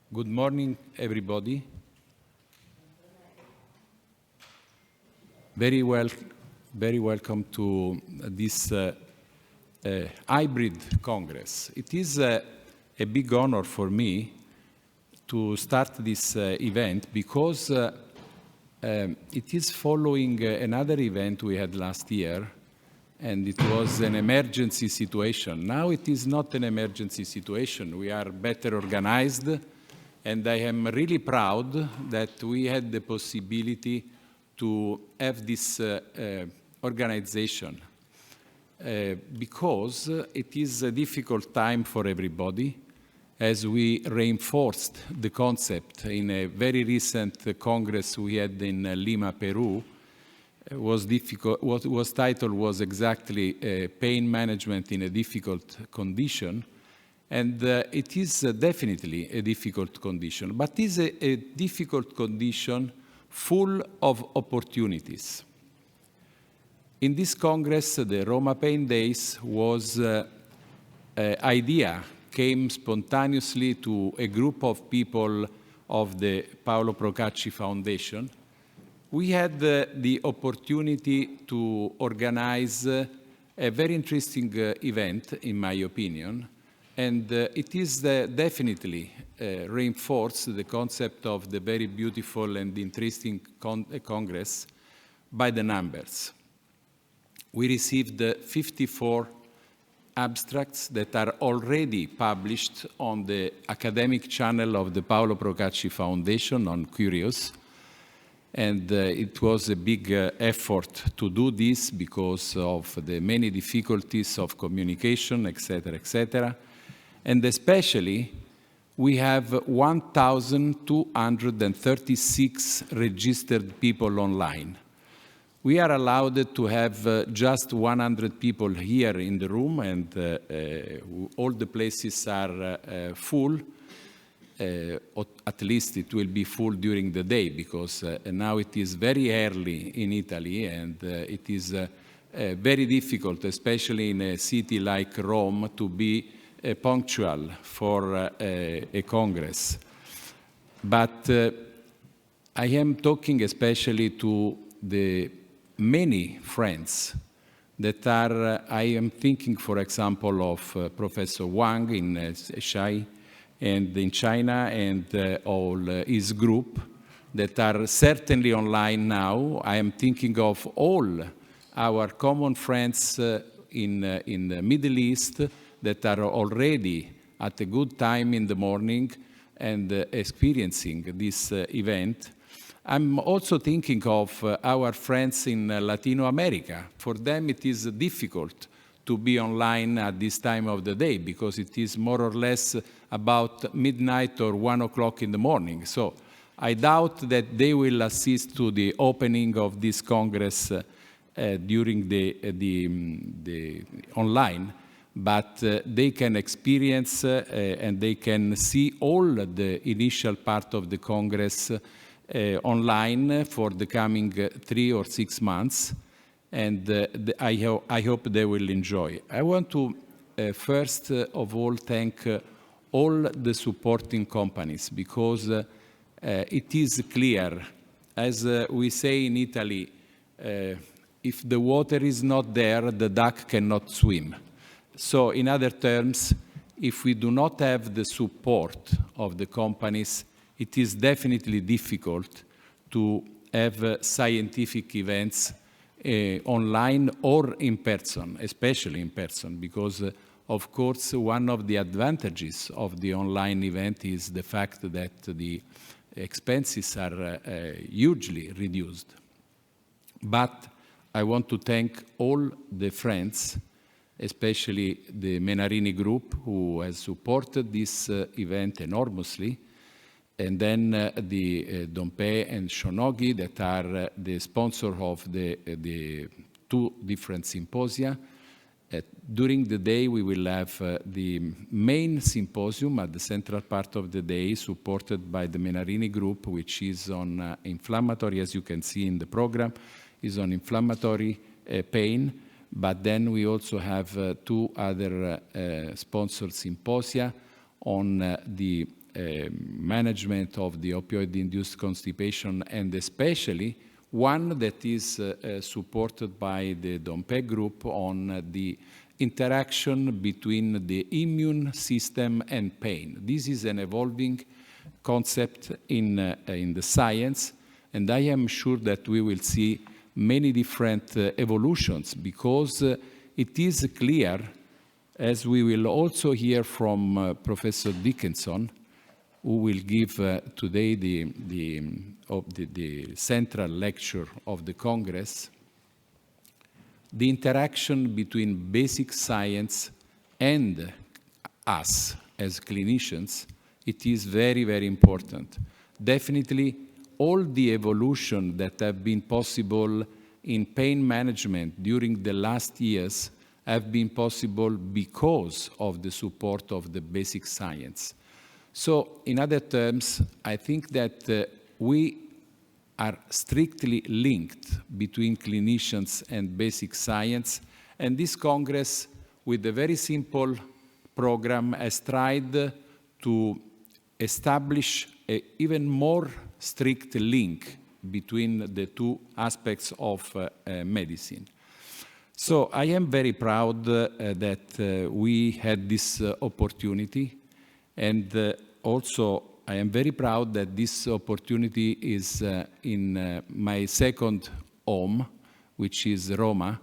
Good morning, everybody. Very welcome to this hybrid Congress. It is a big honor for me to start this event because it is following another event we had last year, and it was an emergency situation. Now it is not an emergency situation. We are better organized, and I am really proud that we had the possibility to have this organization because it is a difficult time for everybody, as we reinforced the concept in a very recent Congress we had in Lima, Peru. Was titled was exactly pain management in a difficult condition. And it is definitely a difficult condition, but it is a difficult condition full of opportunities. In this Congress, the Roma Pain Days was idea came spontaneously to a group of people of the Paolo Procacci Foundation. We had the opportunity to organize a very interesting event, in my opinion. And it is definitely reinforced the concept of the very beautiful and interesting Congress by the numbers. We received 54 abstracts that are already published on the academic channel of the Paolo Procacci Foundation on Curious. And it was a big effort to do this because of the many difficulties of communication, etc., etc. And especially, we have 1,236 registered people online. We are allowed to have just 100 people here in the room, and all the places are full. At least it will be full during the day, because now it is very early in Italy, and it is very difficult, especially in a city like Rome, to be punctual for a Congress. But I am talking especially to the many friends that are, I am thinking, for example, of Professor Wang in Shanghai and in China, and all his group that are certainly online now. I am thinking of all our common friends in the Middle East that are already at a good time in the morning and experiencing this event. I'm also thinking of our friends in Latin America. For them, it is difficult to be online at this time of the day because it is more or less about midnight or 1 o'clock in the morning. So I doubt that they will assist to the opening of this Congress during the online. But they can experience and they can see all the initial part of the Congress online for the coming 3 or 6 months, and I hope they will enjoy. I want to first of all thank all the supporting companies, because it is clear, as we say in Italy, if the water is not there, the duck cannot swim. So in other terms, if we do not have the support of the companies, it is definitely difficult to have scientific events online or in person, especially in person, because, of course, one of the advantages of the online event is the fact that the expenses are hugely reduced. But I want to thank all the friends, especially the Menarini Group, who has supported this event enormously, and then the Dompe and Shonogi, that are the sponsor of the 2 different symposia. During the day, we will have the main symposium at the central part of the day, supported by the Menarini Group, which is on inflammatory, as you can see in the program, is on inflammatory pain. But then we also have 2 other sponsored symposia on the management of the opioid-induced constipation, and especially one that is supported by the Dompe group on the interaction between the immune system and pain. This is an evolving concept in the science, and I am sure that we will see many different evolutions, because it is clear, as we will also hear from Professor Dickinson, who will give today the central lecture of the Congress, the interaction between basic science and us as clinicians, it is very, very important. Definitely, all the evolution that have been possible in pain management during the last years have been possible because of the support of the basic science. So, in other terms, I think that we are strictly linked between clinicians and basic science, and this Congress, with a very simple program, has tried to establish an even more strict link between the two aspects of medicine. So I am very proud that we had this opportunity, and also I am very proud that this opportunity is in my second home, which is Roma.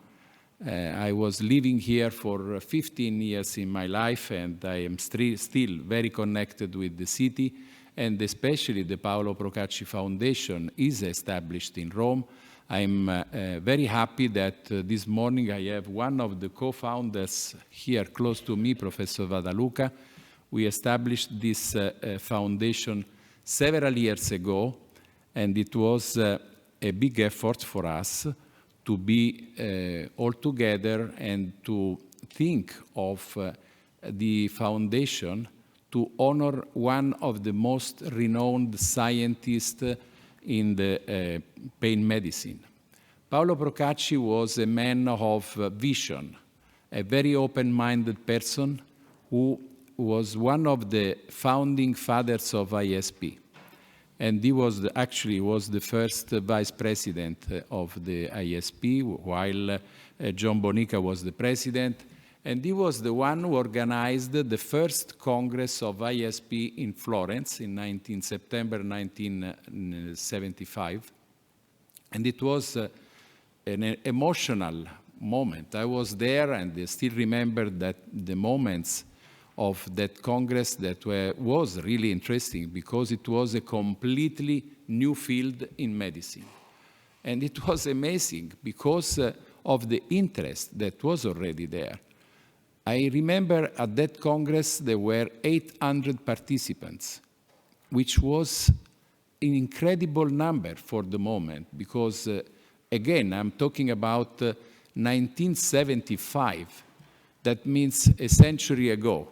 I was living here for 15 years in my life, and I am still very connected with the city, and especially the Paolo Procacci Foundation is established in Rome. I'm very happy that this morning I have one of the co-founders here close to me, Professor Vadaluca. We established this foundation several years ago, and it was a big effort for us to be all together and to think of the foundation to honor one of the most renowned scientists in the pain medicine. Paolo Procacci was a man of vision, a very open-minded person who was one of the founding fathers of ISP. And he was actually the first vice president of the ISP, while John Bonica was the president. And he was the one who organized the first Congress of ISP in Florence in September 1975. And it was an emotional moment. I was there, and I still remember that the moments of that Congress that was really interesting, because it was a completely new field in medicine. And it was amazing because of the interest that was already there. I remember at that Congress there were 800 participants, which was an incredible number for the moment, because again, I'm talking about 1975. That means a century ago.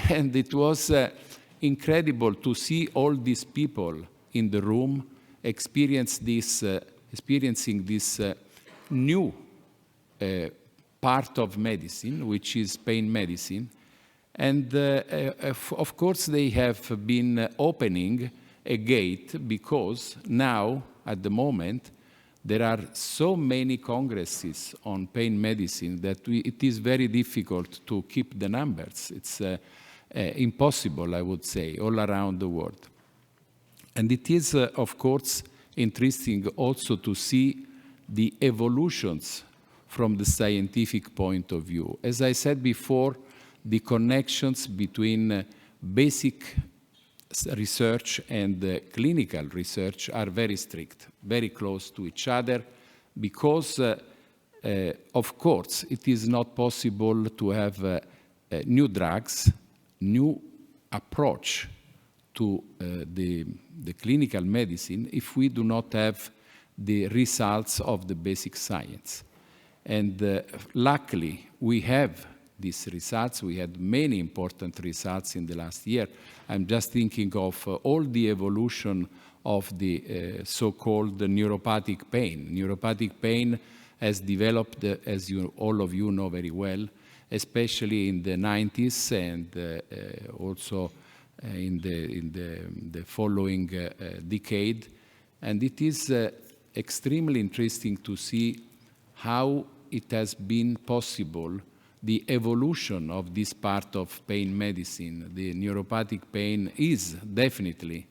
And it was incredible to see all these people in the room experiencing this new part of medicine, which is pain medicine. And of course, they have been opening a gate, because now, at the moment, there are so many congresses on pain medicine that it is very difficult to keep the numbers. It's impossible, I would say, all around the world. And it is, of course, interesting also to see the evolutions from the scientific point of view. As I said before, the connections between basic research and clinical research are very strict, very close to each other, because, of course, it is not possible to have new drugs, new approach to the clinical medicine if we do not have the results of the basic science. And luckily, we have these results. We had many important results in the last year. I'm just thinking of all the evolution of the so-called neuropathic pain. Neuropathic pain has developed, as all of you know very well, especially in the 90s and also in the following decade. And it is extremely interesting to see how it has been possible, the evolution of this part of pain medicine. The neuropathic pain is definitely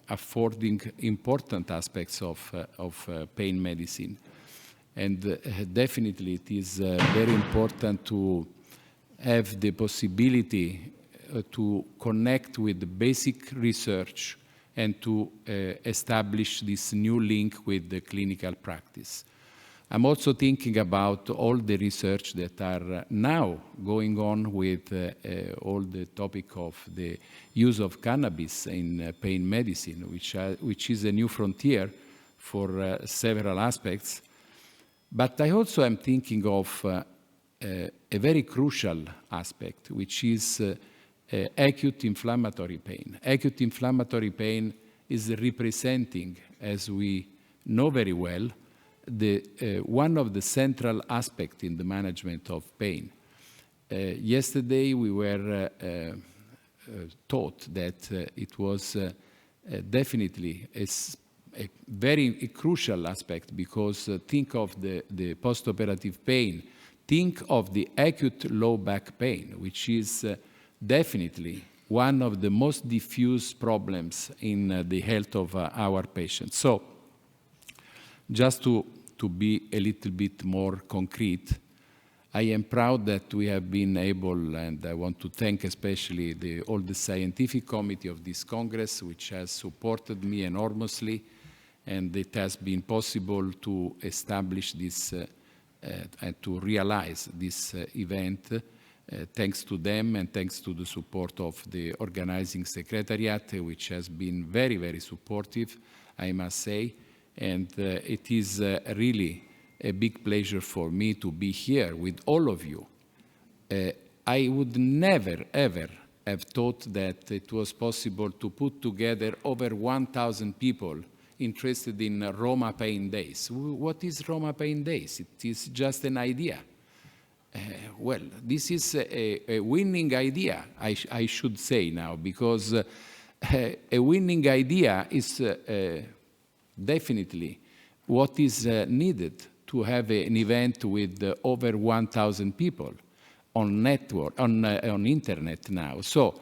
affording important aspects of pain medicine. And definitely it is very important to have the possibility to connect with the basic research and to establish this new link with the clinical practice. I'm also thinking about all the research that are now going on with all the topic of the use of cannabis in pain medicine, which is a new frontier for several aspects. But I also am thinking of a very crucial aspect, which is acute inflammatory pain. Acute inflammatory pain is representing, as we know very well, one of the central aspects in the management of pain. Yesterday we were taught that it was definitely a very crucial aspect, because think of the post-operative pain, think of the acute low back pain, which is definitely one of the most diffuse problems in the health of our patients. So, just to be a little bit more concrete, I am proud that we have been able, and I want to thank especially all the scientific committee of this Congress, which has supported me enormously, and it has been possible to establish this and to realize this event. Thanks to them and thanks to the support of the organizing secretariat, which has been very, very supportive, I must say. And it is really a big pleasure for me to be here with all of you. I would never, ever have thought that it was possible to put together over 1,000 people interested in Roma Pain Days. What is Roma Pain Days? It is just an idea. Well, this is a winning idea, I should say now, because a winning idea is definitely what is needed to have an event with over 1,000 people on internet now. So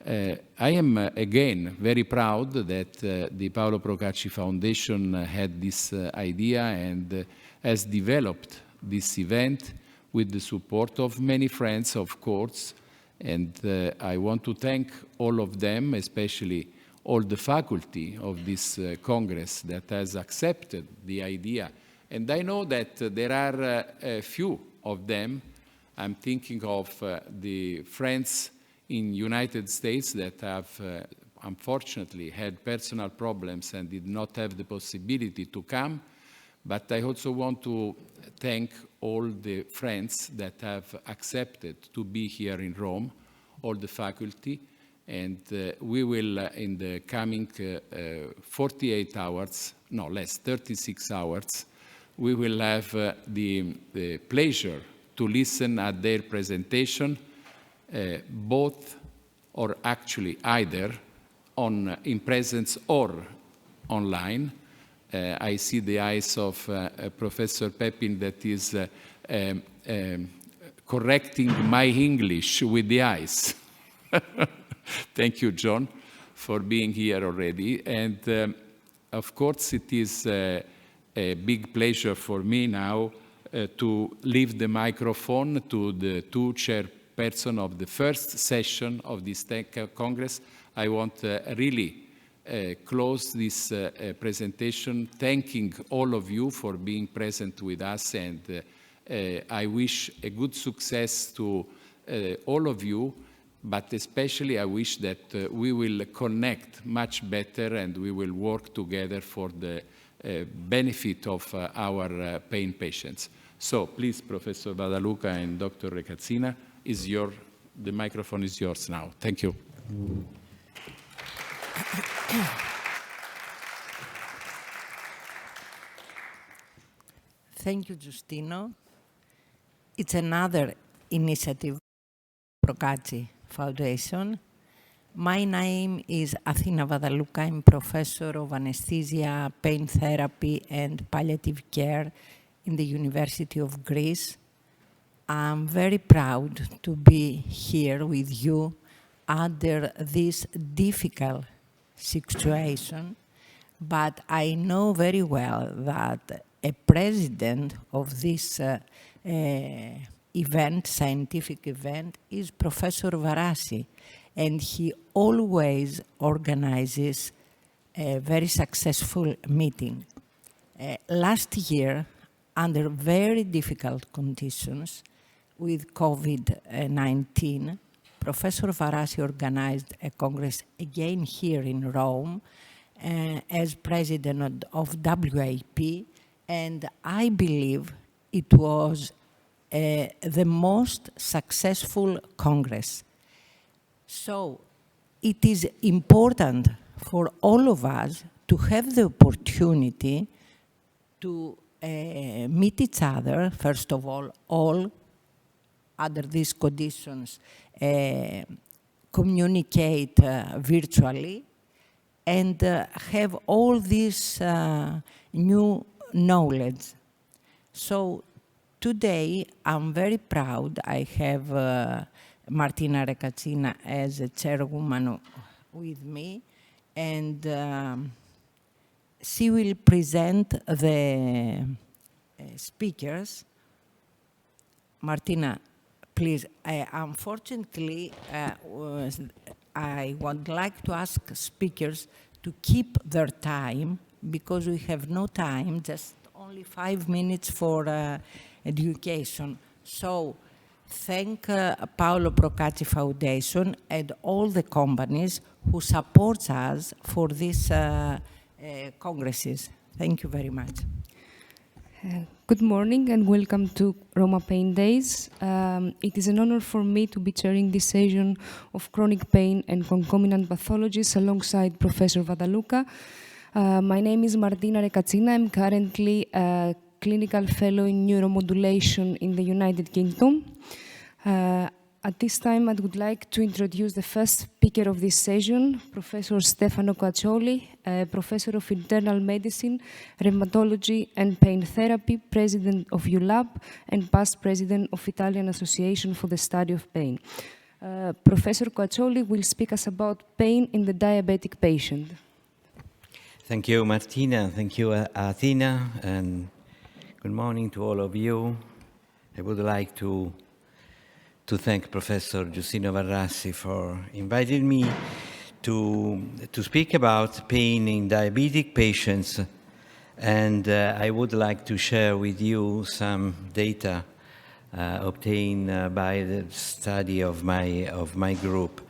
I am again very proud that the Paolo Procacci Foundation had this idea and has developed this event with the support of many friends, of course, and I want to thank all of them, especially all the faculty of this Congress that has accepted the idea. And I know that there are a few of them. I'm thinking of the friends in United States that have unfortunately had personal problems and did not have the possibility to come. But I also want to thank all the friends that have accepted to be here in Rome, all the faculty, and we will, in the coming 48 hours, no less, 36 hours, we will have the pleasure to listen at their presentation, both or actually either in presence or online. I see the eyes of Professor Pepin that is correcting my English with the eyes. Thank you, John, for being here already. And of course, it is a big pleasure for me now to leave the microphone to the two chairpersons of the first session of this Congress. I want really close this presentation, thanking all of you for being present with us, and I wish a good success to all of you, but especially I wish that we will connect much better and we will work together for the benefit of our pain patients. So please, Professor Badaluca and Dr. Recazzina, the microphone is yours now. Thank you. Thank you, Giustino. It's another initiative, Procacci Foundation, My name is Athina Vadalouka. I'm professor of anesthesia, pain therapy, and palliative care in the University of Greece. I'm very proud to be here with you under this difficult situation, but I know very well that a president of this event, scientific event, is Professor Varasi, and he always organizes a very successful meeting. Last year, under very difficult conditions with COVID-19, Professor Varasi organized a congress again here in Rome as president of WAP, and I believe it was the most successful congress. So it is important for all of us to have the opportunity to meet each other, first of all under these conditions, communicate virtually, and have all this new knowledge. So today, I'm very proud. I have Martina Rekacina as a chairwoman with me, and she will present the speakers. Martina, please. Unfortunately, I would like to ask speakers to keep their time because we have no time, just only 5 minutes for education. So thank Paolo Procacci Foundation and all the companies who support us for these congresses. Thank you very much. Good morning and welcome to Roma Pain Days. It is an honor for me to be chairing this session of chronic pain and concomitant pathologies alongside Professor Vadalouka. My name is Martina Rekacina. I'm currently a clinical fellow in neuromodulation in the United Kingdom. At this time, I would like to introduce the first speaker of this session, Professor Stefano Coaccioli, Professor of Internal Medicine, Rheumatology and Pain Therapy, President of ULAB, and past President of Italian Association for the Study of Pain. Professor Coaccioli will speak us about pain in the diabetic patient. Thank you, Martina. Thank you, Athena, and good morning to all of you. I would like to thank Professor Giustino Varasi for inviting me to speak about pain in diabetic patients, and I would like to share with you some data obtained by the study of my group.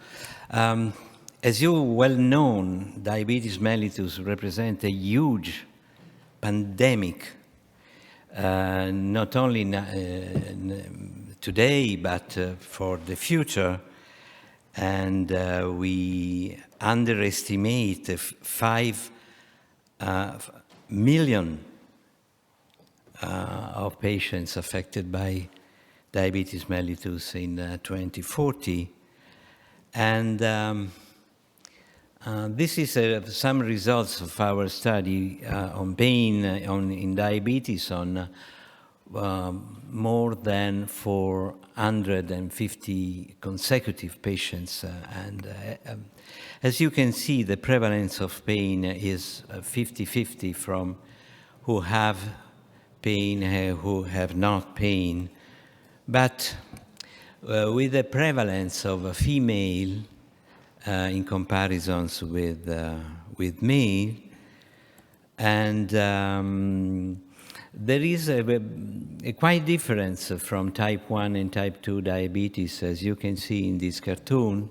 As you well know, diabetes mellitus represents a huge pandemic, not only today, but for the future. And we underestimate 5 million of patients affected by diabetes mellitus in 2040. And this is some results of our study on pain in diabetes on more than 450 consecutive patients. As you can see, the prevalence of pain is 50-50 from who have pain, who have not pain. But with the prevalence of a female in comparisons with male, and there is a quite difference from type 1 and type 2 diabetes, as you can see in this cartoon.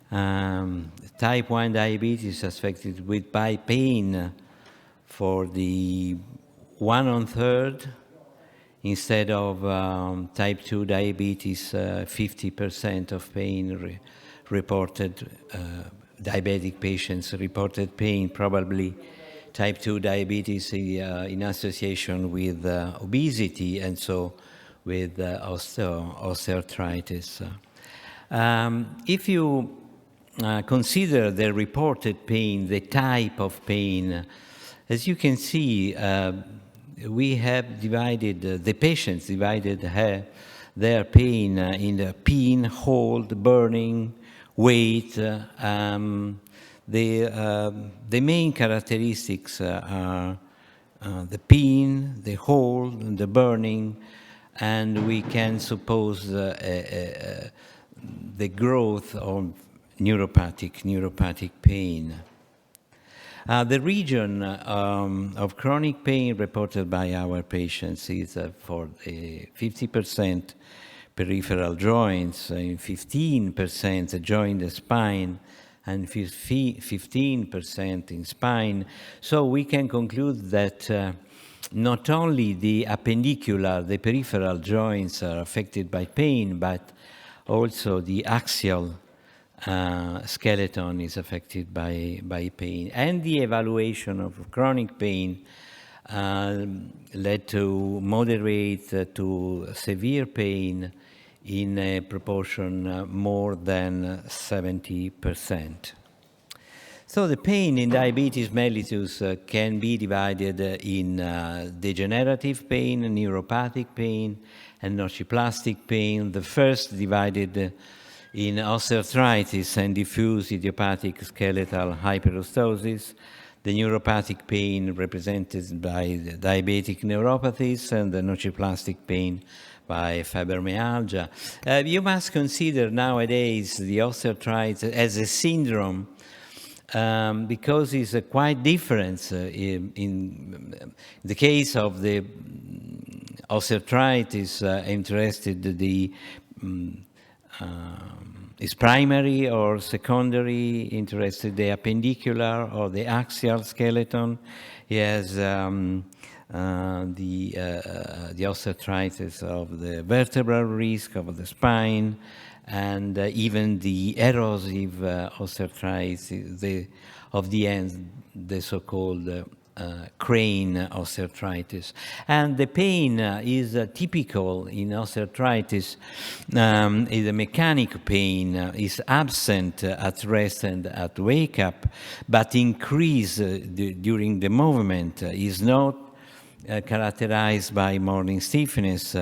Type 1 diabetes is affected by pain for the 1/3, instead of type 2 diabetes, 50% of pain reported, diabetic patients reported pain, probably type 2 diabetes in association with obesity, and so with osteoarthritis. If you consider the reported pain, the type of pain, as you can see, we have divided, the patients divided their pain in the pain, hold, burning, weight. The main characteristics are the pain, the hold, and the burning, and we can suppose the growth of neuropathic pain. The region of chronic pain reported by our patients is for 50% peripheral joints, 15% joint spine, and 15% in spine. So we can conclude that not only the appendicular, the peripheral joints are affected by pain, but also the axial skeleton is affected by pain. And the evaluation of chronic pain led to moderate to severe pain in a proportion more than 70%. So the pain in diabetes mellitus can be divided in degenerative pain, neuropathic pain, and nociplastic pain. The first divided in osteoarthritis and diffuse idiopathic skeletal hyperostosis, the neuropathic pain represented by the diabetic neuropathies, and the nociplastic pain by fibromyalgia. You must consider nowadays the osteoarthritis as a syndrome because it's quite different. In the case of the osteoarthritis, interested the is primary or secondary, interested the appendicular or the axial skeleton. He has the osteoarthritis of the vertebral disc, of the spine, and even the erosive osteoarthritis of the ends, the so-called crane osteoarthritis. And the pain is typical in osteoarthritis. Is a mechanic pain, is absent at rest and at wake up, but increase during the movement, is not characterized by morning stiffness,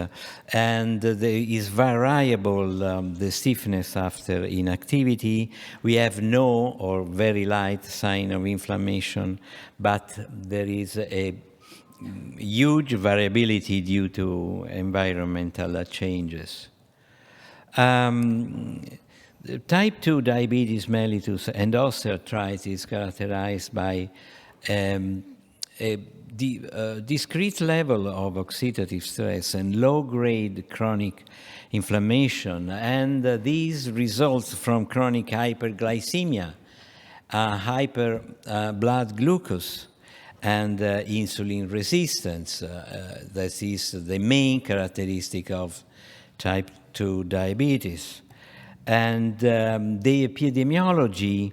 and there is variable, the stiffness after inactivity. We have no or very light sign of inflammation, but there is a huge variability due to environmental changes. Type 2 diabetes mellitus and osteoarthritis is characterized by the discrete level of oxidative stress and low-grade chronic inflammation, and these results from chronic hyperglycemia, hyper blood glucose, and insulin resistance. That is the main characteristic of type 2 diabetes. And the epidemiology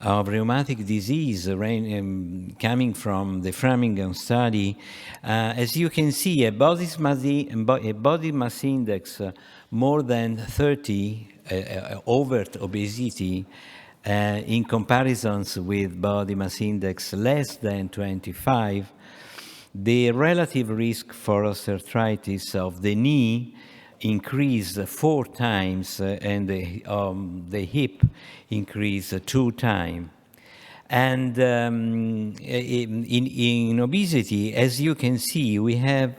of rheumatic disease coming from the Framingham study, as you can see, a body mass index more than 30, overt obesity, in comparisons with body mass index less than 25, the relative risk for osteoarthritis of the knee increased 4 times, and the hip increased 2 times. And in obesity, as you can see, we have,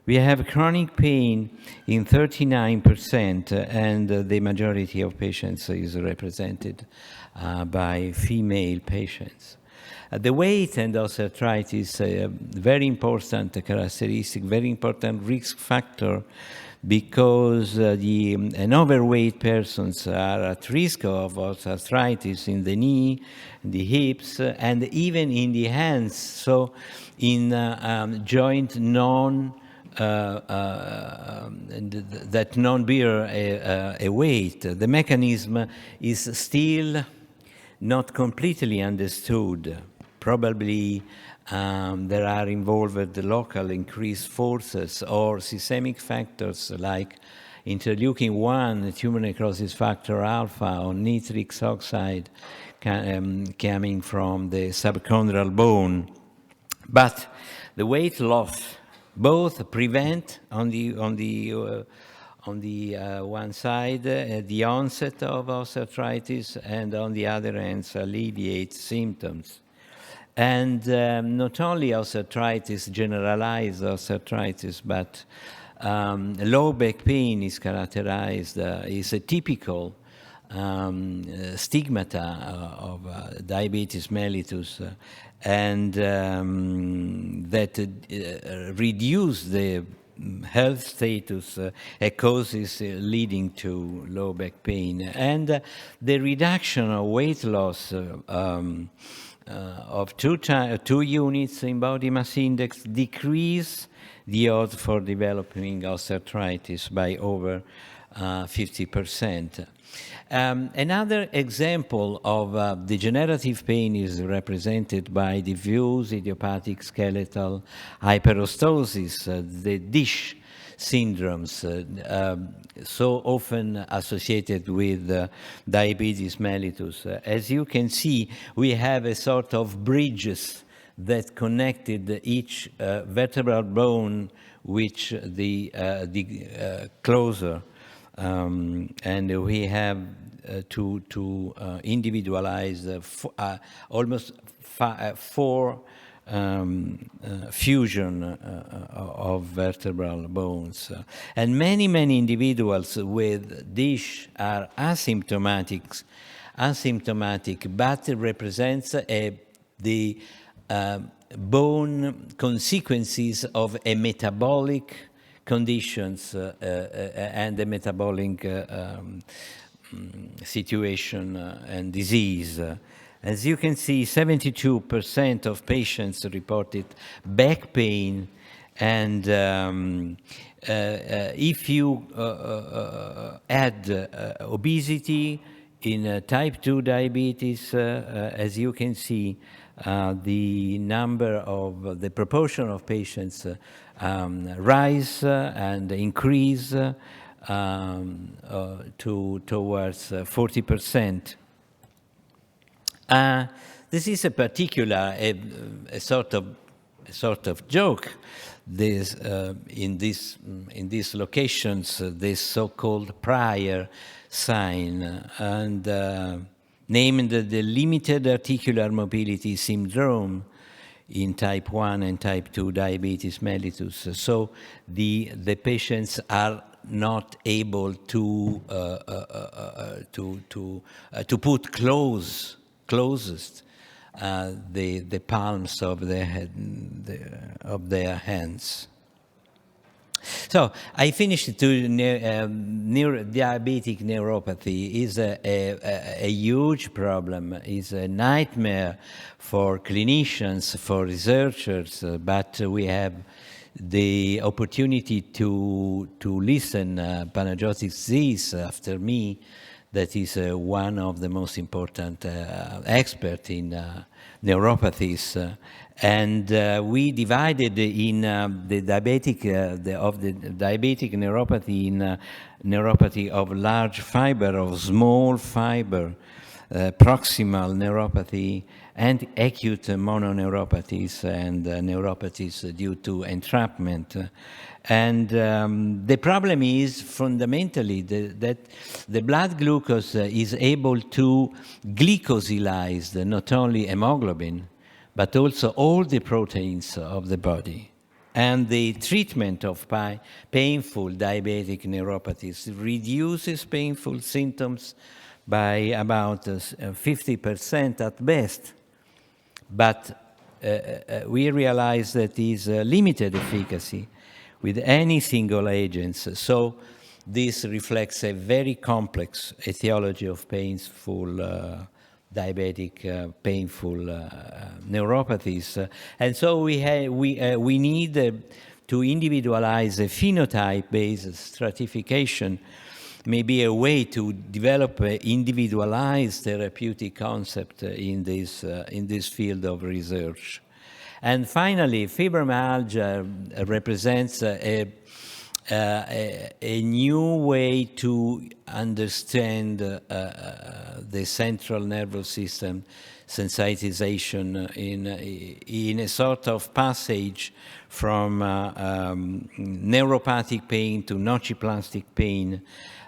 we have chronic pain in 39%, and the majority of patients is represented by female patients. The weight and osteoarthritis, a very important characteristic, very important risk factor, because an overweight persons are at risk of osteoarthritis in the knee, the hips, and even in the hands. So in joint that non-bear a weight. The mechanism is still not completely understood. Probably there are involved local increased forces or systemic factors like interleukin-1, tumor necrosis factor alpha, or nitric oxide coming from the subchondral bone. But the weight loss both prevent on the one side the onset of osteoarthritis, and on the other hand alleviate symptoms. And not only osteoarthritis, generalized osteoarthritis, but low back pain is characterized, is a typical stigmata of diabetes mellitus, and that reduce the health status causes leading to low back pain. And the reduction of weight loss of 2 units in body mass index decrease the odds for developing osteoarthritis by over 50%. Another example of degenerative pain is represented by diffuse idiopathic skeletal hyperostosis, the DISH syndromes, so often associated with diabetes mellitus. As you can see, we have a sort of bridges that connected each vertebral bone which the closer. And we have to individualize almost 4 fusion of vertebral bones. And many individuals with DISH are asymptomatic, but represents the bone consequences of a metabolic conditions and the metabolic situation and disease. As you can see, 72% of patients reported back pain, and if you add obesity in type 2 diabetes, as you can see, the proportion of patients rise and increase towards 40%. This is a particular a sort of joke. This in these locations, this so-called prior sign, and named the limited articular mobility syndrome in type 1 and type 2 diabetes mellitus. So the patients are not able to put closest the palms of their hands. So I finished to diabetic neuropathy is a huge problem, is a nightmare for clinicians, for researchers, but we have the opportunity to listen Panagiotis Zis after me, that is one of the most important experts in neuropathies. And we divided in the diabetic neuropathy in neuropathy of large fiber, of small fiber, proximal neuropathy, and acute mononeuropathies, and neuropathies due to entrapment. And the problem is fundamentally that the blood glucose is able to glycosylize not only hemoglobin, but also all the proteins of the body. And the treatment of painful diabetic neuropathies reduces painful symptoms by about 50% at best. But we realize that is limited efficacy with any single agents. So this reflects a very complex etiology of painful diabetic painful neuropathies. And so we need to individualize a phenotype-based stratification, maybe a way to develop an individualized therapeutic concept in this field of research. And finally, fibromyalgia represents a a new way to understand the central nervous system sensitization in a sort of passage from neuropathic pain to nociplastic pain.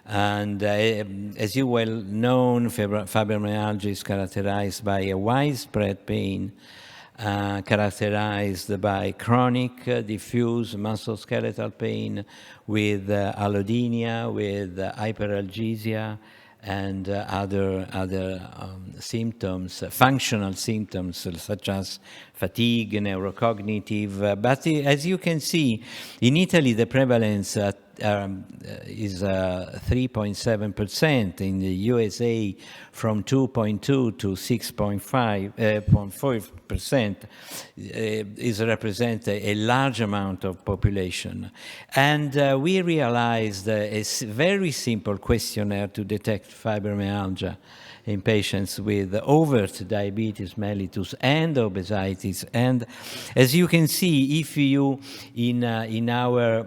And as you well know, fibromyalgia is characterized by a widespread pain, characterized by chronic diffuse musculoskeletal pain with allodynia, with hyperalgesia, and other symptoms, functional symptoms such as fatigue, neurocognitive. But as you can see, in Italy the prevalence is 3.7%. In the USA, from 2.2 to 6.5% is represent a large amount of population. And we realized a very simple questionnaire to detect fibromyalgia in patients with overt diabetes mellitus and obesity. And as you can see, if you, in our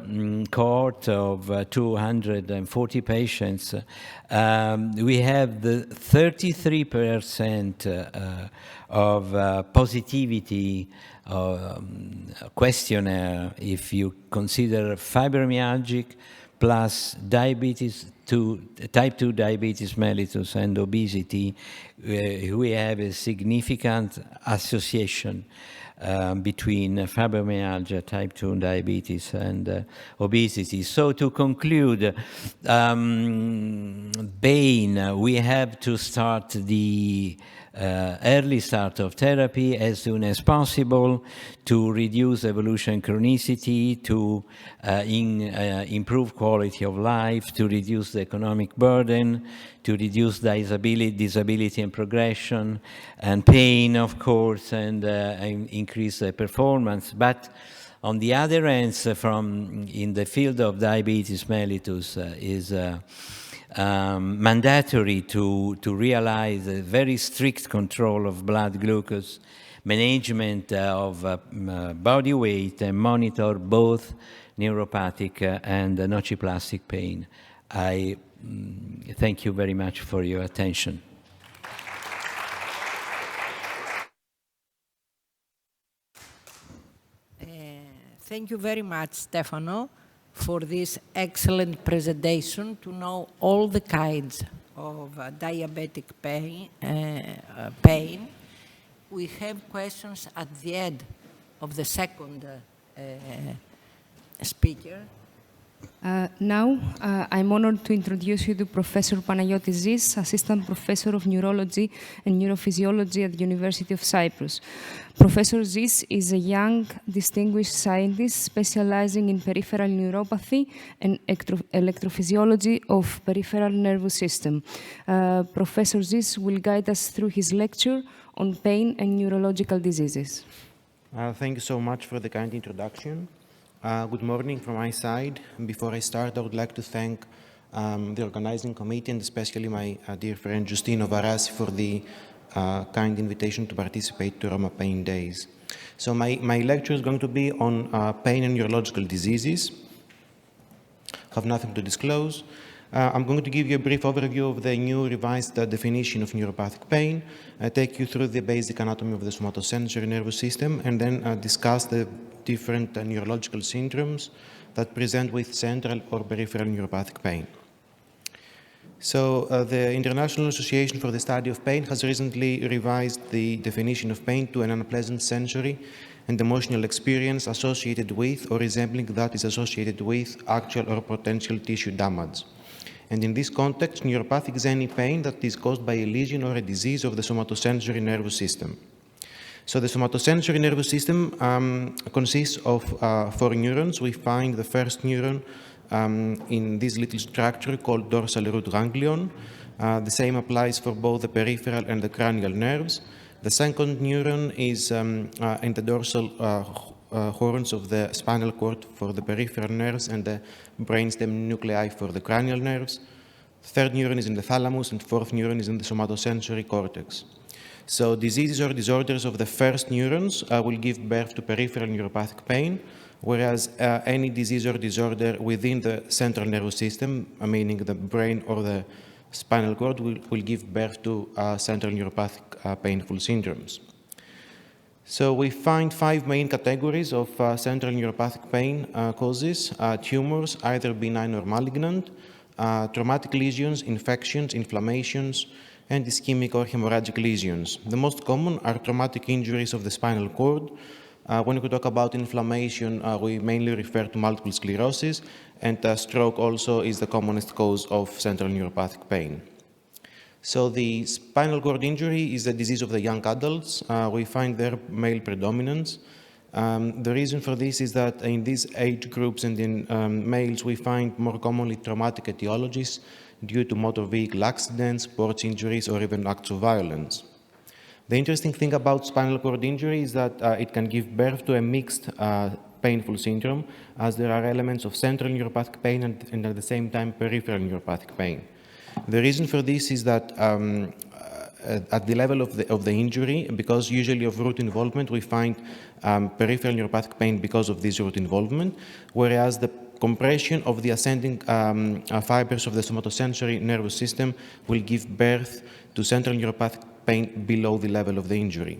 cohort of 240 patients, we have the 33% of positivity questionnaire if you consider fibromyalgic plus diabetes, type 2 diabetes mellitus and obesity. We have a significant association between fibromyalgia, type 2 diabetes, and obesity. So to conclude, pain, we have to start the early start of therapy as soon as possible to reduce evolution chronicity, to improve quality of life, to reduce the economic burden, to reduce disability and progression, and pain, of course, and increase the performance. But on the other hand, in the field of diabetes mellitus is mandatory to realize a very strict control of blood glucose, management of body weight, and monitor both neuropathic and nociplastic pain. I thank you very much for your attention. Thank you very much, Stefano, for this excellent presentation to know all the kinds of diabetic pain. We have questions at the end of the second speaker. Now, I'm honored to introduce you to Professor Panagiotis Zis, Assistant Professor of Neurology and Neurophysiology at the University of Cyprus. Professor Zis is a young, distinguished scientist specializing in peripheral neuropathy and electrophysiology of peripheral nervous system. Professor Zis will guide us through his lecture on pain and neurological diseases. Thank you so much for the kind introduction. Good morning from my side. Before I start, I would like to thank the organizing committee and especially my dear friend Giustino Varasi for the kind invitation to participate to Roma Pain Days. So my lecture is going to be on pain and neurological diseases. I have nothing to disclose. I'm going to give you a brief overview of the new revised definition of neuropathic pain, take you through the basic anatomy of the somatosensory nervous system, and then discuss the different neurological syndromes that present with central or peripheral neuropathic pain. So the International Association for the Study of Pain has recently revised the definition of pain to an unpleasant sensory and emotional experience associated with or resembling that is associated with actual or potential tissue damage. And in this context, neuropathic is any pain that is caused by a lesion or a disease of the somatosensory nervous system. So the somatosensory nervous system consists of 4 neurons. We find the first neuron in this little structure called dorsal root ganglion. The same applies for both the peripheral and the cranial nerves. The second neuron is in the dorsal horns of the spinal cord for the peripheral nerves and the brainstem nuclei for the cranial nerves. The third neuron is in the thalamus, and fourth neuron is in the somatosensory cortex. So diseases or disorders of the first neurons will give birth to peripheral neuropathic pain, whereas any disease or disorder within the central nervous system, meaning the brain or the spinal cord, will give birth to central neuropathic painful syndromes. So we find 5 main categories of central neuropathic pain causes: tumors, either benign or malignant, traumatic lesions, infections, inflammations, and ischemic or hemorrhagic lesions. The most common are traumatic injuries of the spinal cord. When we talk about inflammation, we mainly refer to multiple sclerosis, and stroke also is the commonest cause of central neuropathic pain. So the spinal cord injury is a disease of the young adults. We find their male predominance. The reason for this is that in these age groups and in males, we find more commonly traumatic etiologies due to motor vehicle accidents, sports injuries, or even acts of violence. The interesting thing about spinal cord injury is that it can give birth to a mixed painful syndrome, as there are elements of central neuropathic pain and at the same time peripheral neuropathic pain. The reason for this is that at the level of the injury, because usually of root involvement, we find peripheral neuropathic pain because of this root involvement, whereas the compression of the ascending fibers of the somatosensory nervous system will give birth to central neuropathic pain below the level of the injury.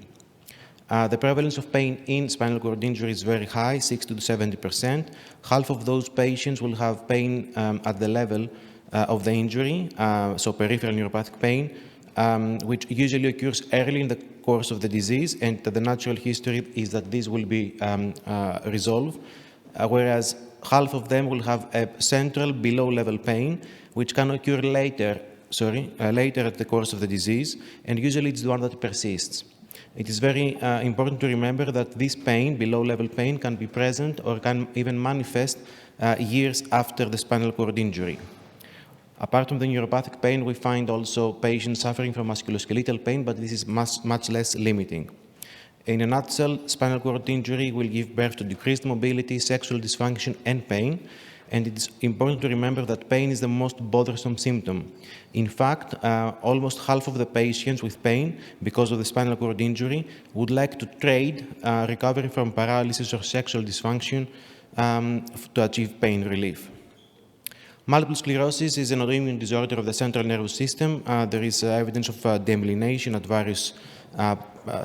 The prevalence of pain in spinal cord injury is very high, 60 to 70%. Half of those patients will have pain at the level of the injury, so peripheral neuropathic pain, which usually occurs early in the course of the disease, and the natural history is that this will be resolved, whereas half of them will have a central below-level pain, which can occur later at the course of the disease, and usually it's the one that persists. It is very important to remember that this pain, below-level pain, can be present or can even manifest years after the spinal cord injury. Apart from the neuropathic pain, we find also patients suffering from musculoskeletal pain, but this is much less limiting. In a nutshell, spinal cord injury will give birth to decreased mobility, sexual dysfunction, and pain. And it is important to remember that pain is the most bothersome symptom. In fact, almost half of the patients with pain because of the spinal cord injury would like to trade recovery from paralysis or sexual dysfunction to achieve pain relief. Multiple sclerosis is an autoimmune disorder of the central nervous system. There is evidence of demyelination at various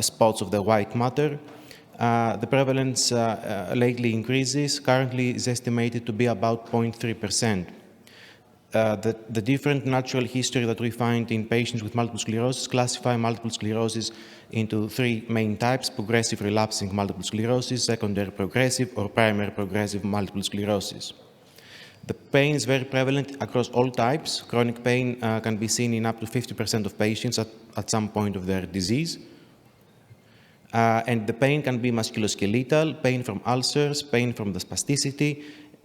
spots of the white matter. The prevalence lately increases. Currently is estimated to be about 0.3%. The different natural history that we find in patients with multiple sclerosis classify multiple sclerosis into 3 main types: progressive relapsing multiple sclerosis, secondary progressive, or primary progressive multiple sclerosis. The pain is very prevalent across all types. Chronic pain can be seen in up to 50% of patients at some point of their disease. And the pain can be musculoskeletal, pain from ulcers, pain from the spasticity,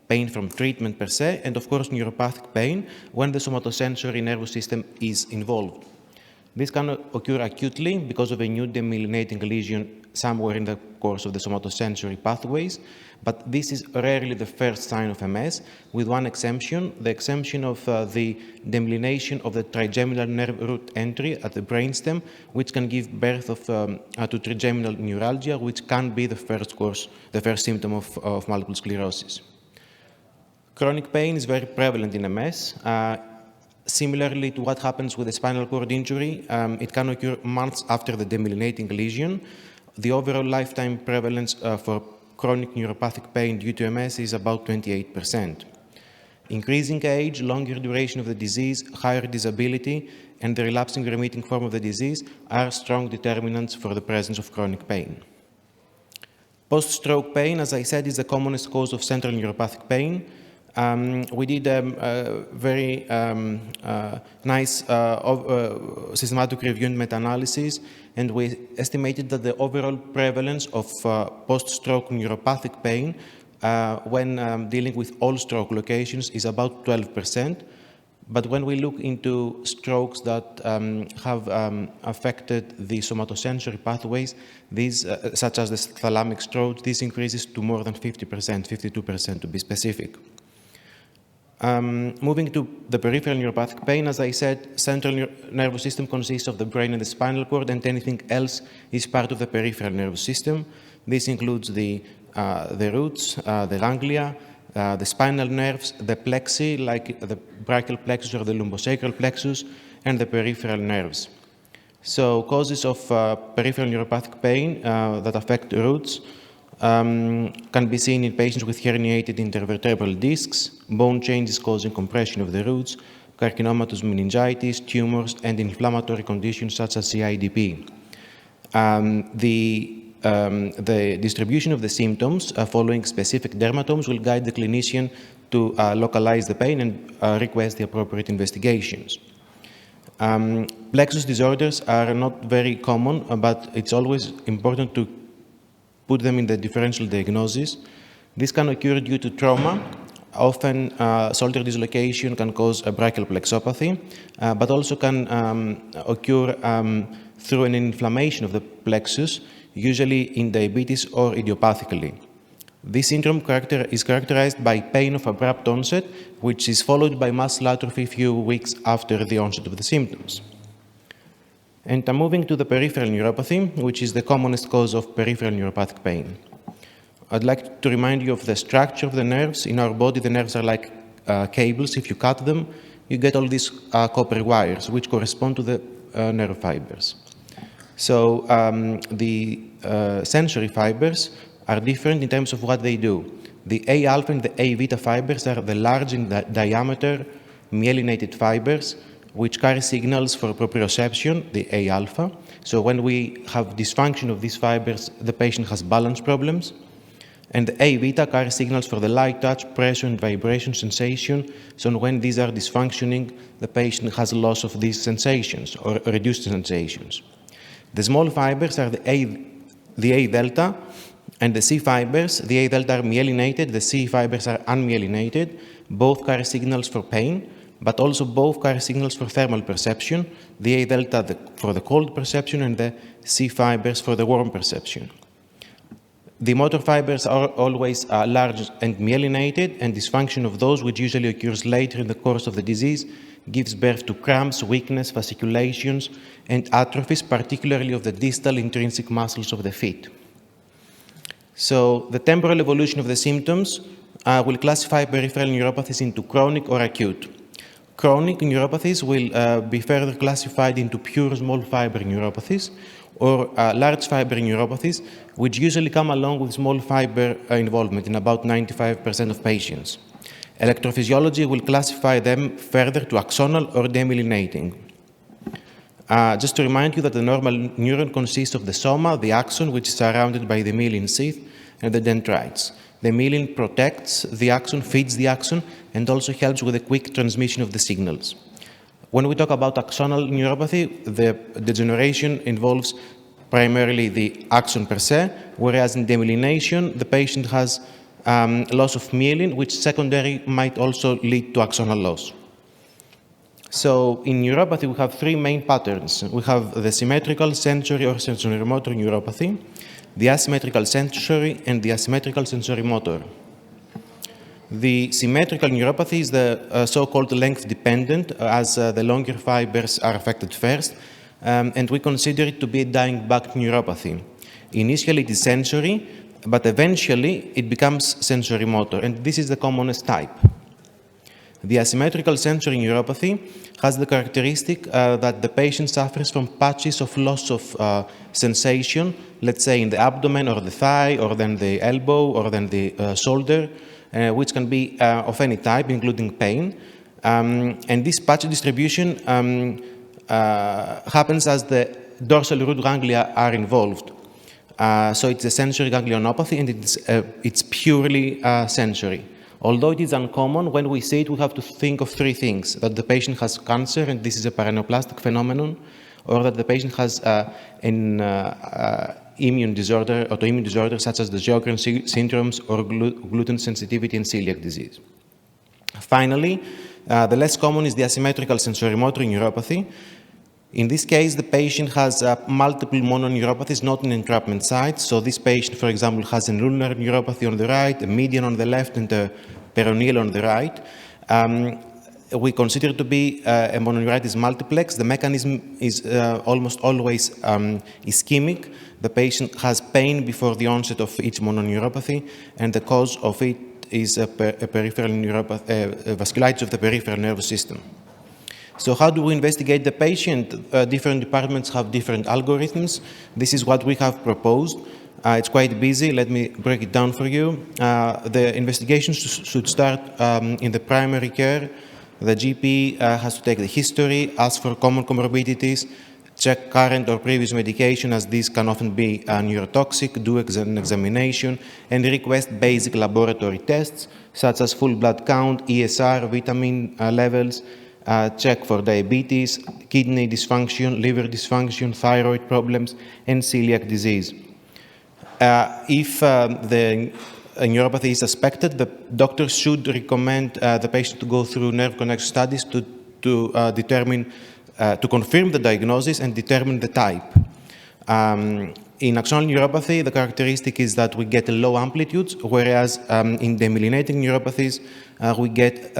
pain from treatment per se, and of course neuropathic pain when the somatosensory nervous system is involved. This can occur acutely because of a new demyelinating lesion somewhere in the course of the somatosensory pathways, but this is rarely the first sign of MS, with one exemption, the exemption of the demyelination of the trigeminal nerve root entry at the brainstem, which can give birth to trigeminal neuralgia, which can be the first symptom of multiple sclerosis. Chronic pain is very prevalent in MS. Similarly to what happens with a spinal cord injury, it can occur months after the demyelinating lesion. The overall lifetime prevalence for chronic neuropathic pain due to MS is about 28%. Increasing age, longer duration of the disease, higher disability, and the relapsing remitting form of the disease are strong determinants for the presence of chronic pain. Post-stroke pain, as I said, is the commonest cause of central neuropathic pain. We did a very nice systematic review and meta-analysis, and we estimated that the overall prevalence of post-stroke neuropathic pain when dealing with all stroke locations is about 12%. But when we look into strokes that have affected the somatosensory pathways, these, such as the thalamic stroke, this increases to more than 50%, 52% to be specific. Moving to the peripheral neuropathic pain, as I said, central nervous system consists of the brain and the spinal cord, and anything else is part of the peripheral nervous system. This includes the the roots, the ganglia, the spinal nerves, the plexi, like the brachial plexus or the lumbosacral plexus, and the peripheral nerves. So causes of peripheral neuropathic pain that affect roots can be seen in patients with herniated intervertebral discs, bone changes causing compression of the roots, carcinomatous meningitis, tumors, and inflammatory conditions such as CIDP. The distribution of the symptoms following specific dermatomes will guide the clinician to localize the pain and request the appropriate investigations. Plexus disorders are not very common, but it's always important to put them in the differential diagnosis. This can occur due to trauma. Often, shoulder dislocation can cause a brachial plexopathy, but also can occur through an inflammation of the plexus, usually in diabetes or idiopathically. This syndrome is characterized by pain of abrupt onset, which is followed by muscle atrophy a few weeks after the onset of the symptoms. And I'm moving to the peripheral neuropathy, which is the commonest cause of peripheral neuropathic pain. I'd like to remind you of the structure of the nerves. In our body, the nerves are like cables. If you cut them, you get all these copper wires, which correspond to the nerve fibers. So the sensory fibers are different in terms of what they do. The A alpha and the A beta fibers are the large in diameter myelinated fibers, which carry signals for proprioception, the A alpha. So when we have dysfunction of these fibers, the patient has balance problems. And the A beta carries signals for the light touch, pressure, and vibration sensation. So when these are dysfunctioning, the patient has loss of these sensations or reduced sensations. The small fibers are the A delta and the C fibers. The A delta are myelinated, the C fibers are unmyelinated. Both carry signals for pain, but also both carry signals for thermal perception. The A delta for the cold perception and the C fibers for the warm perception. The motor fibers are always large and myelinated, and dysfunction of those, which usually occurs later in the course of the disease, gives birth to cramps, weakness, fasciculations, and atrophies, particularly of the distal intrinsic muscles of the feet. So the temporal evolution of the symptoms will classify peripheral neuropathies into chronic or acute. Chronic neuropathies will be further classified into pure small fiber neuropathies or large fiber neuropathies, which usually come along with small fiber involvement in about 95% of patients. Electrophysiology will classify them further to axonal or demyelinating. Just to remind you that the normal neuron consists of the soma, the axon, which is surrounded by the myelin sheath, and the dendrites. The myelin protects the axon, feeds the axon, and also helps with the quick transmission of the signals. When we talk about axonal neuropathy, the degeneration involves primarily the axon per se, whereas in demyelination, the patient has loss of myelin, which secondary might also lead to axonal loss. So in neuropathy, we have three main patterns. We have the symmetrical, sensory, or sensorimotor neuropathy, the asymmetrical sensory, and the asymmetrical sensorimotor. The symmetrical neuropathy is the so-called length-dependent, as the longer fibers are affected first, and we consider it to be a dying-back neuropathy. Initially, it is sensory, but eventually it becomes sensorimotor, and this is the commonest type. The asymmetrical sensory neuropathy has the characteristic that the patient suffers from patches of loss of sensation, let's say in the abdomen or the thigh, or then the elbow, or then the shoulder, which can be of any type, including pain. And this patch distribution happens as the dorsal root ganglia are involved. So it's a sensory ganglionopathy, and it's purely sensory. Although it is uncommon, when we see it, we have to think of three things: that the patient has cancer, and this is a paraneoplastic phenomenon, or that the patient has an immune disorder, autoimmune disorder, such as the Sjögren's syndromes or gluten sensitivity and celiac disease. Finally, the less common is the asymmetrical sensorimotor neuropathy. In this case, the patient has multiple mononeuropathies, not in entrapment sites. So this patient, for example, has an ulnar neuropathy on the right, a median on the left, and a peroneal on the right. we consider to be a mononeuritis multiplex. The mechanism is almost always ischemic. The patient has pain before the onset of each mononeuropathy, and the cause of it is a peripheral neuropathy, vasculitis of the peripheral nervous system. So how do we investigate the patient? Different departments have different algorithms. This is what we have proposed. It's quite busy. Let me break it down for you. The investigations should start in the primary care. The GP has to take the history, ask for common comorbidities, check current or previous medication, as these can often be neurotoxic, do an examination, and request basic laboratory tests, such as full blood count, ESR, vitamin levels, check for diabetes, kidney dysfunction, liver dysfunction, thyroid problems, and celiac disease. If the neuropathy is suspected, the doctor should recommend the patient to go through nerve connection studies to confirm the diagnosis and determine the type. In axonal neuropathy, the characteristic is that we get low amplitudes, whereas in demyelinating neuropathies, we get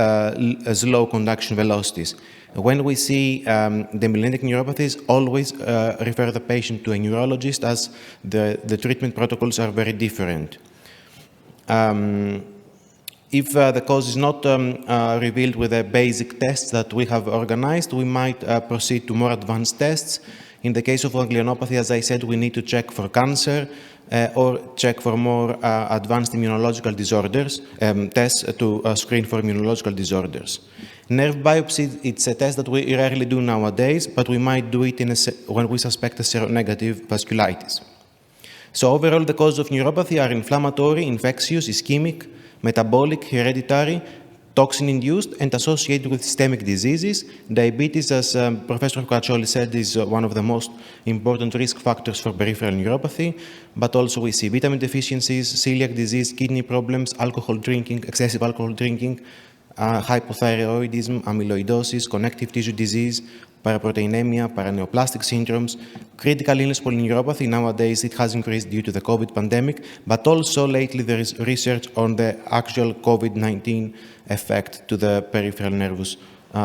slow conduction velocities. When we see demyelinating neuropathies, always refer the patient to a neurologist, as the treatment protocols are very different. If the cause is not revealed with the basic tests that we have organized, we might proceed to more advanced tests. In the case of ganglionopathy, as I said, we need to check for cancer or check for more advanced immunological disorders, tests to screen for immunological disorders. Nerve biopsy, it's a test that we rarely do nowadays, but we might do it when we suspect a seronegative vasculitis. So overall, the causes of neuropathy are inflammatory, infectious, ischemic, metabolic, hereditary, toxin-induced, and associated with systemic diseases. Diabetes, as Professor Caccioli said, is one of the most important risk factors for peripheral neuropathy, but also we see vitamin deficiencies, celiac disease, kidney problems, alcohol drinking, excessive alcohol drinking, hypothyroidism, amyloidosis, connective tissue disease, paraproteinemia, paraneoplastic syndromes, critical illness polyneuropathy. Nowadays, it has increased due to the COVID pandemic, but also lately there is research on the actual COVID-19 effect to the peripheral nervous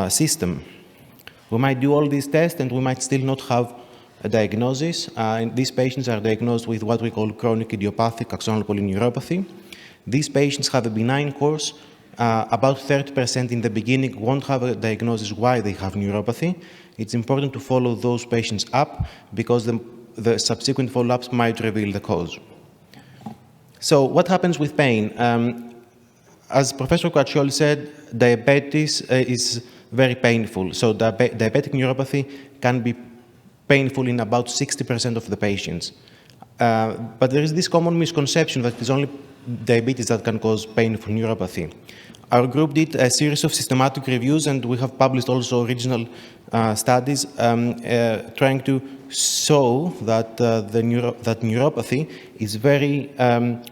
system. We might do all these tests and we might still not have a diagnosis. And these patients are diagnosed with what we call chronic idiopathic axonal polyneuropathy. These patients have a benign course. About 30% in the beginning won't have a diagnosis why they have neuropathy. It's important to follow those patients up because the subsequent follow-ups might reveal the cause. So what happens with pain? As Professor Caccioli said, diabetes is very painful. So diabetic neuropathy can be painful in about 60% of the patients. But there is this common misconception that it's only diabetes that can cause painful neuropathy. Our group did a series of systematic reviews, and we have published also original studies trying to show that that neuropathy is very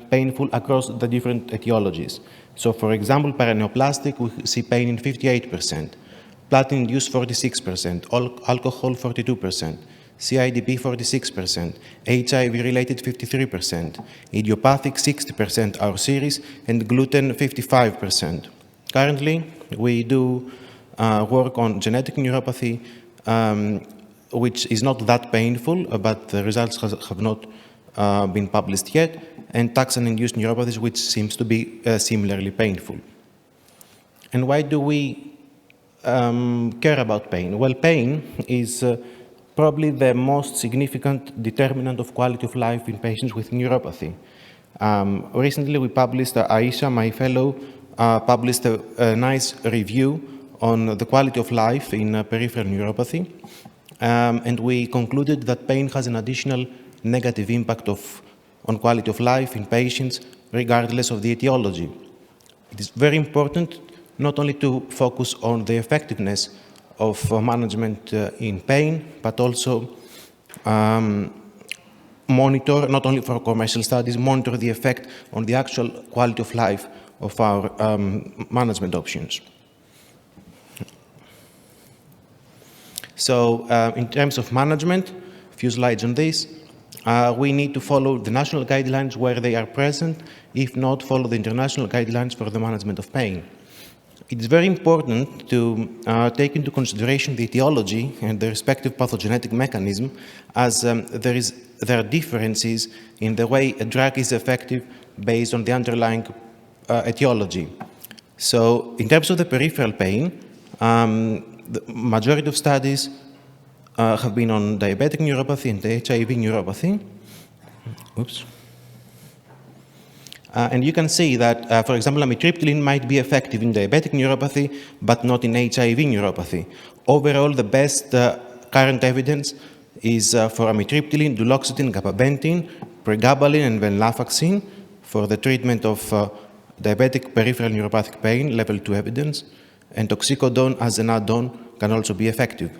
painful across the different etiologies. So, for example, paraneoplastic, we see pain in 58%, platinum-induced 46%, alcohol 42%. CIDP 46%, HIV-related 53%, idiopathic 60% our series, and gluten 55%. Currently, we do work on genetic neuropathy, which is not that painful, but the results have not been published yet, and taxane-induced neuropathies, which seems to be similarly painful. And why do we care about pain? Well, pain is probably the most significant determinant of quality of life in patients with neuropathy. Recently, we published, Aisha, my fellow, published a nice review on the quality of life in peripheral neuropathy, and we concluded that pain has an additional negative impact on quality of life in patients, regardless of the etiology. It is very important not only to focus on the effectiveness of management in pain, but also monitor, not only for commercial studies, monitor the effect on the actual quality of life of our management options. So in terms of management, a few slides on this. We need to follow the national guidelines where they are present, if not follow the international guidelines for the management of pain. It's very important to take into consideration the etiology and the respective pathogenetic mechanism, as there are differences in the way a drug is effective based on the underlying etiology. So in terms of the peripheral pain, the majority of studies have been on diabetic neuropathy and HIV neuropathy. Oops. And you can see that, for example, amitriptyline might be effective in diabetic neuropathy, but not in HIV neuropathy. Overall, the best current evidence is for amitriptyline, duloxetine, gabapentin, pregabalin, and venlafaxine for the treatment of diabetic peripheral neuropathic pain, level 2 evidence, and oxycodone as an add-on can also be effective.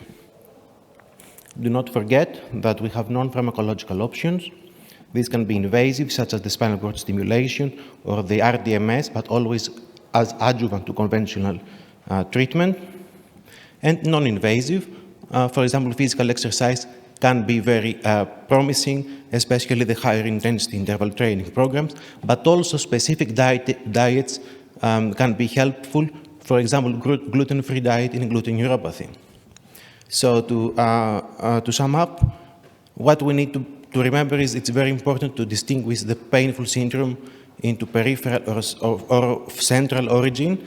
Do not forget that we have non-pharmacological options. These can be invasive, such as the spinal cord stimulation or the RDMS, but always as adjuvant to conventional treatment. And non-invasive, for example, physical exercise can be very promising, especially the higher intensity interval training programs, but also specific diets can be helpful, for example, gluten-free diet in gluten neuropathy. So to sum up, what we need to remember is it's very important to distinguish the painful syndrome into peripheral or central origin.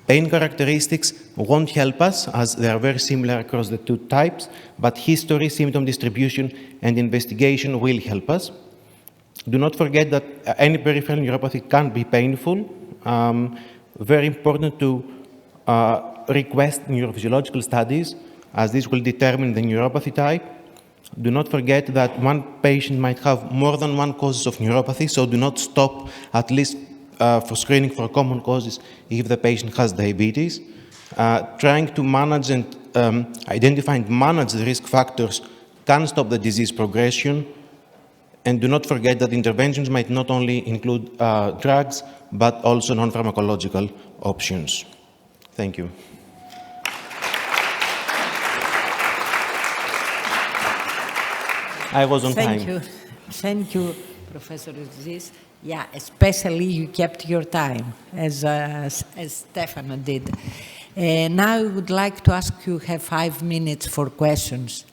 Pain characteristics won't help us, as they are very similar across the two types, but history, symptom distribution, and investigation will help us. Do not forget that any peripheral neuropathy can be painful. Very important to request neurophysiological studies, as this will determine the neuropathy type. Do not forget that one patient might have more than one cause of neuropathy, so do not stop at least for screening for common causes if the patient has diabetes. Trying to manage and identify and manage the risk factors can stop the disease progression. And do not forget that interventions might not only include drugs, but also non-pharmacological options. Thank you. I was on time. Thank you, Professor Zis. Yeah, especially you kept your time, as Stefano did. Now I would like to ask you, have 5 minutes for questions.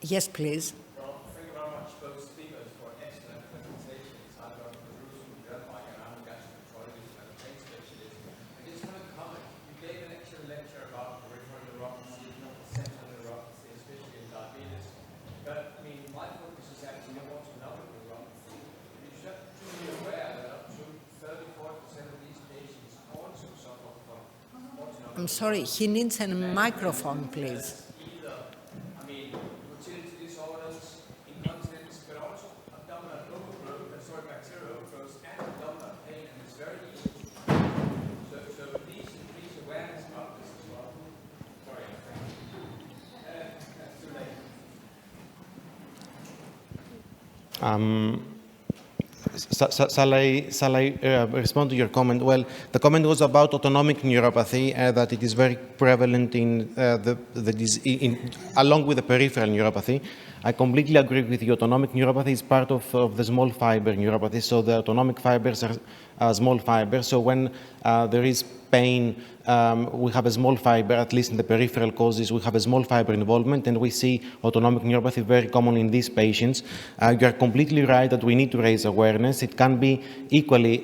Yes, please. Well, thank you very much, both speakers, for excellent presentations. I'm Dr. Bruce from Denmark, and I'm a gastroenterologist and a pain specialist. I just want to comment. You gave an excellent lecture about peripheral neuropathy, not central neuropathy, especially in diabetes. But, I mean, my focus is actually on autonomic neuropathy. You should be aware that up to 30–40% of these patients also suffer from autonomic. I'm sorry, he needs a microphone, please. Shall I respond to your comment? Well, the comment was about autonomic neuropathy, that it is very prevalent in along with the peripheral neuropathy. I completely agree with you. Autonomic neuropathy is part of the small fiber neuropathy, so the autonomic fibers are small fibers. So when there is pain, we have a small fiber, at least in the peripheral causes, we have a small fiber involvement, and we see autonomic neuropathy very common in these patients. You are completely right that we need to raise awareness. It can be equally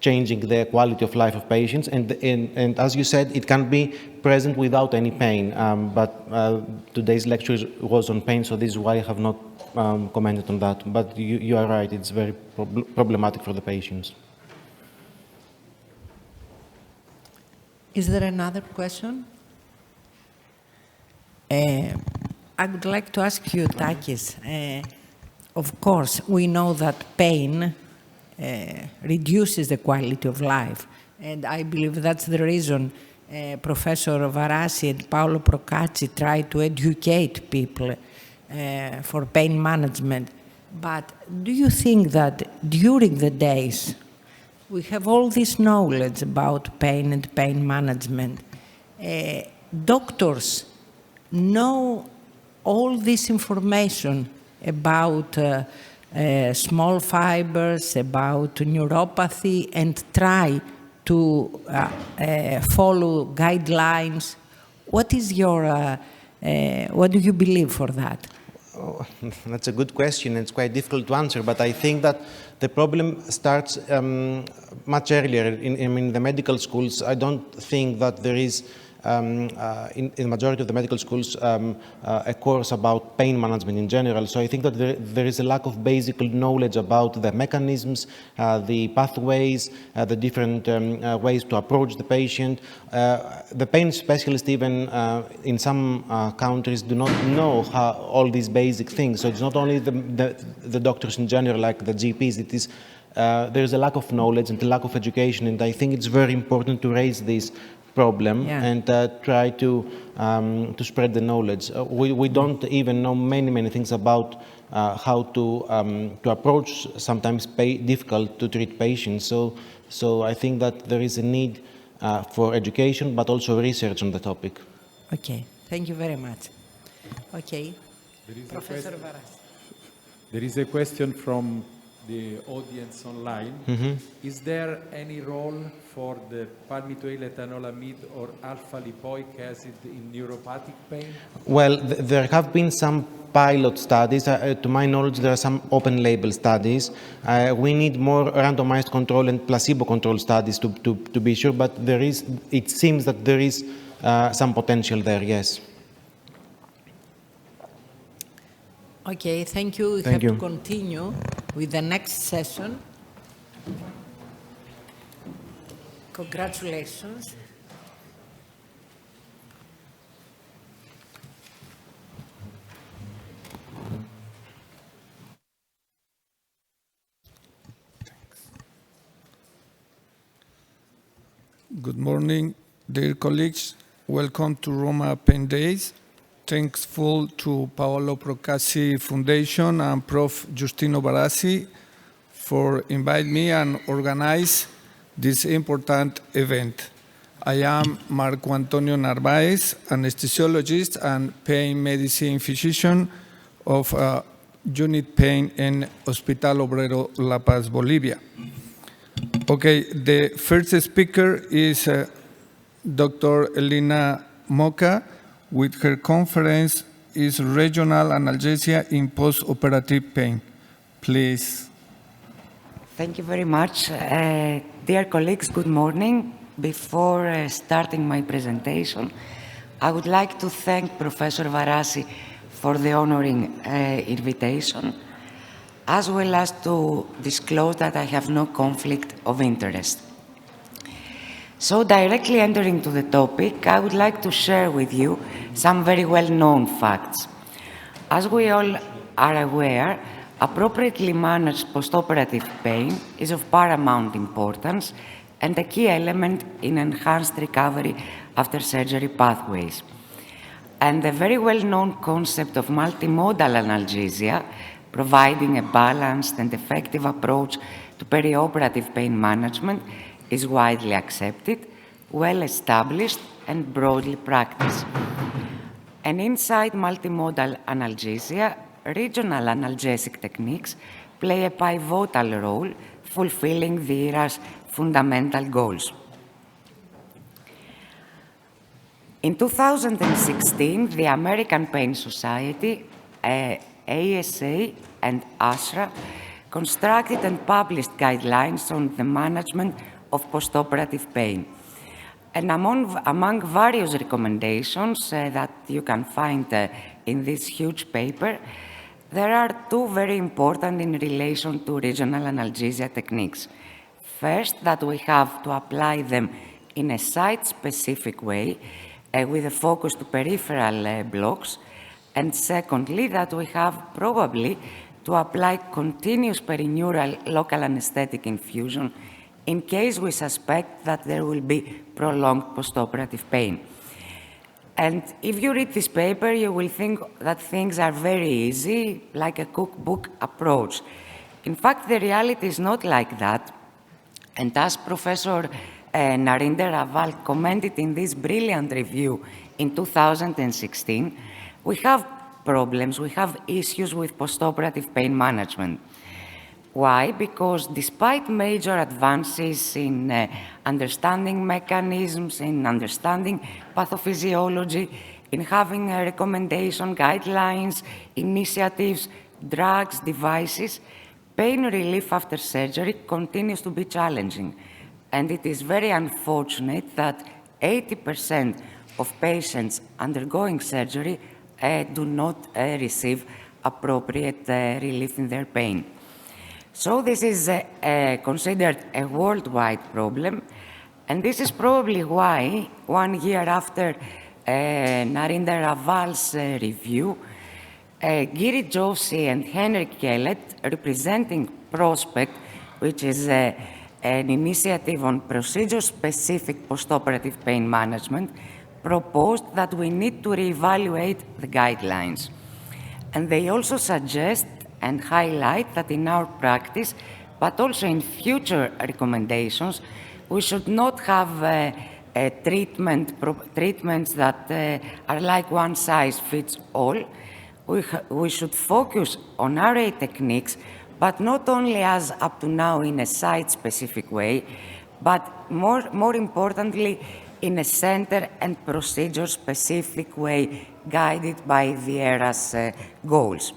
changing the quality of life of patients, and as you said, it can be present without any pain, but today's lecture was on pain, so this is why I have not commented on that, but you are right, it's very problematic for the patients. Is there another question? I would like to ask you, Takis, of course, we know that pain reduces the quality of life. And I believe that's the reason Professor Varasi and Paolo Procacci try to educate people for pain management. But do you think that during the days, we have all this knowledge about pain and pain management, doctors know all this information about small fibers, about neuropathy, and try to follow guidelines. What is your, what do you believe for that? Oh, that's a good question. It's quite difficult to answer, but I think that the problem starts much earlier. In the medical schools, I don't think that there is, in the majority of the medical schools, a course about pain management in general. So I think that there is a lack of basic knowledge about the mechanisms, the pathways, the different ways to approach the patient. The pain specialists, even in some countries, do not know all these basic things. So it's not only the doctors in general, like the GPs. It is there is a lack of knowledge and a lack of education, and I think it's very important to raise this problem and try to spread the knowledge. We don't even know many things about how to approach sometimes difficult to treat patients. So I think that there is a need for education, but also research on the topic. Okay, thank you very much. Okay, Professor Varas. There is a question from the audience online. Is there any role for the palmitoyl-ethanolamide or alpha-lipoic acid in neuropathic pain? Well, there have been some pilot studies. To my knowledge, there are some open-label studies. We need more randomized control and placebo-controlled studies to be sure, but it seems that there is some potential there, yes. Okay, thank you. We have to continue with the next session. Congratulations. Good morning, dear colleagues. Welcome to Roma Pain Days. Thankful to Paolo Procassi Foundation and Prof. Giustino Barassi for inviting me and organize this important event. I am Marco Antonio Narvaez, anesthesiologist and pain medicine physician of Unit Pain in Hospital Obrero La Paz, Bolivia. Okay, the first speaker is Dr. Elena Moca, with her conference is Regional Analgesia in Post-Operative Pain. Please. Thank you very much. Dear colleagues, good morning. Before starting my presentation, I would like to thank Professor Varassi for the honoring invitation, as well as to disclose that I have no conflict of interest. So directly entering to the topic, I would like to share with you some very well-known facts. As we all are aware, appropriately managed postoperative pain is of paramount importance and a key element in enhanced recovery after surgery pathways. And the very well-known concept of multimodal analgesia, providing a balanced and effective approach to perioperative pain management, is widely accepted, well established, and broadly practiced. And inside multimodal analgesia, regional analgesic techniques play a pivotal role, fulfilling the ERA's fundamental goals. In 2016, the American Pain Society, ASA, and ASRA constructed and published guidelines on the management of postoperative pain. And among various recommendations that you can find in this huge paper, there are two very important in relation to regional analgesia techniques. First, that we have to apply them in a site-specific way with a focus to peripheral blocks. And secondly, that we have probably to apply continuous perineural local anesthetic infusion in case we suspect that there will be prolonged postoperative pain. And if you read this paper, you will think that things are very easy, like a cookbook approach. In fact, the reality is not like that. And as Professor Narinder Raval commented in this brilliant review in 2016, we have problems, we have issues with postoperative pain management. Why? Because despite major advances in understanding mechanisms, in understanding pathophysiology, in having recommendation, guidelines, initiatives, drugs, devices, pain relief after surgery continues to be challenging. And it is very unfortunate that 80% of patients undergoing surgery do not receive appropriate relief in their pain. So this is considered a worldwide problem, and this is probably why 1 year after Narinder Raval's review, Giri Joshi and Henrik Kellet, representing Prospect, which is an initiative on procedure-specific postoperative pain management, proposed that we need to reevaluate the guidelines. And they also suggest and highlight that in our practice, but also in future recommendations, we should not have treatments that are like one size fits all. We should focus on RA techniques, but not only as up to now in a site-specific way, but more importantly, in a center and procedure-specific way, guided by the ERA's goals.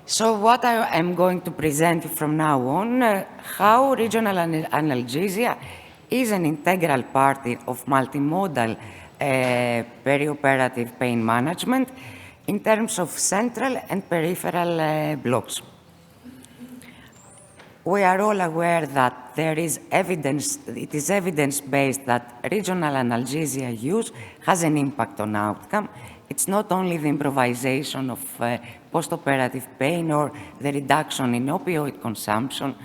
So what I am going to present from now on, how regional analgesia is an integral part of multimodal perioperative pain management in terms of central and peripheral blocks. We are all aware that there is evidence, it is evidence-based that regional analgesia use has an impact on outcome. It's not only the improvisation of postoperative pain or the reduction in opioid consumption.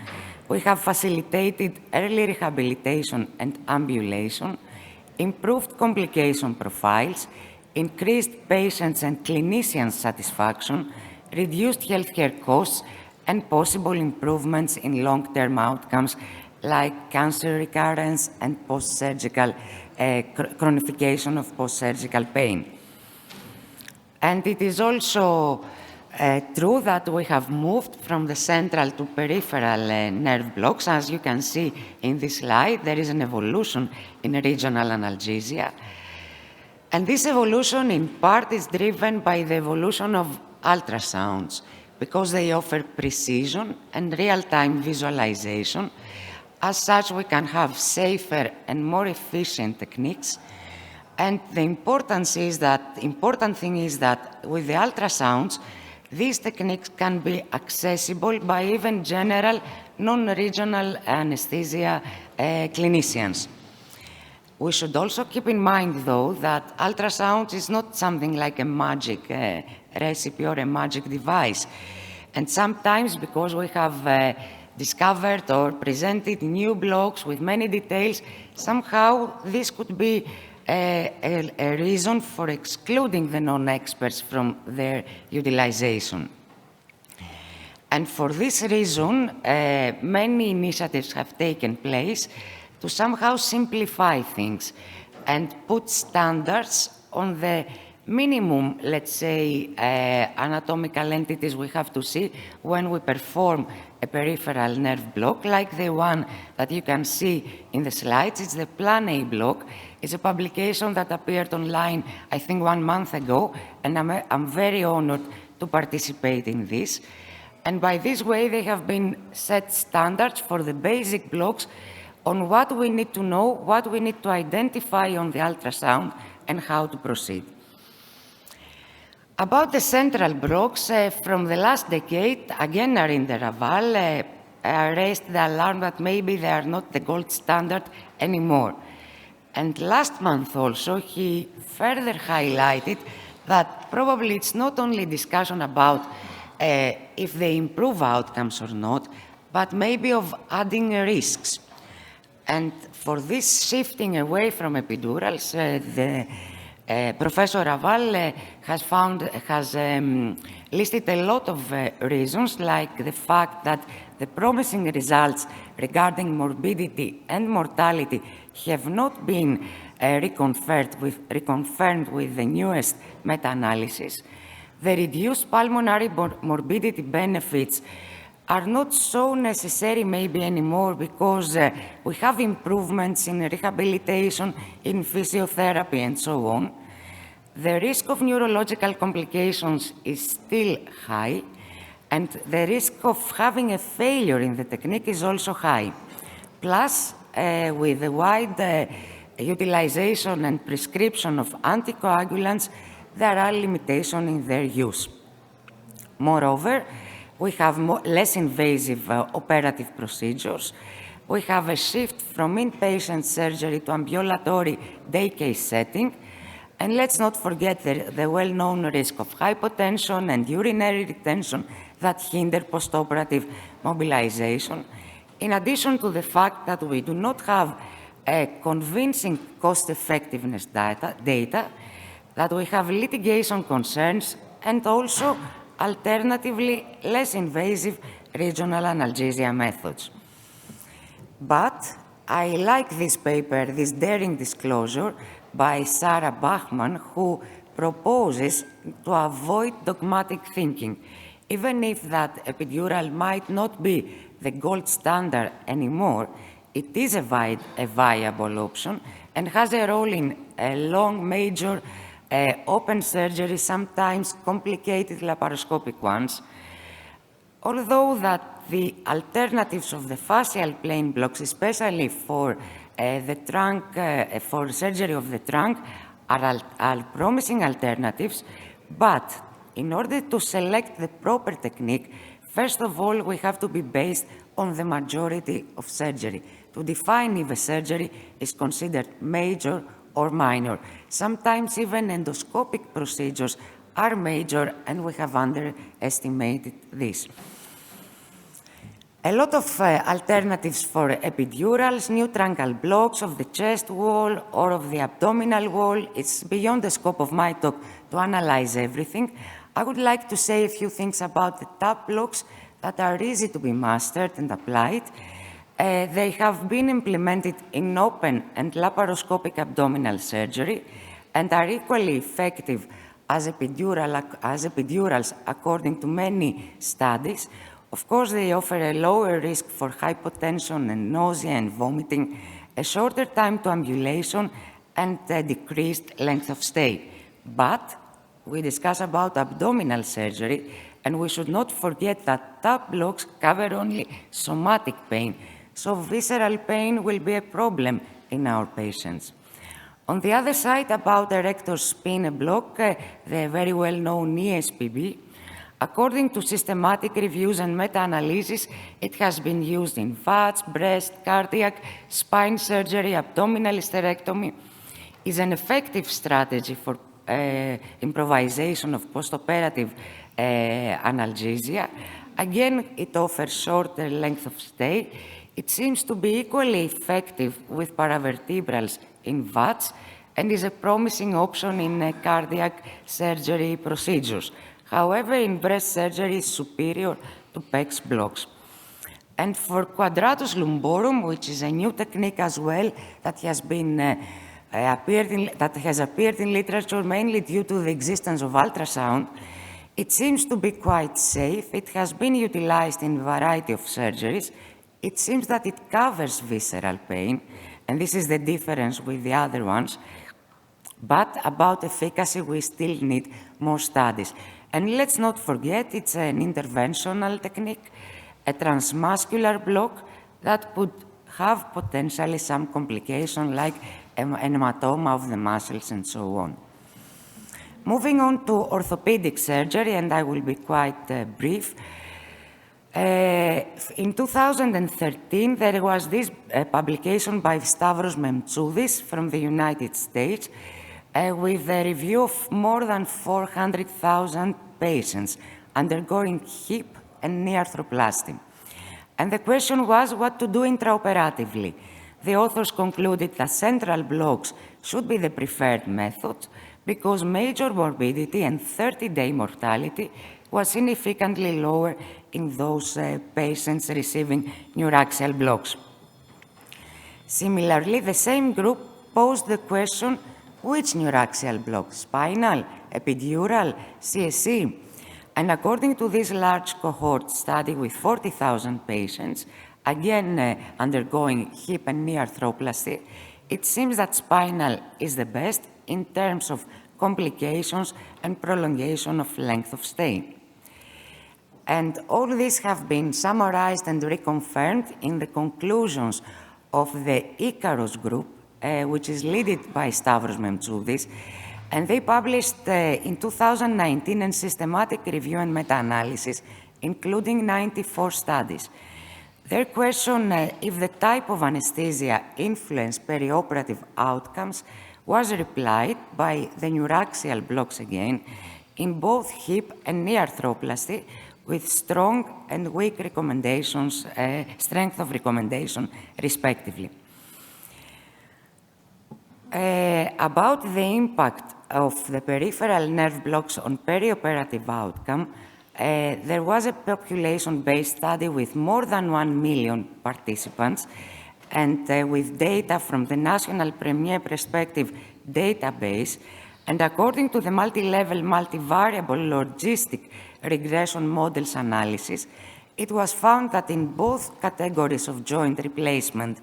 We have facilitated early rehabilitation and ambulation, improved complication profiles, increased patients' and clinicians' satisfaction, reduced healthcare costs, and possible improvements in long-term outcomes like cancer recurrence and post-surgical chronification of post-surgical pain. And it is also true that we have moved from the central to peripheral nerve blocks. As you can see in this slide, there is an evolution in regional analgesia. And this evolution, in part, is driven by the evolution of ultrasounds, because they offer precision and real-time visualization. As such, we can have safer and more efficient techniques. And the important thing is that with the ultrasounds, these techniques can be accessible by even general non-regional anesthesia clinicians. We should also keep in mind, though, that ultrasound is not something like a magic recipe or a magic device. And sometimes, because we have discovered or presented new blocks with many details, somehow this could be a reason for excluding the non-experts from their utilization. And for this reason, many initiatives have taken place to somehow simplify things and put standards on the minimum, let's say, anatomical entities we have to see when we perform a peripheral nerve block, like the one that you can see in the slides. It's the Plan A block. It's a publication that appeared online, I think, 1 month ago, and I'm very honored to participate in this. And by this way, they have been set standards for the basic blocks on what we need to know, what we need to identify on the ultrasound, and how to proceed. About the central blocks, from the last decade, again, Narinder Raval raised the alarm that maybe they are not the gold standard anymore. And last month also, he further highlighted that probably it's not only discussion about if they improve outcomes or not, but maybe of adding risks. And for this shifting away from epidurals, Professor Raval has listed a lot of reasons, like the fact that the promising results regarding morbidity and mortality have not been reconfirmed with the newest meta-analysis. The reduced pulmonary morbidity benefits are not so necessary maybe anymore because we have improvements in rehabilitation, in physiotherapy, and so on. The risk of neurological complications is still high, and the risk of having a failure in the technique is also high. Plus, with the wide utilization and prescription of anticoagulants, there are limitations in their use. Moreover, we have less invasive operative procedures. We have a shift from inpatient surgery to ambulatory day case setting. And let's not forget the well-known risk of hypotension and urinary retention that hinder postoperative mobilization, in addition to the fact that we do not have a convincing cost-effectiveness data, that we have litigation concerns, and also, alternatively, less invasive regional analgesia methods. But I like this paper, this daring disclosure, by Sarah Bachman, who proposes to avoid dogmatic thinking, even if that epidural might not be the gold standard anymore. It is a viable option and has a role in long, major, open surgery, sometimes complicated laparoscopic ones. Although that the alternatives of the fascial plane blocks, especially for the trunk, for surgery of the trunk, are promising alternatives, but in order to select the proper technique, first of all, we have to be based on the majority of surgery, to define if a surgery is considered major or minor. Sometimes even endoscopic procedures are major, and we have underestimated this. A lot of alternatives for epidurals, new truncal blocks of the chest wall or of the abdominal wall. It's beyond the scope of my talk to analyze everything. I would like to say a few things about the TAP blocks that are easy to be mastered and applied. They have been implemented in open and laparoscopic abdominal surgery and are equally effective as epidurals according to many studies. Of course, they offer a lower risk for hypotension and nausea and vomiting, a shorter time to ambulation, and a decreased length of stay. But we discuss about abdominal surgery, and we should not forget that TAP blocks cover only somatic pain, so visceral pain will be a problem in our patients. On the other side, about the rectus spine block, the very well-known ESPB, according to systematic reviews and meta-analysis, it has been used in VATS, breast, cardiac, spine surgery, abdominal hysterectomy, is an effective strategy for improvisation of postoperative analgesia. Again, it offers shorter length of stay. It seems to be equally effective with paravertebrals in VATS and is a promising option in cardiac surgery procedures. However, in breast surgery, is superior to PEX blocks. And for quadratus lumborum, which is a new technique as well that has been appeared in literature mainly due to the existence of ultrasound, it seems to be quite safe. It has been utilized in a variety of surgeries. It seems that it covers visceral pain, and this is the difference with the other ones. But about efficacy, we still need more studies. And let's not forget, it's an interventional technique, a transmuscular block that could have potentially some complication like an hematoma of the muscles and so on. Moving on to orthopedic surgery, and I will be quite brief. In 2013, there was this publication by Stavros Memtsoudis from the United States with a review of more than 400,000 patients undergoing hip and knee arthroplasty. And the question was what to do intraoperatively. The authors concluded that central blocks should be the preferred method because major morbidity and 30-day mortality was significantly lower in those patients receiving neuraxial blocks. Similarly, the same group posed the question, which neuraxial block, spinal, epidural, CSE? And according to this large cohort study with 40,000 patients, again undergoing hip and knee arthroplasty, it seems that spinal is the best in terms of complications and prolongation of length of stay. And all these have been summarized and reconfirmed in the conclusions of the Icarus group, which is led by Stavros Memtsoudis, and they published in 2019 a systematic review and meta-analysis, including 94 studies. Their question, if the type of anesthesia influenced perioperative outcomes, was replied by the neuraxial blocks again in both hip and knee arthroplasty, with strong and weak recommendations, strength of recommendation, respectively. About the impact of the peripheral nerve blocks on perioperative outcome, there was a population-based study with more than 1 million participants, and with data from the National Premier Perspective database, and according to the multi-level, multivariable logistic regression models analysis, it was found that in both categories of joint replacement,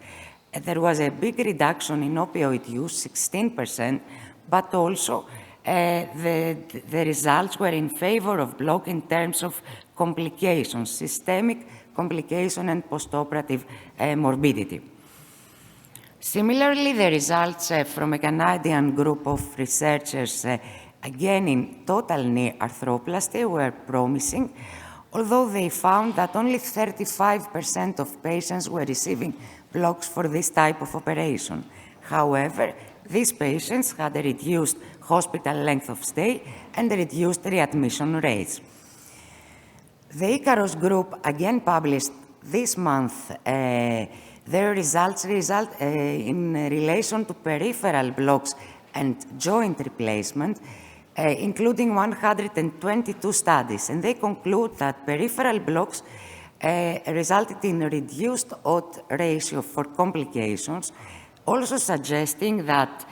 there was a big reduction in opioid use, 16%, but also the results were in favor of block in terms of complications, systemic complication and postoperative morbidity. Similarly, the results from a Canadian group of researchers, again in total knee arthroplasty, were promising, although they found that only 35% of patients were receiving blocks for this type of operation. However, these patients had a reduced hospital length of stay and reduced readmission rates. The Icarus group again published this month their results in relation to peripheral blocks and joint replacement, including 122 studies, and they conclude that peripheral blocks resulted in a reduced odds ratio for complications, also suggesting that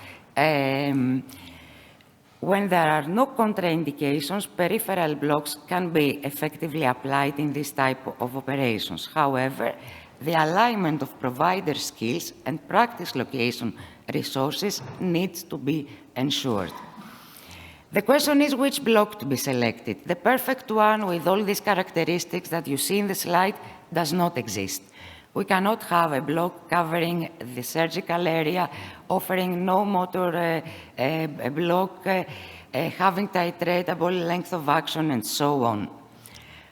when there are no contraindications, peripheral blocks can be effectively applied in this type of operations. However, the alignment of provider skills and practice location resources needs to be ensured. The question is which block to be selected. The perfect one with all these characteristics that you see in the slide does not exist. We cannot have a block covering the surgical area, offering no motor block, having titratable length of action, and so on.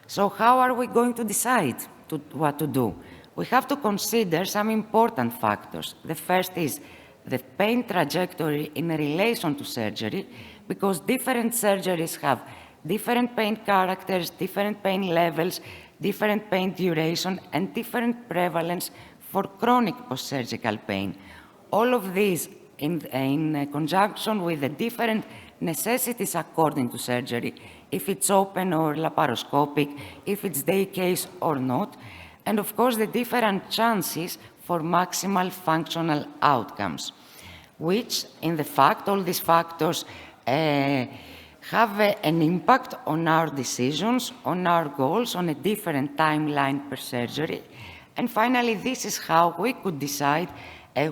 So how are we going to decide what to do? We have to consider some important factors. The first is the pain trajectory in relation to surgery, because different surgeries have different pain characters, different pain levels, different pain duration, and different prevalence for chronic post-surgical pain. All of these in conjunction with the different necessities according to surgery, if it's open or laparoscopic, if it's day case or not, and of course the different chances for maximal functional outcomes, which in the fact, all these factors have an impact on our decisions, on our goals, on a different timeline per surgery. And finally, this is how we could decide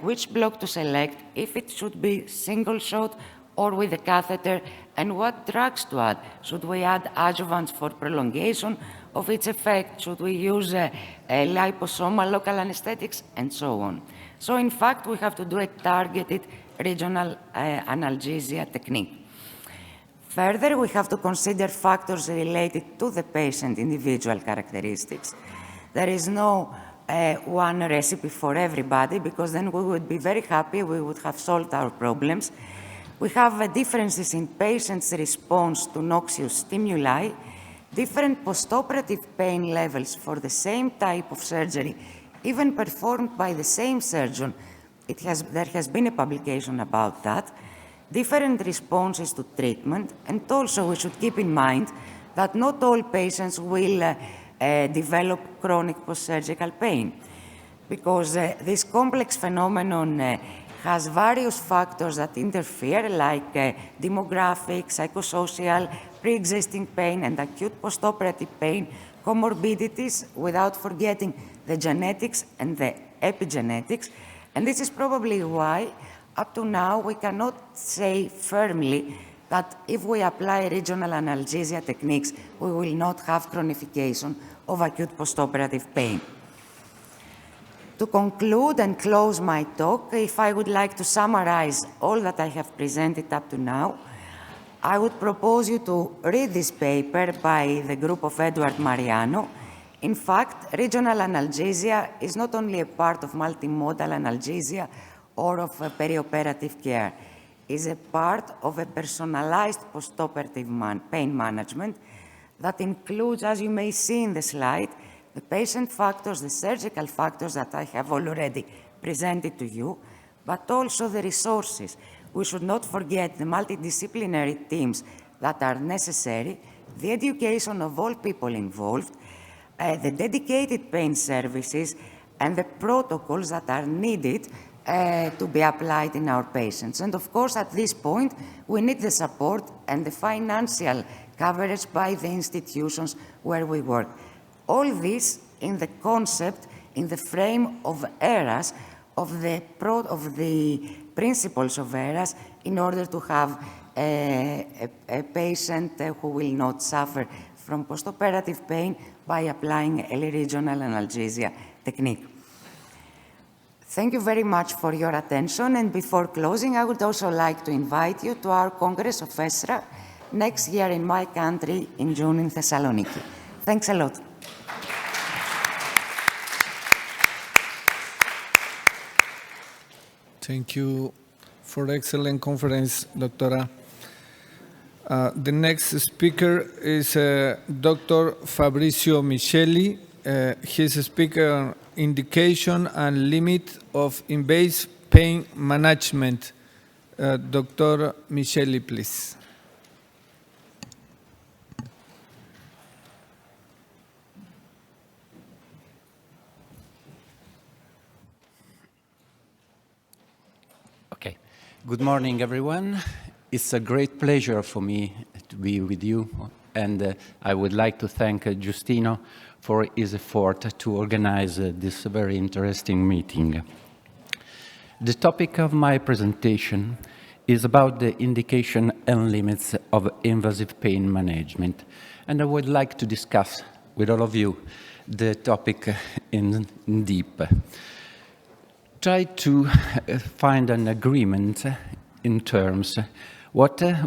which block to select, if it should be single shot or with a catheter, and what drugs to add. Should we add adjuvants for prolongation of its effect? Should we use liposomal local anesthetics, and so on? So in fact, we have to do a targeted regional analgesia technique. Further, we have to consider factors related to the patient individual characteristics. There is no one recipe for everybody, because then we would be very happy, we would have solved our problems. We have differences in patients' response to noxious stimuli, different postoperative pain levels for the same type of surgery, even performed by the same surgeon. There has been a publication about that. Different responses to treatment, and also we should keep in mind that not all patients will develop chronic post-surgical pain, because this complex phenomenon has various factors that interfere, like demographic, psychosocial, pre-existing pain, and acute postoperative pain, comorbidities, without forgetting the genetics and the epigenetics. And this is probably why, up to now, we cannot say firmly that if we apply regional analgesia techniques, we will not have chronification of acute postoperative pain. To conclude and close my talk, if I would like to summarize all that I have presented up to now, I would propose you to read this paper by the group of Edward Mariano. In fact, regional analgesia is not only a part of multimodal analgesia or of perioperative care. It is a part of a personalized postoperative pain management that includes, as you may see in the slide, the patient factors, the surgical factors that I have already presented to you, but also the resources. We should not forget the multidisciplinary teams that are necessary, the education of all people involved, the dedicated pain services, and the protocols that are needed to be applied in our patients. And of course, at this point, we need the support and the financial coverage by the institutions where we work. All this in the concept, in the frame of ERAS, of the principles of ERAS, in order to have a patient who will not suffer from postoperative pain by applying a regional analgesia technique. Thank you very much for your attention, and before closing, I would also like to invite you to our Congress of ESRA next year in my country in June in Thessaloniki. Thanks a lot. Thank you for excellent conference, Doctora. The next speaker is Dr. Fabrizio Micheli. He's a speaker on indication and limit of invasive pain management. Dr. Micheli, please. Okay. Good morning, everyone. It's a great pleasure for me to be with you, and I would like to thank Giustino for his effort to organize this very interesting meeting. The topic of my presentation is about the indication and limits of invasive pain management, and I would like to discuss with all of you the topic in deep. Try to find an agreement in terms what are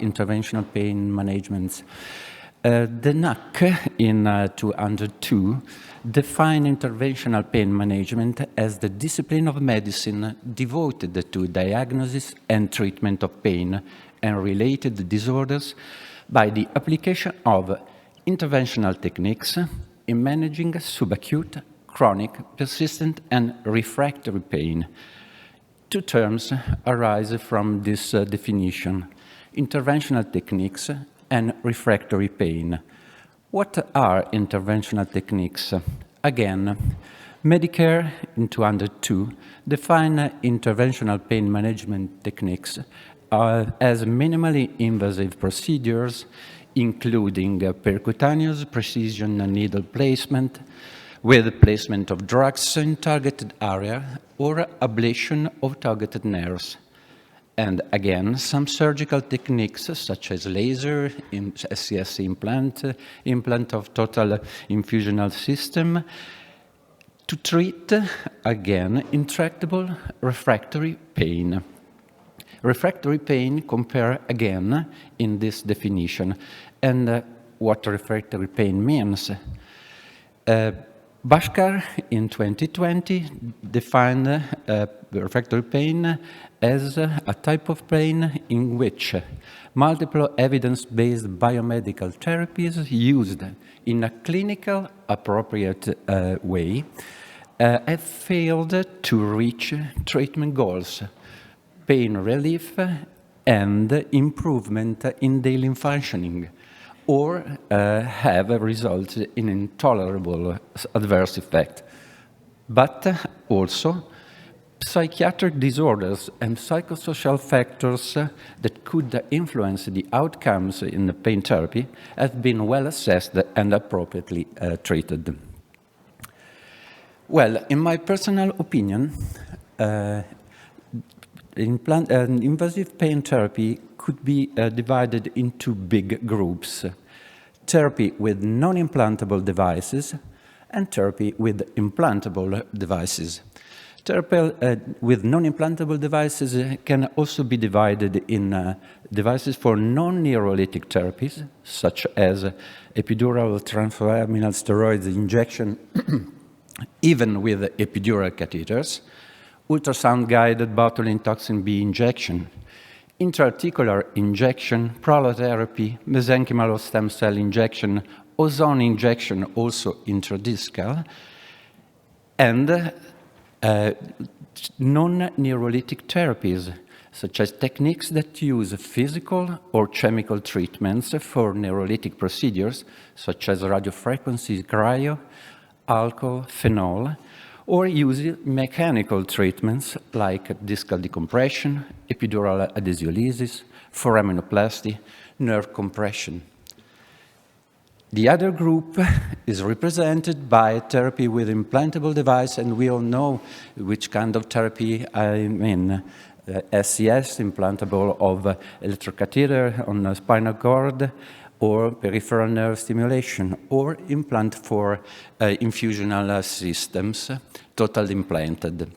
interventional pain managements. The NAC in 202 define interventional pain management as the discipline of medicine devoted to diagnosis and treatment of pain and related disorders by the application of interventional techniques in managing subacute, chronic, persistent, and refractory pain. Two terms arise from this definition: interventional techniques and refractory pain. What are interventional techniques? Again, Medicare in 202 define interventional pain management techniques as minimally invasive procedures, including percutaneous precision needle placement, with placement of drugs in targeted area or ablation of targeted nerves. And again, some surgical techniques such as laser, SCS implant of total infusional system to treat, again, intractable refractory pain. Refractory pain compare again in this definition. And what refractory pain means. Bashkar in 2020 defined refractory pain as a type of pain in which multiple evidence-based biomedical therapies used in a clinical appropriate way have failed to reach treatment goals, pain relief, and improvement in daily functioning, or have resulted in intolerable adverse effect, but also psychiatric disorders and psychosocial factors that could influence the outcomes in the pain therapy have been well assessed and appropriately treated. Well, in my personal opinion, invasive pain therapy could be divided into big groups: therapy with non-implantable devices and therapy with implantable devices. Therapy with non-implantable devices can also be divided in devices for non-neurolytic therapies, such as epidural transforaminal steroids injection, even with epidural catheters, ultrasound-guided botulinum toxin B injection, intraarticular injection, prolotherapy, mesenchymal stem cell injection, ozone injection, also intradiscal, and non-neurolytic therapies, such as techniques that use physical or chemical treatments for neurolytic procedures, such as radiofrequency cryo, alcohol, phenol, or use mechanical treatments like discal decompression, epidural adhesiolysis, foraminoplasty, nerve compression. The other group is represented by therapy with implantable device, and we all know which kind of therapy I mean. SCS, implantable of electrocatheter on the spinal cord, or peripheral nerve stimulation, or implant for infusional systems, totally implanted.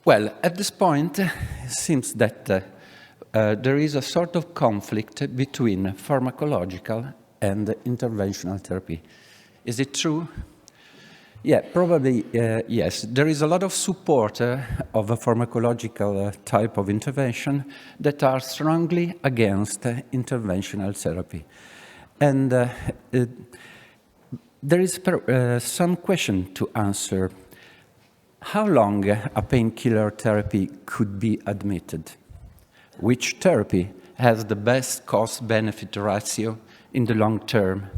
Well, at this point, it seems that there is a sort of conflict between pharmacological and interventional therapy. Is it true? Yeah, probably yes. There is a lot of support of a pharmacological type of intervention that are strongly against interventional therapy. And there is some question to answer. How long a painkiller therapy could be admitted? Which therapy has the best cost-benefit ratio in the long term?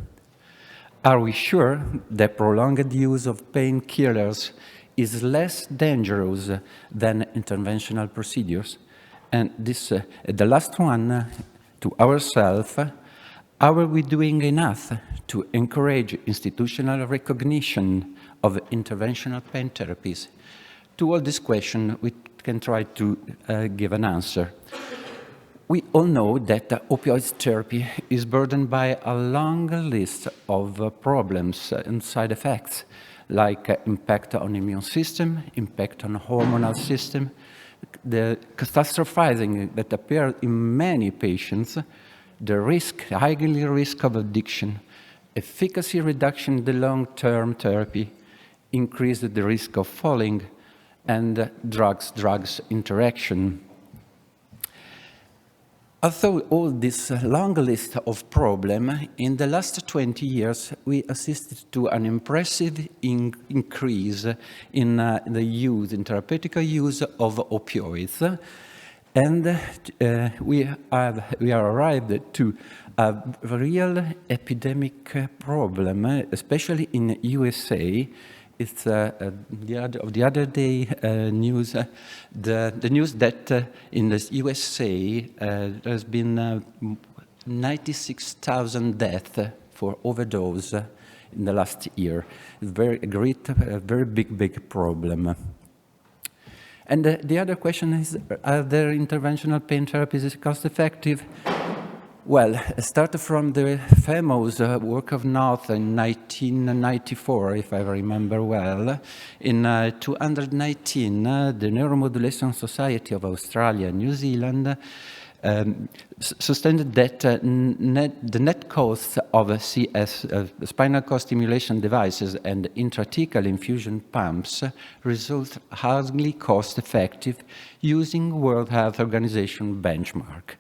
Are we sure that prolonged use of painkillers is less dangerous than interventional procedures? And this, the last one, to ourselves, are we doing enough to encourage institutional recognition of interventional pain therapies? To all these questions, we can try to give an answer. We all know that opioid therapy is burdened by a long list of problems and side effects, like impact on immune system, impact on hormonal system, the catastrophizing that appears in many patients, the risk, highly risk of addiction, efficacy reduction in the long-term therapy, increase the risk of falling, and drugs interaction. Although all this long list of problems, in the last 20 years, we assisted to an impressive increase in the use, in therapeutic use of opioids. And we are arrived to a real epidemic problem, especially in USA. It's the other day news, the news that in the USA there's been 96,000 deaths for overdose in the last year. Very big problem. And the other question is, are there interventional pain therapies cost effective? Well, start from the famous work of North in 1994, if I remember well. In 219, the Neuromodulation Society of Australia and New Zealand sustained that the net cost of CS, spinal cord stimulation devices and intrathecal infusion pumps result highly cost-effective using World Health Organization benchmark.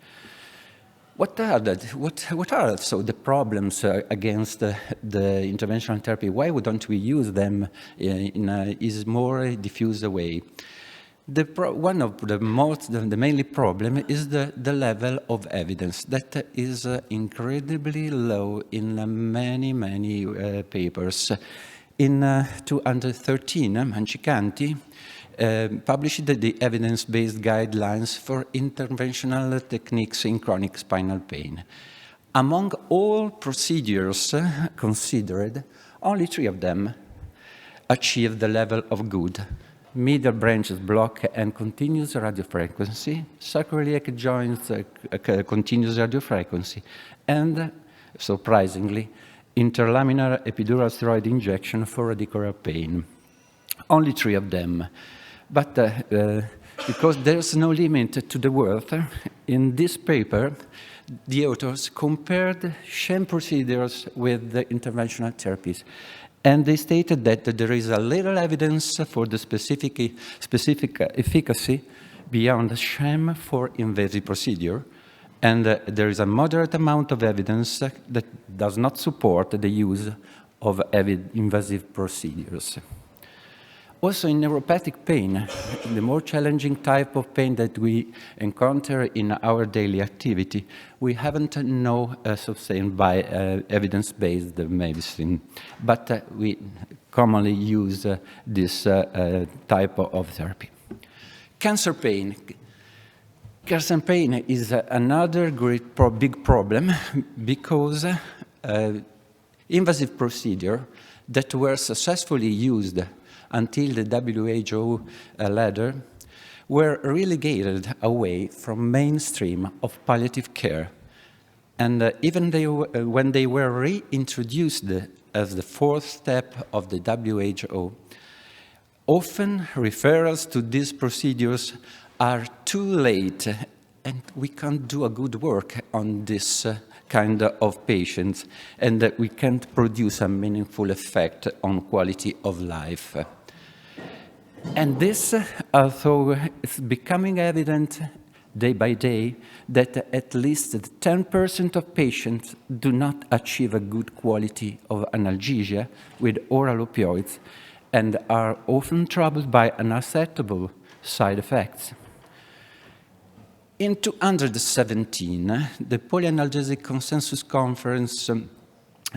What are so the problems against the interventional therapy? Why don't we use them in a more diffuse way? One of the mainly problem is the level of evidence that is incredibly low in many papers. In 2013, Manchicanti published the evidence-based guidelines for interventional techniques in chronic spinal pain. Among all procedures considered, only 3 of them achieve the level of good: medial branches block and continuous radiofrequency, sacroiliac joints continuous radiofrequency, and, surprisingly, interlaminar epidural steroid injection for radicular pain. Only 3 of them. But because there's no limit to the worth, in this paper, the authors compared sham procedures with the interventional therapies. And they stated that there is a little evidence for the specific efficacy beyond sham for invasive procedure, and there is a moderate amount of evidence that does not support the use of invasive procedures. Also in neuropathic pain, the more challenging type of pain that we encounter in our daily activity, we haven't sustained by evidence-based medicine, but we commonly use this type of therapy. Cancer pain. Cancer pain is another big problem because invasive procedures that were successfully used until the WHO ladder were relegated away from mainstream of palliative care. And even when they were reintroduced as the 4th step of the WHO, often referrals to these procedures are too late, and we can't do a good work on this kind of patients, and that we can't produce a meaningful effect on quality of life. And this, although it's becoming evident day by day that at least 10% of patients do not achieve a good quality of analgesia with oral opioids and are often troubled by unacceptable side effects. In 2017, the Polyanalytic Consensus Conference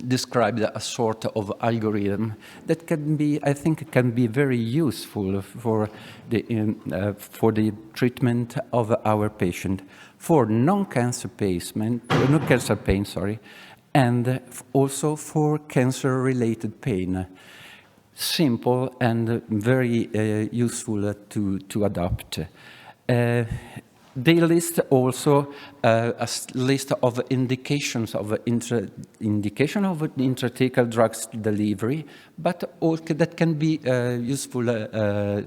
described a sort of algorithm that can be, I think, can be very useful for the treatment of our patient for non-cancer pain, and also for cancer-related pain. Simple and very useful to adopt. They list also a list of indications of intrathecal drugs delivery, but also that can be useful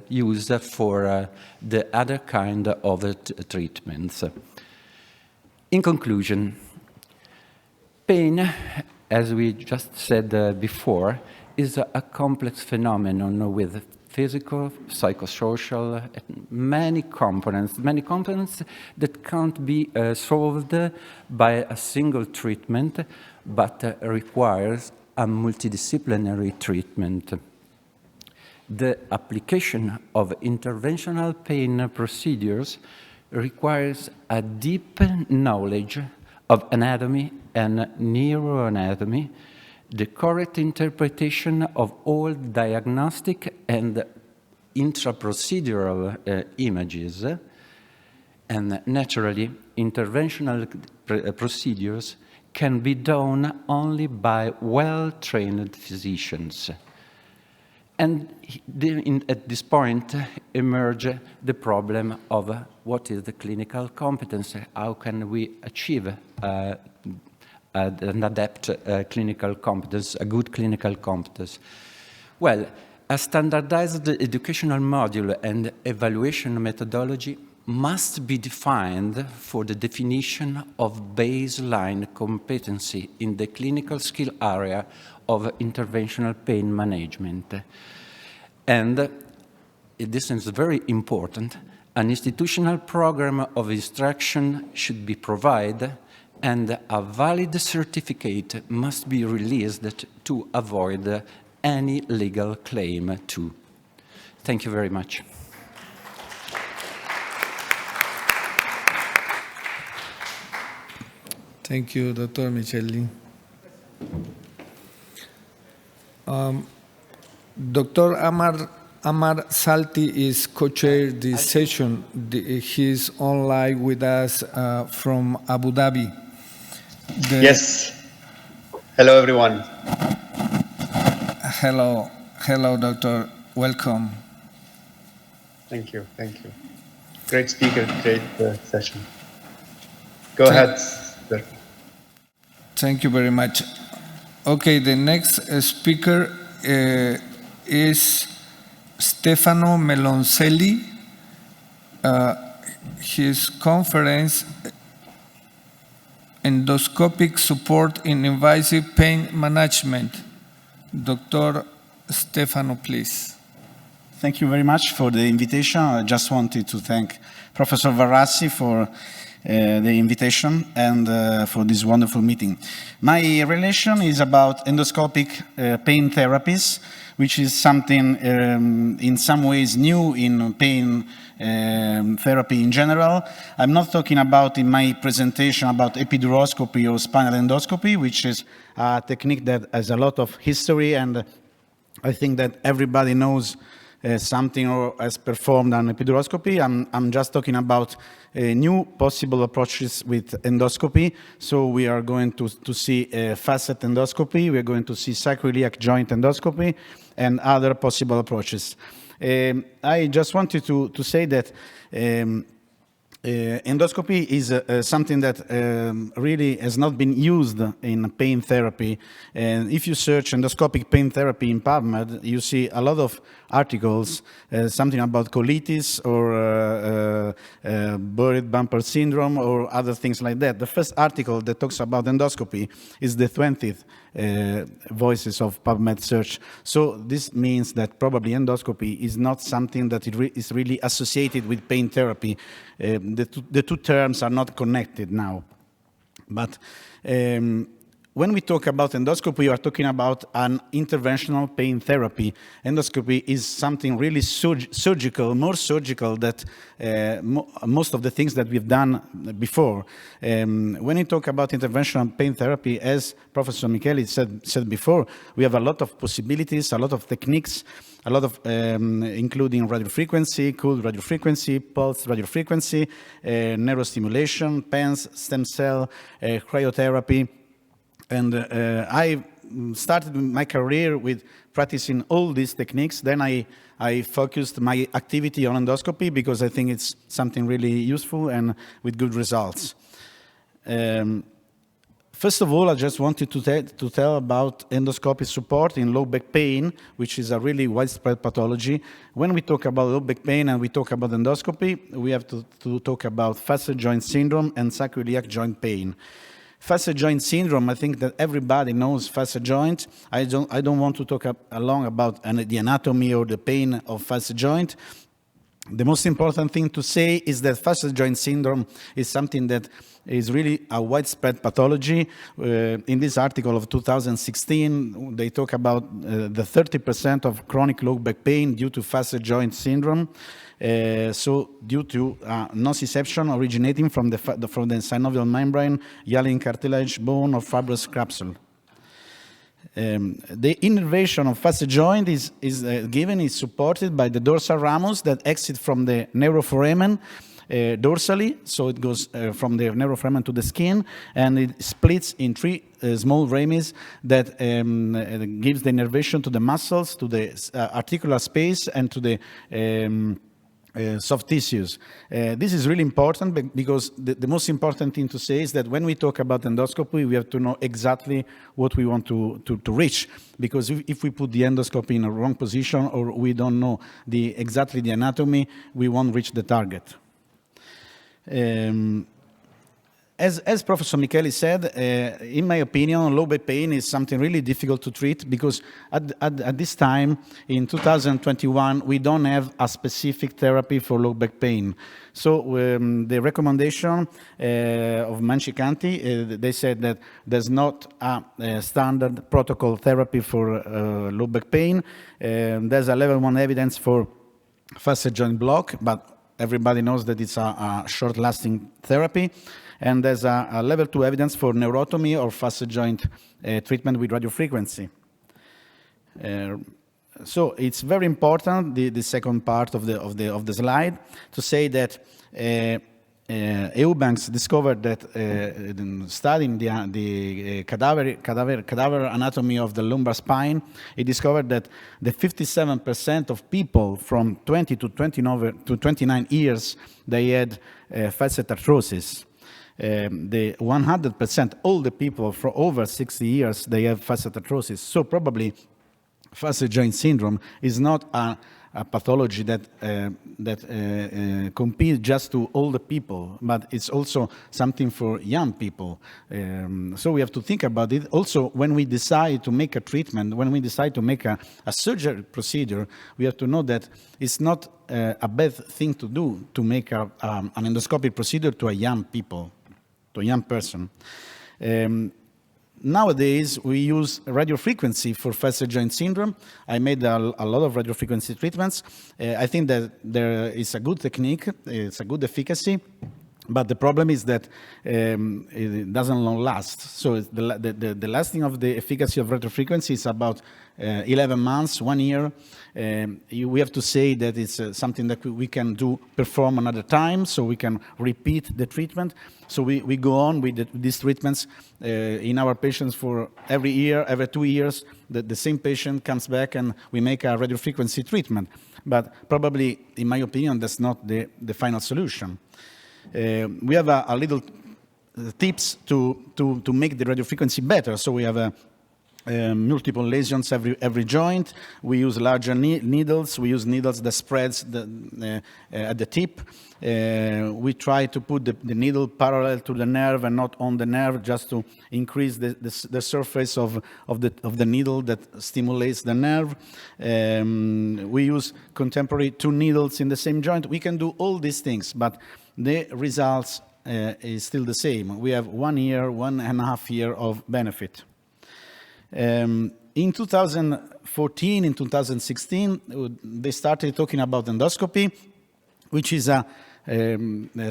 use for the other kind of treatments. In conclusion, pain, as we just said before, is a complex phenomenon with physical, psychosocial, many components that can't be solved by a single treatment, but requires a multidisciplinary treatment. The application of interventional pain procedures requires a deep knowledge of anatomy and neuroanatomy, the correct interpretation of all diagnostic and intraprocedural images, and naturally, interventional procedures can be done only by well-trained physicians. And at this point emerge the problem of what is the clinical competence? How can we achieve an adept clinical competence, a good clinical competence? Well, a standardized educational module and evaluation methodology must be defined for the definition of baseline competency in the clinical skill area of interventional pain management. And this is very important. An institutional program of instruction should be provided, and a valid certificate must be released to avoid any legal claim too. Thank you very much. Thank you, Dr. Michelli. Dr. Amar Amar Salti is co-chair this session. He's online with us from Abu Dhabi. Yes. Hello, everyone. Hello, doctor. Welcome. Thank you. Great speaker, great session. Go ahead, sir. Thank you very much. Okay, the next speaker is Stefano Meloncelli. His conference, Endoscopic Support in Invasive Pain Management. Dr. Stefano, please. Thank you very much for the invitation. I just wanted to thank Professor Varassi for the invitation and for this wonderful meeting. My relation is about endoscopic pain therapies, which is something in some ways new in pain therapy in general. I'm not talking about in my presentation about epiduroscopy or spinal endoscopy, which is a technique that has a lot of history, and I think that everybody knows something or has performed an epiduroscopy. I'm just talking about new possible approaches with endoscopy. So we are going to see facet endoscopy, we're going to see sacroiliac joint endoscopy, and other possible approaches. I just wanted to say that endoscopy is something that really has not been used in pain therapy. And if you search endoscopic pain therapy in PubMed, you see a lot of articles, something about colitis or buried bumper syndrome or other things like that. The first article that talks about endoscopy is the 20th voices of PubMed search. So this means that probably endoscopy is not something that is really associated with pain therapy. The two terms are not connected now. But when we talk about endoscopy, we are talking about an interventional pain therapy. Endoscopy is something really surgical, more surgical than most of the things that we've done before. When you talk about interventional pain therapy, as Professor Micheli said before, we have a lot of possibilities, a lot of techniques, a lot of including radiofrequency, cooled radiofrequency, pulse radiofrequency, neurostimulation, PENS, stem cell, cryotherapy. And I started my career with practicing all these techniques. Then I focused my activity on endoscopy because I think it's something really useful and with good results. First of all, I just wanted to tell about endoscopic support in low back pain, which is a really widespread pathology. When we talk about low back pain and we talk about endoscopy, we have to talk about facet joint syndrome and sacroiliac joint pain. Facet joint syndrome, I think that everybody knows facet joint. I don't want to talk long about the anatomy or the pain of facet joint. The most important thing to say is that facet joint syndrome is something that is really a widespread pathology. In this article of 2016, they talk about the 30% of chronic low back pain due to facet joint syndrome. So due to nociception originating from the synovial membrane, hyaline cartilage, bone, or fibrous capsule. The innervation of facet joint is supported by the dorsal ramus that exit from the neuroforamen dorsally, so it goes from the neuroforamen to the skin, and it splits in three small ramus that gives the innervation to the muscles, to the articular space, and to the soft tissues. This is really important because the most important thing to say is that when we talk about endoscopy, we have to know exactly what we want to reach. Because if we put the endoscopy in a wrong position or we don't know exactly the anatomy, we won't reach the target. As Professor Micheli said, in my opinion, low back pain is something really difficult to treat because at this time, in 2021, we don't have a specific therapy for low back pain. So the recommendation of Manchicanti, they said that there's not a standard protocol therapy for low back pain. There's a level 1 evidence for facet joint block, but everybody knows that it's a short-lasting therapy. And there's a level 2 evidence for neurotomy or facet joint treatment with radiofrequency. So it's very important, the second part of the slide, to say that Eubanks discovered that studying the cadaver anatomy of the lumbar spine, he discovered that the 57% of people from 20 to 29 years, they had facet arthrosis. The 100%, all the people for over 60 years, they have facet arthrosis. So probably facet joint syndrome is not a pathology that competes just to older people, but it's also something for young people. So we have to think about it. Also, when we decide to make a treatment, when we decide to make a surgery procedure, we have to know that it's not a bad thing to do to make an endoscopic procedure to a young people, to a young person. Nowadays, we use radiofrequency for facet joint syndrome. I made a lot of radiofrequency treatments. I think that there is a good technique, it's a good efficacy, but the problem is that it doesn't long last. So the lasting of the efficacy of radiofrequency is about 11 months, 1 year. We have to say that it's something that we can perform another time, so we can repeat the treatment. So we go on with these treatments in our patients for every year, every 2 years. The same patient comes back and we make a radiofrequency treatment. But probably, in my opinion, that's not the final solution. We have a little tips to make the radiofrequency better. So we have multiple lesions every joint. We use larger needles. We use needles that spreads at the tip. We try to put the needle parallel to the nerve and not on the nerve, just to increase the surface of the needle that stimulates the nerve. We use contemporary 2 needles in the same joint. We can do all these things, but the results is still the same. We have 1 year, 1.5 years of benefit. In 2014, in 2016, they started talking about endoscopy, which is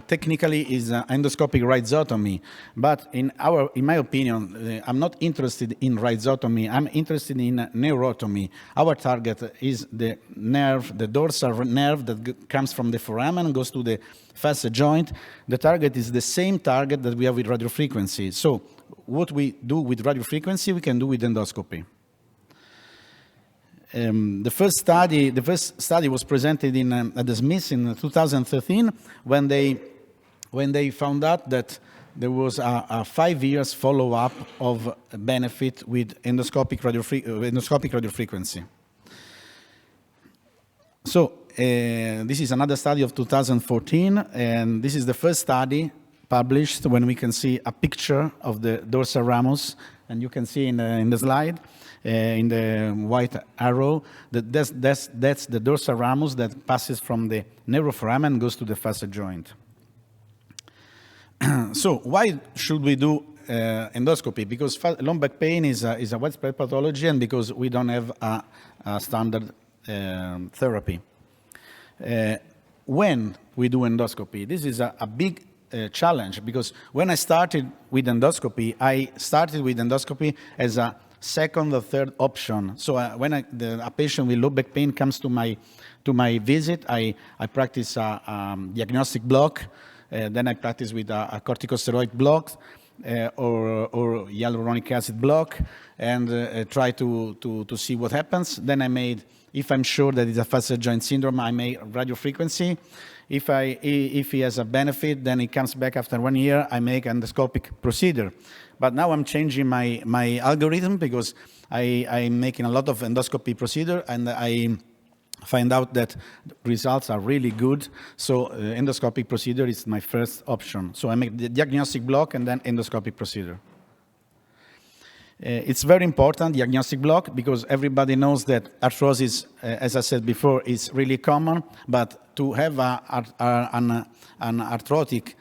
technically is an endoscopic rhizotomy. But in my opinion, I'm not interested in rhizotomy. I'm interested in neurotomy. Our target is the nerve, the dorsal nerve that comes from the foramen and goes to the facet joint. The target is the same target that we have with radiofrequency. So what we do with radiofrequency, we can do with endoscopy. The first study was presented at the Smith in 2013 when they found out that there was a 5 years follow-up of benefit with endoscopic radiofrequency. So this is another study of 2014, and this is the first study published when we can see a picture of the dorsal ramus, and you can see in the slide, in the white arrow, that's the dorsal ramus that passes from the neuroforamen and goes to the facet joint. So why should we do endoscopy? Because low back pain is a widespread pathology, and because we don't have a standard therapy. When we do endoscopy, this is a big challenge, because when I started with endoscopy, as a second or third option. So when a patient with low back pain comes to my visit, I practice a diagnostic block, then I practice with a corticosteroid block or hyaluronic acid block, and try to see what happens. Then if I'm sure that it's a facet joint syndrome, I make radiofrequency. If he has a benefit, then he comes back after 1 year, I make endoscopic procedure. But now I'm changing my algorithm, because I'm making a lot of endoscopy procedure, and I find out that results are really good. So endoscopic procedure is my first option. So I make the diagnostic block and then endoscopic procedure. It's very important, diagnostic block, because everybody knows that arthrosis, as I said before, is really common, but to have an arthrotic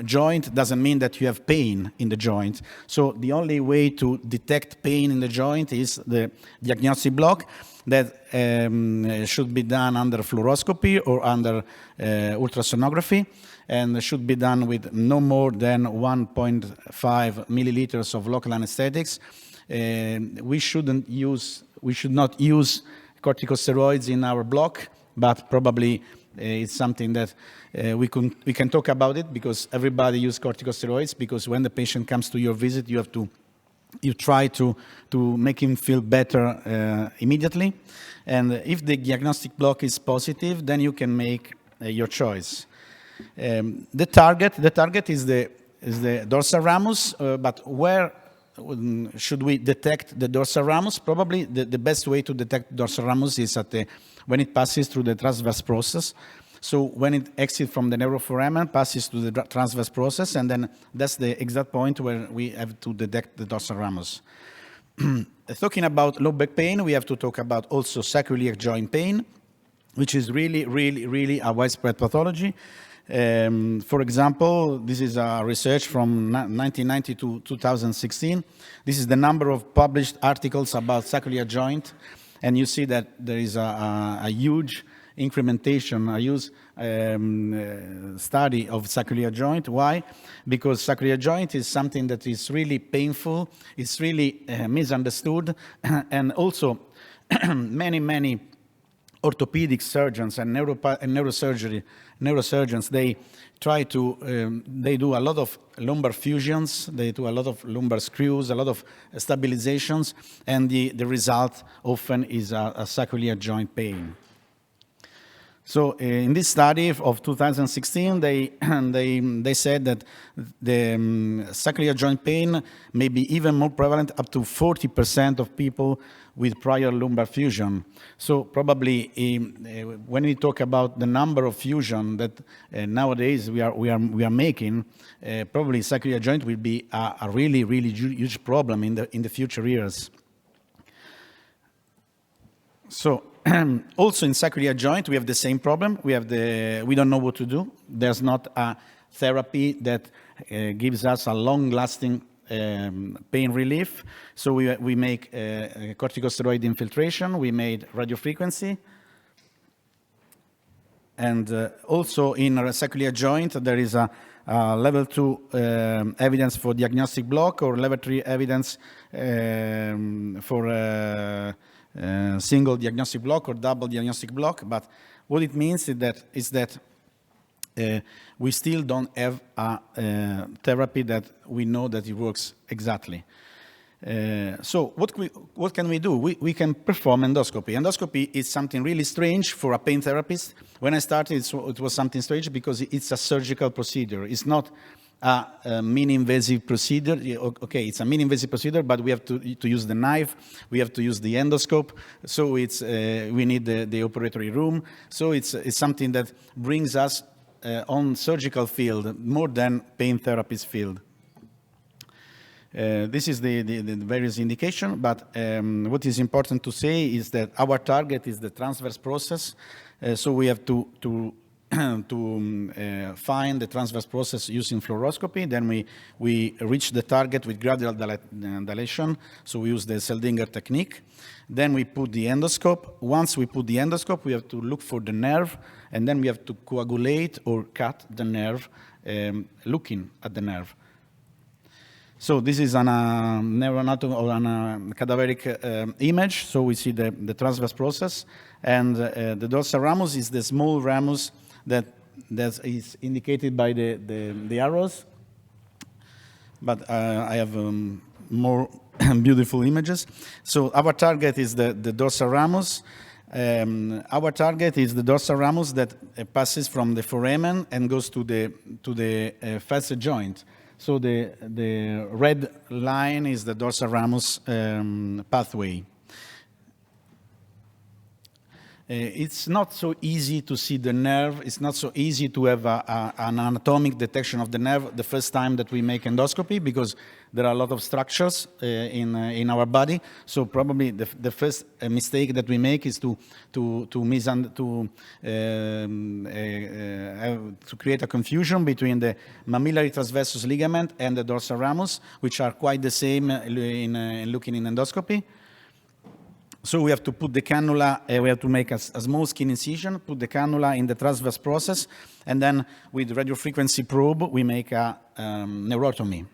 joint doesn't mean that you have pain in the joint. So the only way to detect pain in the joint is the diagnostic block that should be done under fluoroscopy or under ultrasonography, and should be done with no more than 1.5 milliliters of local anesthetics. We should not use corticosteroids in our block, but probably it's something that we can talk about it, because everybody uses corticosteroids, because when the patient comes to your visit, you try to make him feel better immediately. And if the diagnostic block is positive, then you can make your choice. The target is the dorsal ramus, but where should we detect the dorsal ramus? Probably the best way to detect dorsal ramus is when it passes through the transverse process. So when it exits from the neuroforamen, passes to the transverse process, and then that's the exact point where we have to detect the dorsal ramus. Talking about low back pain, we have to talk about also sacroiliac joint pain, which is really a widespread pathology. For example, this is a research from 1990 to 2016. This is the number of published articles about sacroiliac joint, and you see that there is a huge incrementation, a huge study of sacroiliac joint. Why? Because sacroiliac joint is something that is really painful, it's really misunderstood, and also many orthopedic surgeons and neurosurgeons, they try to, they do a lot of lumbar fusions, they do a lot of lumbar screws, a lot of stabilizations, and the result often is a sacroiliac joint pain. So in this study of 2016, they said that the sacroiliac joint pain may be even more prevalent, up to 40% of people with prior lumbar fusion. So probably when we talk about the number of fusion that nowadays we are making, probably sacroiliac joint will be a really huge problem in the future years. So also in sacroiliac joint, we have the same problem. We don't know what to do. There's not a therapy that gives us a long-lasting pain relief. So we make corticosteroid infiltration. We made radiofrequency. And also in sacroiliac joint, there is a level 2 evidence for diagnostic block, or level 3 evidence for single diagnostic block or double diagnostic block. But what it means is that we still don't have a therapy that we know that it works exactly. So what can we do? We can perform endoscopy. Endoscopy is something really strange for a pain therapist. When I started, it was something strange because it's a surgical procedure. It's not a mini-invasive procedure. Okay, it's a mini-invasive procedure, but we have to use the knife, we have to use the endoscope, so we need the operatory room. So it's something that brings us on surgical field more than pain therapist field. This is the various indication, but what is important to say is that our target is the transverse process, so we have to find the transverse process using fluoroscopy. Then we reach the target with gradual dilation, so we use the Seldinger technique. Then we put the endoscope. Once we put the endoscope, we have to look for the nerve, and then we have to coagulate or cut the nerve, looking at the nerve. So this is an neuroanatomy or an cadaveric image. So we see the transverse process, and the dorsal ramus is the small ramus that is indicated by the arrows. But I have more beautiful images. So our target is the dorsal ramus. Our target is the dorsal ramus that passes from the foramen and goes to the facet joint. So the red line is the dorsal ramus pathway. It's not so easy to see the nerve. It's not so easy to have an anatomic detection of the nerve the first time that we make endoscopy, because there are a lot of structures in our body. So probably the first mistake that we make is to create a confusion between the mammillary transversus ligament and the dorsal ramus, which are quite the same in looking in endoscopy. So we have to put the cannula, we have to make a small skin incision, put the cannula in the transverse process, and then with radiofrequency probe, we make a neurotomy.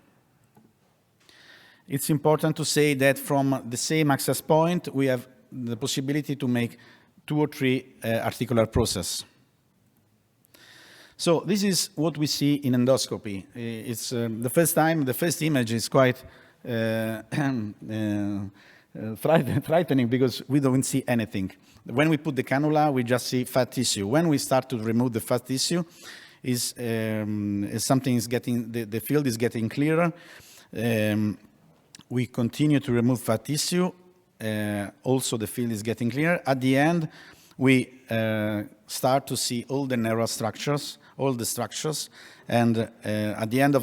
It's important to say that from the same access point, we have the possibility to make 2 or 3 articular process. So this is what we see in endoscopy. It's the first image is quite frightening because we don't see anything. When we put the cannula, we just see fat tissue. When we start to remove the fat tissue, something is getting, the field is getting clearer. We continue to remove fat tissue. Also, the field is getting clearer. At the end, we start to see all the neural structures, all the structures, and at the end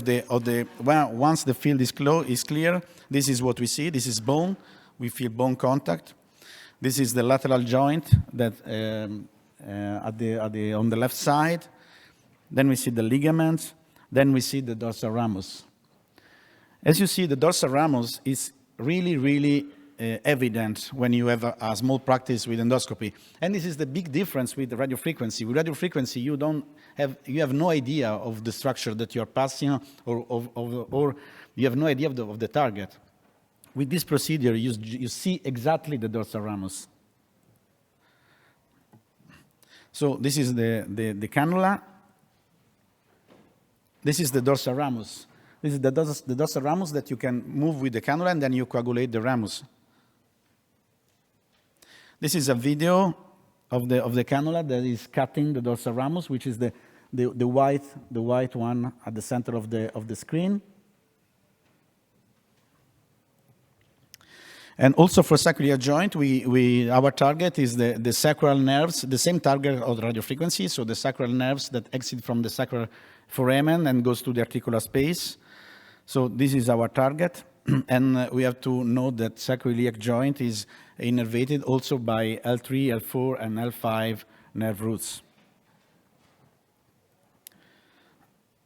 once the field is clear, this is what we see. This is bone. We feel bone contact. This is the lateral joint that on the left side. Then we see the ligaments. Then we see the dorsal ramus. As you see, the dorsal ramus is really evident when you have a small practice with endoscopy. And this is the big difference with the radiofrequency. With radiofrequency, you have no idea of the structure that you're passing, or you have no idea of the target. With this procedure, you see exactly the dorsal ramus. So this is the cannula. This is the dorsal ramus. This is the dorsal ramus that you can move with the cannula, and then you coagulate the ramus. This is a video of the cannula that is cutting the dorsal ramus, which is the white one at the center of the screen. And also for sacroiliac joint, our target is the sacral nerves, the same target of radiofrequency, so the sacral nerves that exit from the sacral foramen and goes to the articular space. So this is our target. And we have to know that sacroiliac joint is innervated also by L3, L4, and L5 nerve roots.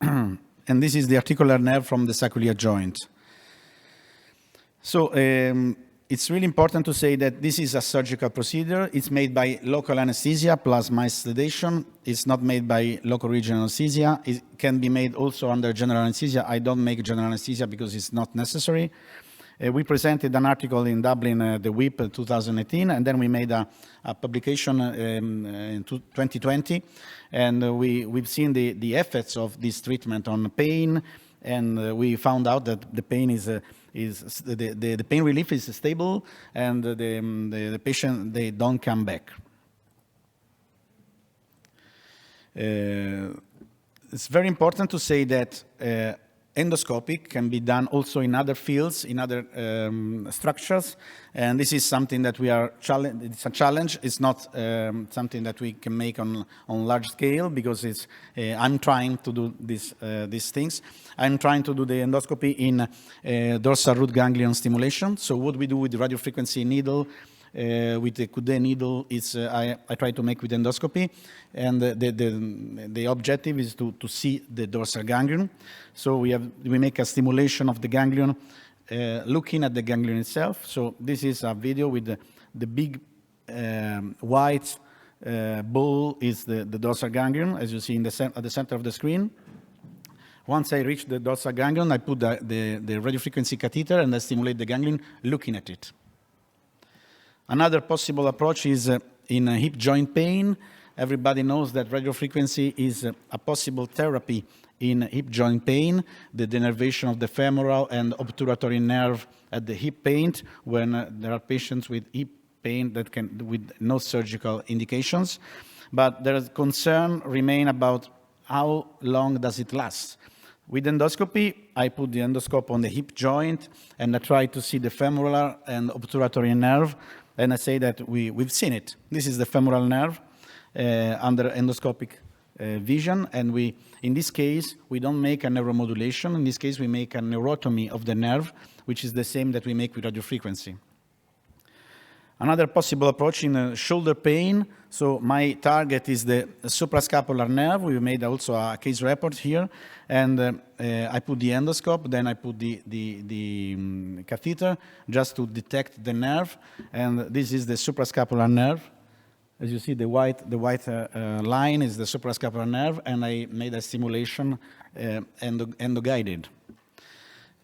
And this is the articular nerve from the sacroiliac joint. So it's really important to say that this is a surgical procedure. It's made by local anesthesia plus mild sedation. It's not made by local regional anesthesia. It can be made also under general anesthesia. I don't make general anesthesia because it's not necessary. We presented an article in Dublin, the WIP 2018, and then we made a publication in 2020. And we've seen the effects of this treatment on pain, and we found out that the pain the pain relief is stable, and the patient, they don't come back. It's very important to say that endoscopic can be done also in other fields, in other structures, and this is something that we are it's a challenge. It's not something that we can make on large scale, because it's I'm trying to do these things. I'm trying to do the endoscopy in dorsal root ganglion stimulation. So what we do with the radiofrequency needle, with the Coudet needle, is I try to make with endoscopy, and the objective is to see the dorsal ganglion. So we make a stimulation of the ganglion, looking at the ganglion itself. So this is a video with the big white ball is the dorsal ganglion, as you see at the center of the screen. Once I reach the dorsal ganglion, I put the radiofrequency catheter and I stimulate the ganglion looking at it. Another possible approach is in hip joint pain. Everybody knows that radiofrequency is a possible therapy in hip joint pain, the denervation of the femoral and obturatory nerve at the hip pain, when there are patients with hip pain that with no surgical indications. But there is concern remain about how long does it last. With endoscopy, I put the endoscope on the hip joint and I try to see the femoral and obturatory nerve, and I say that we've seen it. This is the femoral nerve under endoscopic vision, and in this case, we don't make a neuromodulation. In this case, we make a neurotomy of the nerve, which is the same that we make with radiofrequency. Another possible approach in shoulder pain, so my target is the suprascapular nerve. We made also a case report here, and I put the endoscope, then I put the catheter just to detect the nerve, and this is the suprascapular nerve. As you see, the white line is the suprascapular nerve, and I made a stimulation endo-guided.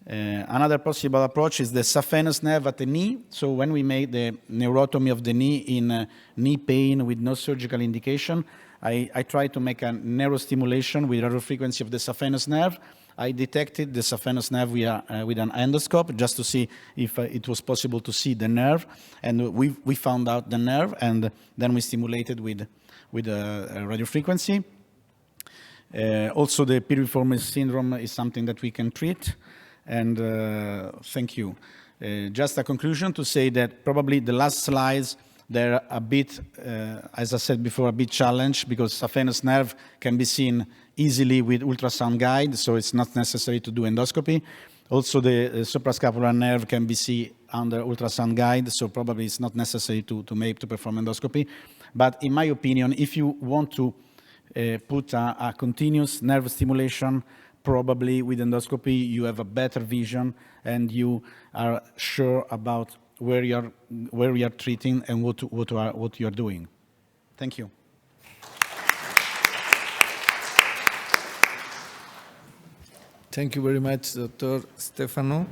Another possible approach is the saphenous nerve at the knee. So when we make the neurotomy of the knee in knee pain with no surgical indication, I try to make a neurostimulation with radiofrequency of the saphenous nerve. I detected the saphenous nerve with an endoscope just to see if it was possible to see the nerve. And we found out the nerve, and then we stimulated with radiofrequency. Also, the piriformis syndrome is something that we can treat. And thank you. Just a conclusion to say that probably the last slides, they're a bit, as I said before, a bit challenged because saphenous nerve can be seen easily with ultrasound guide, so it's not necessary to do endoscopy. Also, the suprascapular nerve can be seen under ultrasound guide, so probably it's not necessary to perform endoscopy. But in my opinion, if you want to put a continuous nerve stimulation, probably with endoscopy, you have a better vision and you are sure about where you are treating and what you are doing. Thank you. Thank you very much, Dr. Stefano.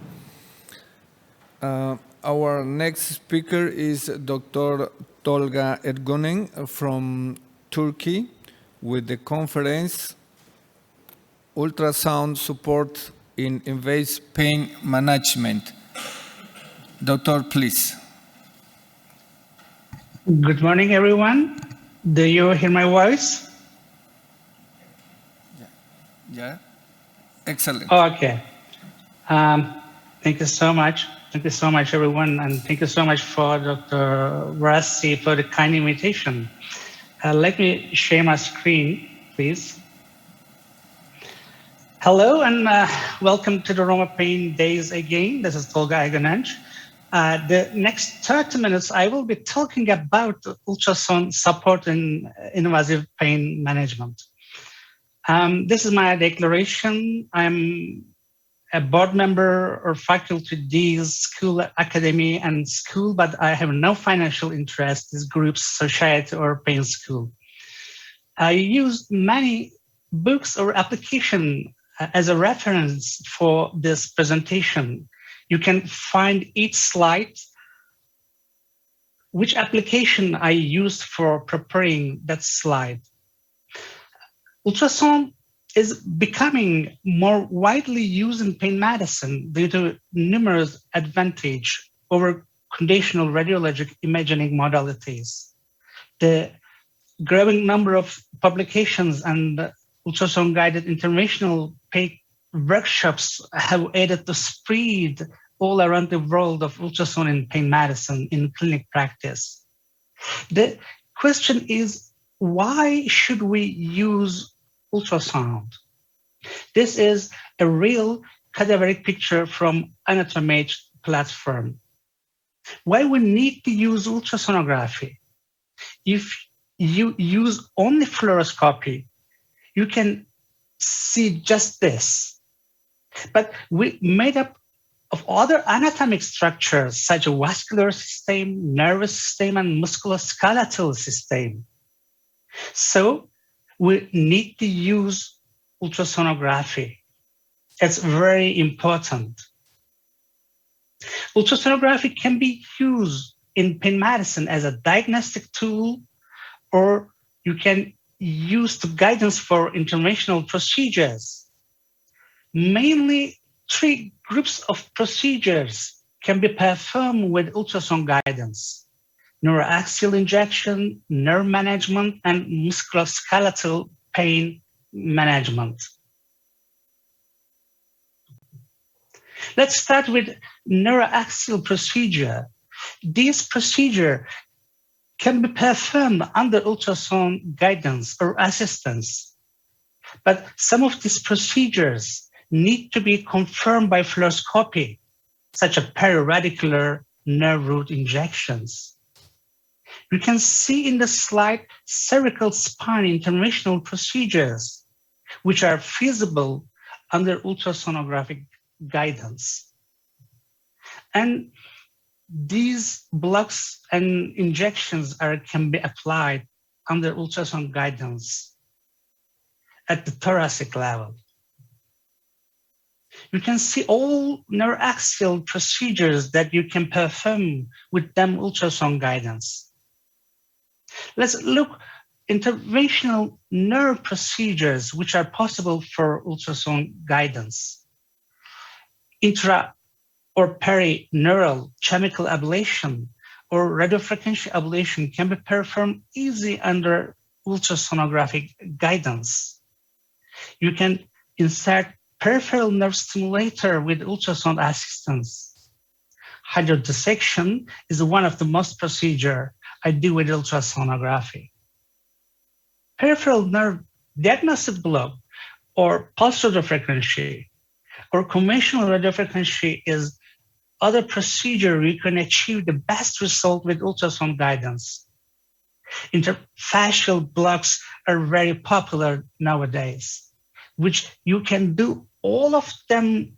Our next speaker is Dr. Tolga Ergonen from Turkey with the conference Ultrasound Support in Invasive Pain Management. Doctor, please. Good morning, everyone. Do you hear my voice? Yeah. Excellent. Okay. Thank you so much. Thank you so much, everyone. And thank you so much for Dr. Varassi for the kind invitation. Let me share my screen, please. Hello and welcome to the Roma Pain Days again. This is Tolga Ergonen. The next 30 minutes, I will be talking about ultrasound support in invasive pain management. This is my declaration. I'm a board member or faculty dean, school, academy, and school, but I have no financial interest in groups, society, or pain school. I use many books or application as a reference for this presentation. You can find each slide which application I used for preparing that slide. Ultrasound is becoming more widely used in pain medicine due to numerous advantages over conventional radiologic imaging modalities. The growing number of publications and ultrasound-guided interventional pain workshops have aided to spread all around the world of ultrasound in pain medicine in clinic practice. The question is, why should we use ultrasound? This is a real cadaveric picture from Anatomage platform. Why we need to use ultrasonography? If you use only fluoroscopy, you can see just this. But we made up of other anatomic structures such as vascular system, nervous system, and musculoskeletal system. So we need to use ultrasonography. It's very important. Ultrasonography can be used in pain medicine as a diagnostic tool, or you can use the guidance for interventional procedures. Mainly 3 groups of procedures can be performed with ultrasound guidance: neuroaxial injection, nerve management, and musculoskeletal pain management. Let's start with neuroaxial procedure. This procedure can be performed under ultrasound guidance or assistance. But some of these procedures need to be confirmed by fluoroscopy, such as periradicular nerve root injections. You can see in the slide cervical spine interventional procedures, which are feasible under ultrasonographic guidance. And these blocks and injections can be applied under ultrasound guidance at the thoracic level. You can see all neuroaxial procedures that you can perform with them ultrasound guidance. Let's look interventional nerve procedures which are possible for ultrasound guidance. Intra or perineural chemical ablation or radiofrequency ablation can be performed easily under ultrasonographic guidance. You can insert peripheral nerve stimulator with ultrasound assistance. Hydrodissection is one of the most procedure I do with ultrasonography. Peripheral nerve diagnostic block or pulse radiofrequency or conventional radiofrequency is other procedure you can achieve the best result with ultrasound guidance. Interfacial blocks are very popular nowadays, which you can do all of them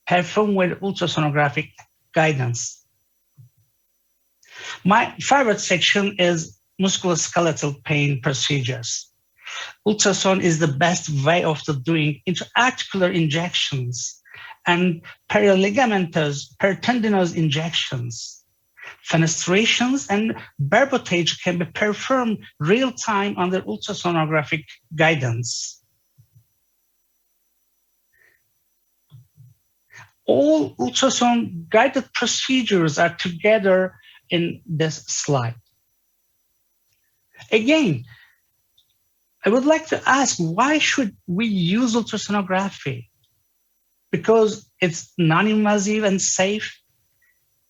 performed with ultrasonographic guidance. My favorite section is musculoskeletal pain procedures. Ultrasound is the best way of doing intra-articular injections and periligamentous, peritendinous injections. Fenestrations and barbotage can be performed real-time under ultrasonographic guidance. All ultrasound-guided procedures are together in this slide. Again, I would like to ask, why should we use ultrasonography? Because it's non-invasive and safe.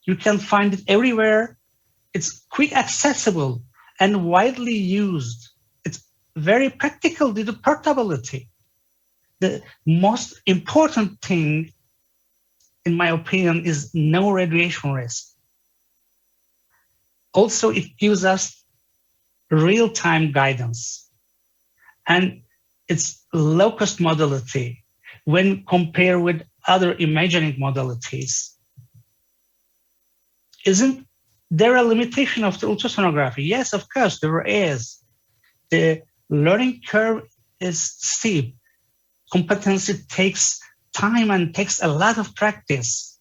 You can find it everywhere. It's quick accessible and widely used. It's very practical due to portability. The most important thing, in my opinion, is no radiation risk. Also, it gives us real-time guidance. And it's low-cost modality when compared with other imaging modalities. Isn't there a limitation of the ultrasonography? Yes, of course, there is. The learning curve is steep. Competency takes time and takes a lot of practice.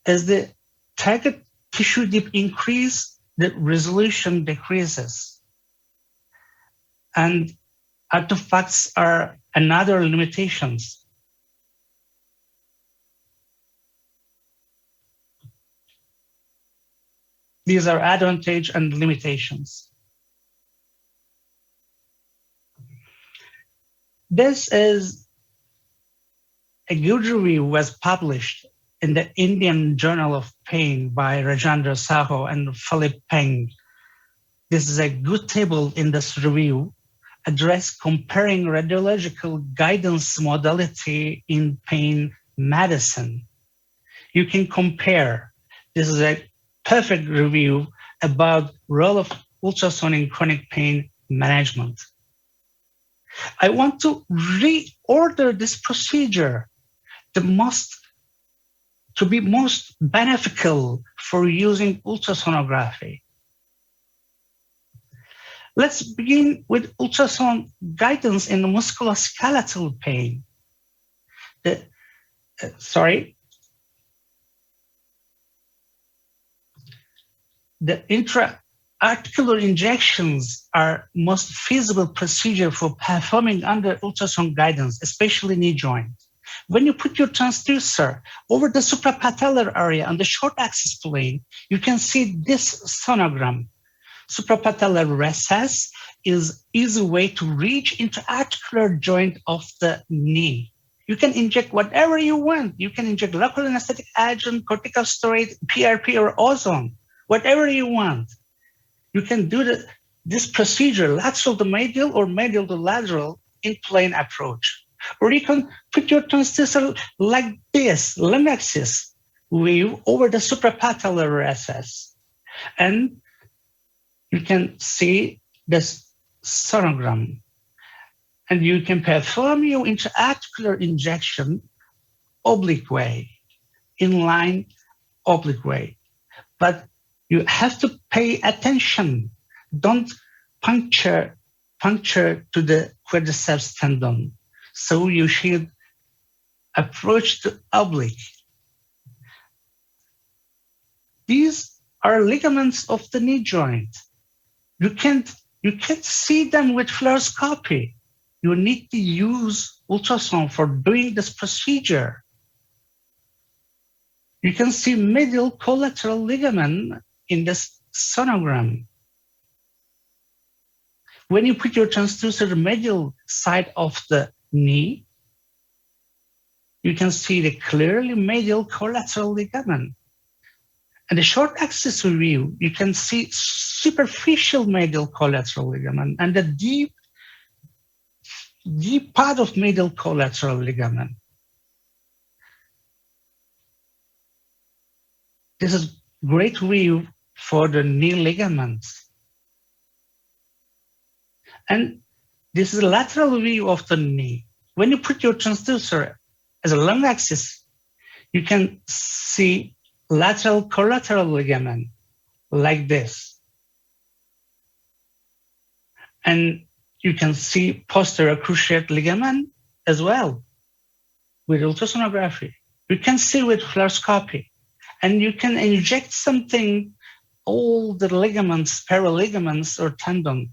As the target tissue depth increases, the resolution decreases. And artifacts are another limitations. These are advantages and limitations. This is a good review was published in the Indian Journal of Pain by Rajendra Saho and Philip Peng. This is a good table in this review, address comparing radiological guidance modality in pain medicine. You can compare. This is a perfect review about role of ultrasound in chronic pain management. I want to reorder this procedure to be most beneficial for using ultrasonography. Let's begin with ultrasound guidance in musculoskeletal pain. The intra-articular injections are most feasible procedure for performing under ultrasound guidance, especially knee joint. When you put your transducer over the suprapatellar area on the short axis plane, you can see this sonogram. Suprapatellar recess is easy way to reach into articular joint of the knee. You can inject whatever you want. You can inject local anesthetic agent, corticosteroid, PRP, or ozone, whatever you want. You can do this procedure lateral to medial or medial to lateral in plane approach. Or you can put your transducer like this, limb axis view over the suprapatellar recess. And you can see this sonogram. And you can perform your intra-articular injection oblique way, inline oblique way. But you have to pay attention. Don't puncture to the quadriceps tendon. So you should approach to oblique. These are ligaments of the knee joint. You can't see them with fluoroscopy. You need to use ultrasound for doing this procedure. You can see medial collateral ligament in this sonogram. When you put your transducer to the medial side of the knee, you can see the clearly medial collateral ligament. And the short axis view, you can see superficial medial collateral ligament and the deep part of medial collateral ligament. This is great view for the knee ligaments. And this is a lateral view of the knee. When you put your transducer as a long axis, you can see lateral collateral ligament like this. And you can see posterior cruciate ligament as well with ultrasonography. You can see with fluoroscopy, and you can inject something, all the ligaments, paraligaments or tendon.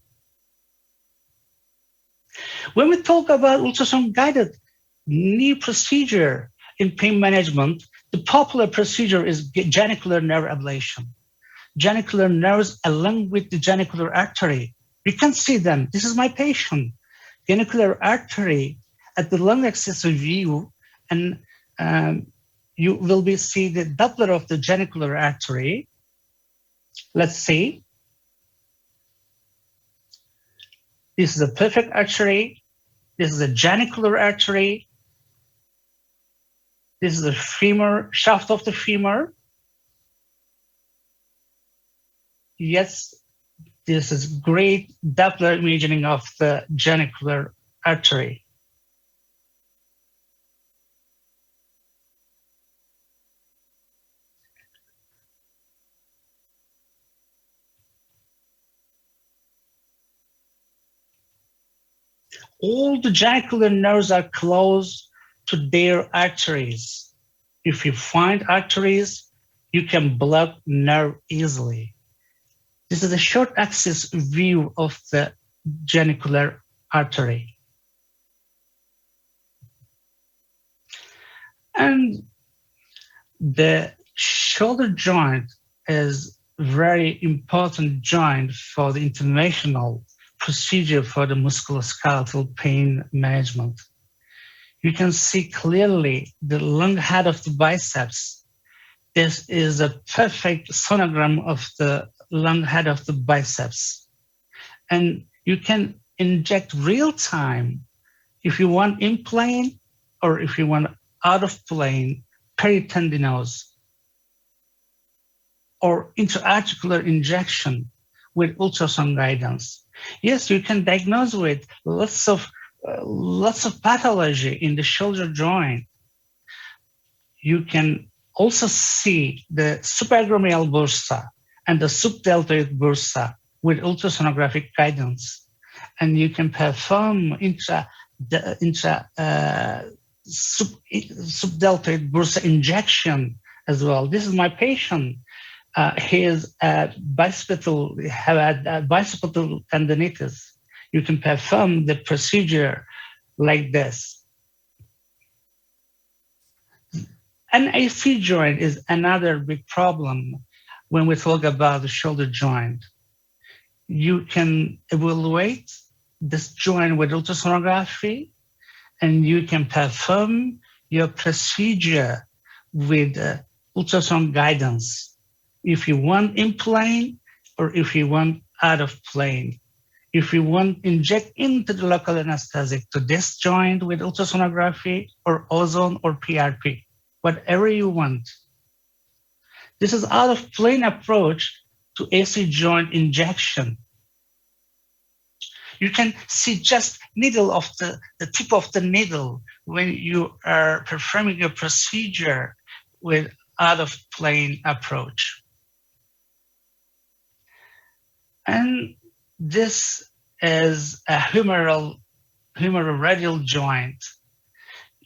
When we talk about ultrasound-guided knee procedure in pain management, the popular procedure is genicular nerve ablation. Genicular nerves along with the genicular artery. You can see them. This is my patient. Genicular artery at the long axis view, and you will see the Doppler of the genicular artery. Let's see. This is a perfect artery. This is a genicular artery. This is the femur, shaft of the femur. Yes, this is great Doppler imaging of the genicular artery. All the genicular nerves are close to their arteries. If you find arteries, you can block nerve easily. This is a short axis view of the genicular artery. And the shoulder joint is very important joint for the interventional procedure for the musculoskeletal pain management. You can see clearly the long head of the biceps. This is a perfect sonogram of the long head of the biceps. And you can inject real time if you want in plane or if you want out of plane peritendinous or intra-articular injection with ultrasound guidance. Yes, you can diagnose with lots of pathology in the shoulder joint. You can also see the supraacromial bursa and the subdeltoid bursa with ultrasonographic guidance. And you can perform subdeltoid bursa injection as well. This is my patient. He is bicipital tendinitis. You can perform the procedure like this. An AC joint is another big problem when we talk about the shoulder joint. You can evaluate this joint with ultrasonography, and you can perform your procedure with ultrasound guidance. If you want in plane or if you want out of plane. If you want inject into the local anesthetic to this joint with ultrasonography or ozone or PRP, whatever you want. This is out of plane approach to AC joint injection. You can see just needle of the tip of the needle when you are performing a procedure with out of plane approach. And this is a humeral radial joint.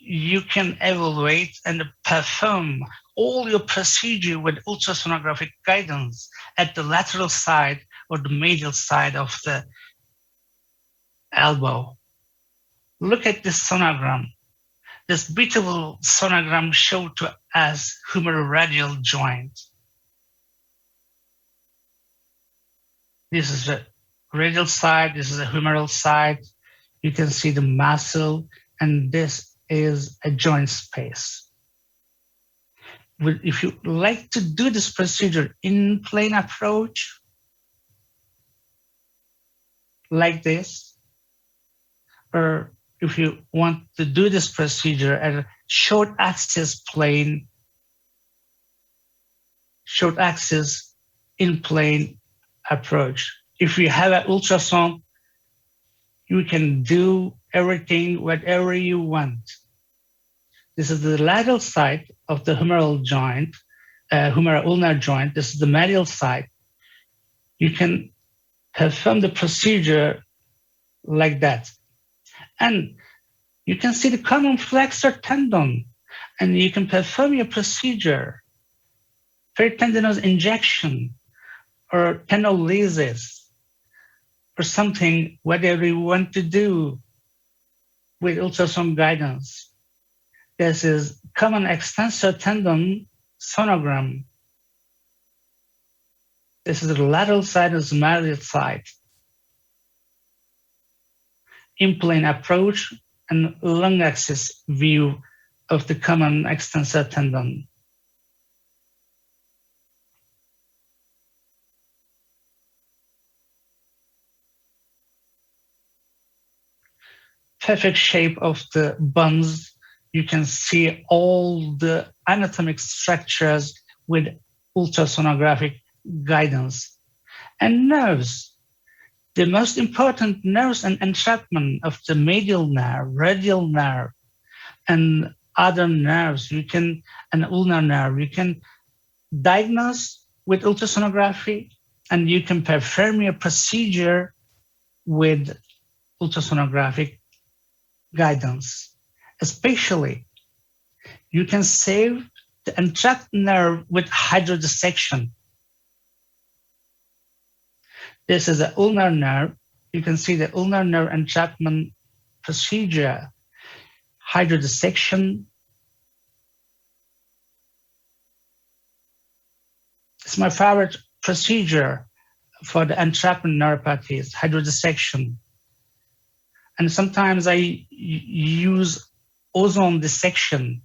you can evaluate and perform all your procedure with ultrasonographic guidance at the lateral side or the medial side of the elbow. Look at this sonogram. This beautiful sonogram showed to us humeroradial joint. This is the radial side, this is the humeral side. You can see the muscle, and this is a joint space. If you like to do this procedure in plane approach, like this, or if you want to do this procedure at a short axis plane, short axis in plane approach. If you have an ultrasound, you can do everything, whatever you want. This is the lateral side of the humeral joint, humeral ulnar joint. This is the medial side. You can perform the procedure like that. And you can see the common flexor tendon, and you can perform your procedure, peritendinous injection, or tenolysis, or something, whatever you want to do with ultrasound guidance. This is common extensor tendon sonogram. This is the lateral side of the medial side. In-plane approach and long axis view of the common extensor tendon. Perfect shape of the bones. You can see all the anatomic structures with ultrasonographic guidance. And nerves. The most important nerves and entrapment of the medial nerve, radial nerve, and other nerves, and ulnar nerve, you can diagnose with ultrasonography, and you can perform your procedure with ultrasonographic guidance. Especially, you can save the entrapped nerve with hydrodissection. This is the ulnar nerve. You can see the ulnar nerve entrapment procedure, hydrodissection. It's my favorite procedure for the entrapment neuropathies, hydrodissection. And sometimes I use ozone dissection.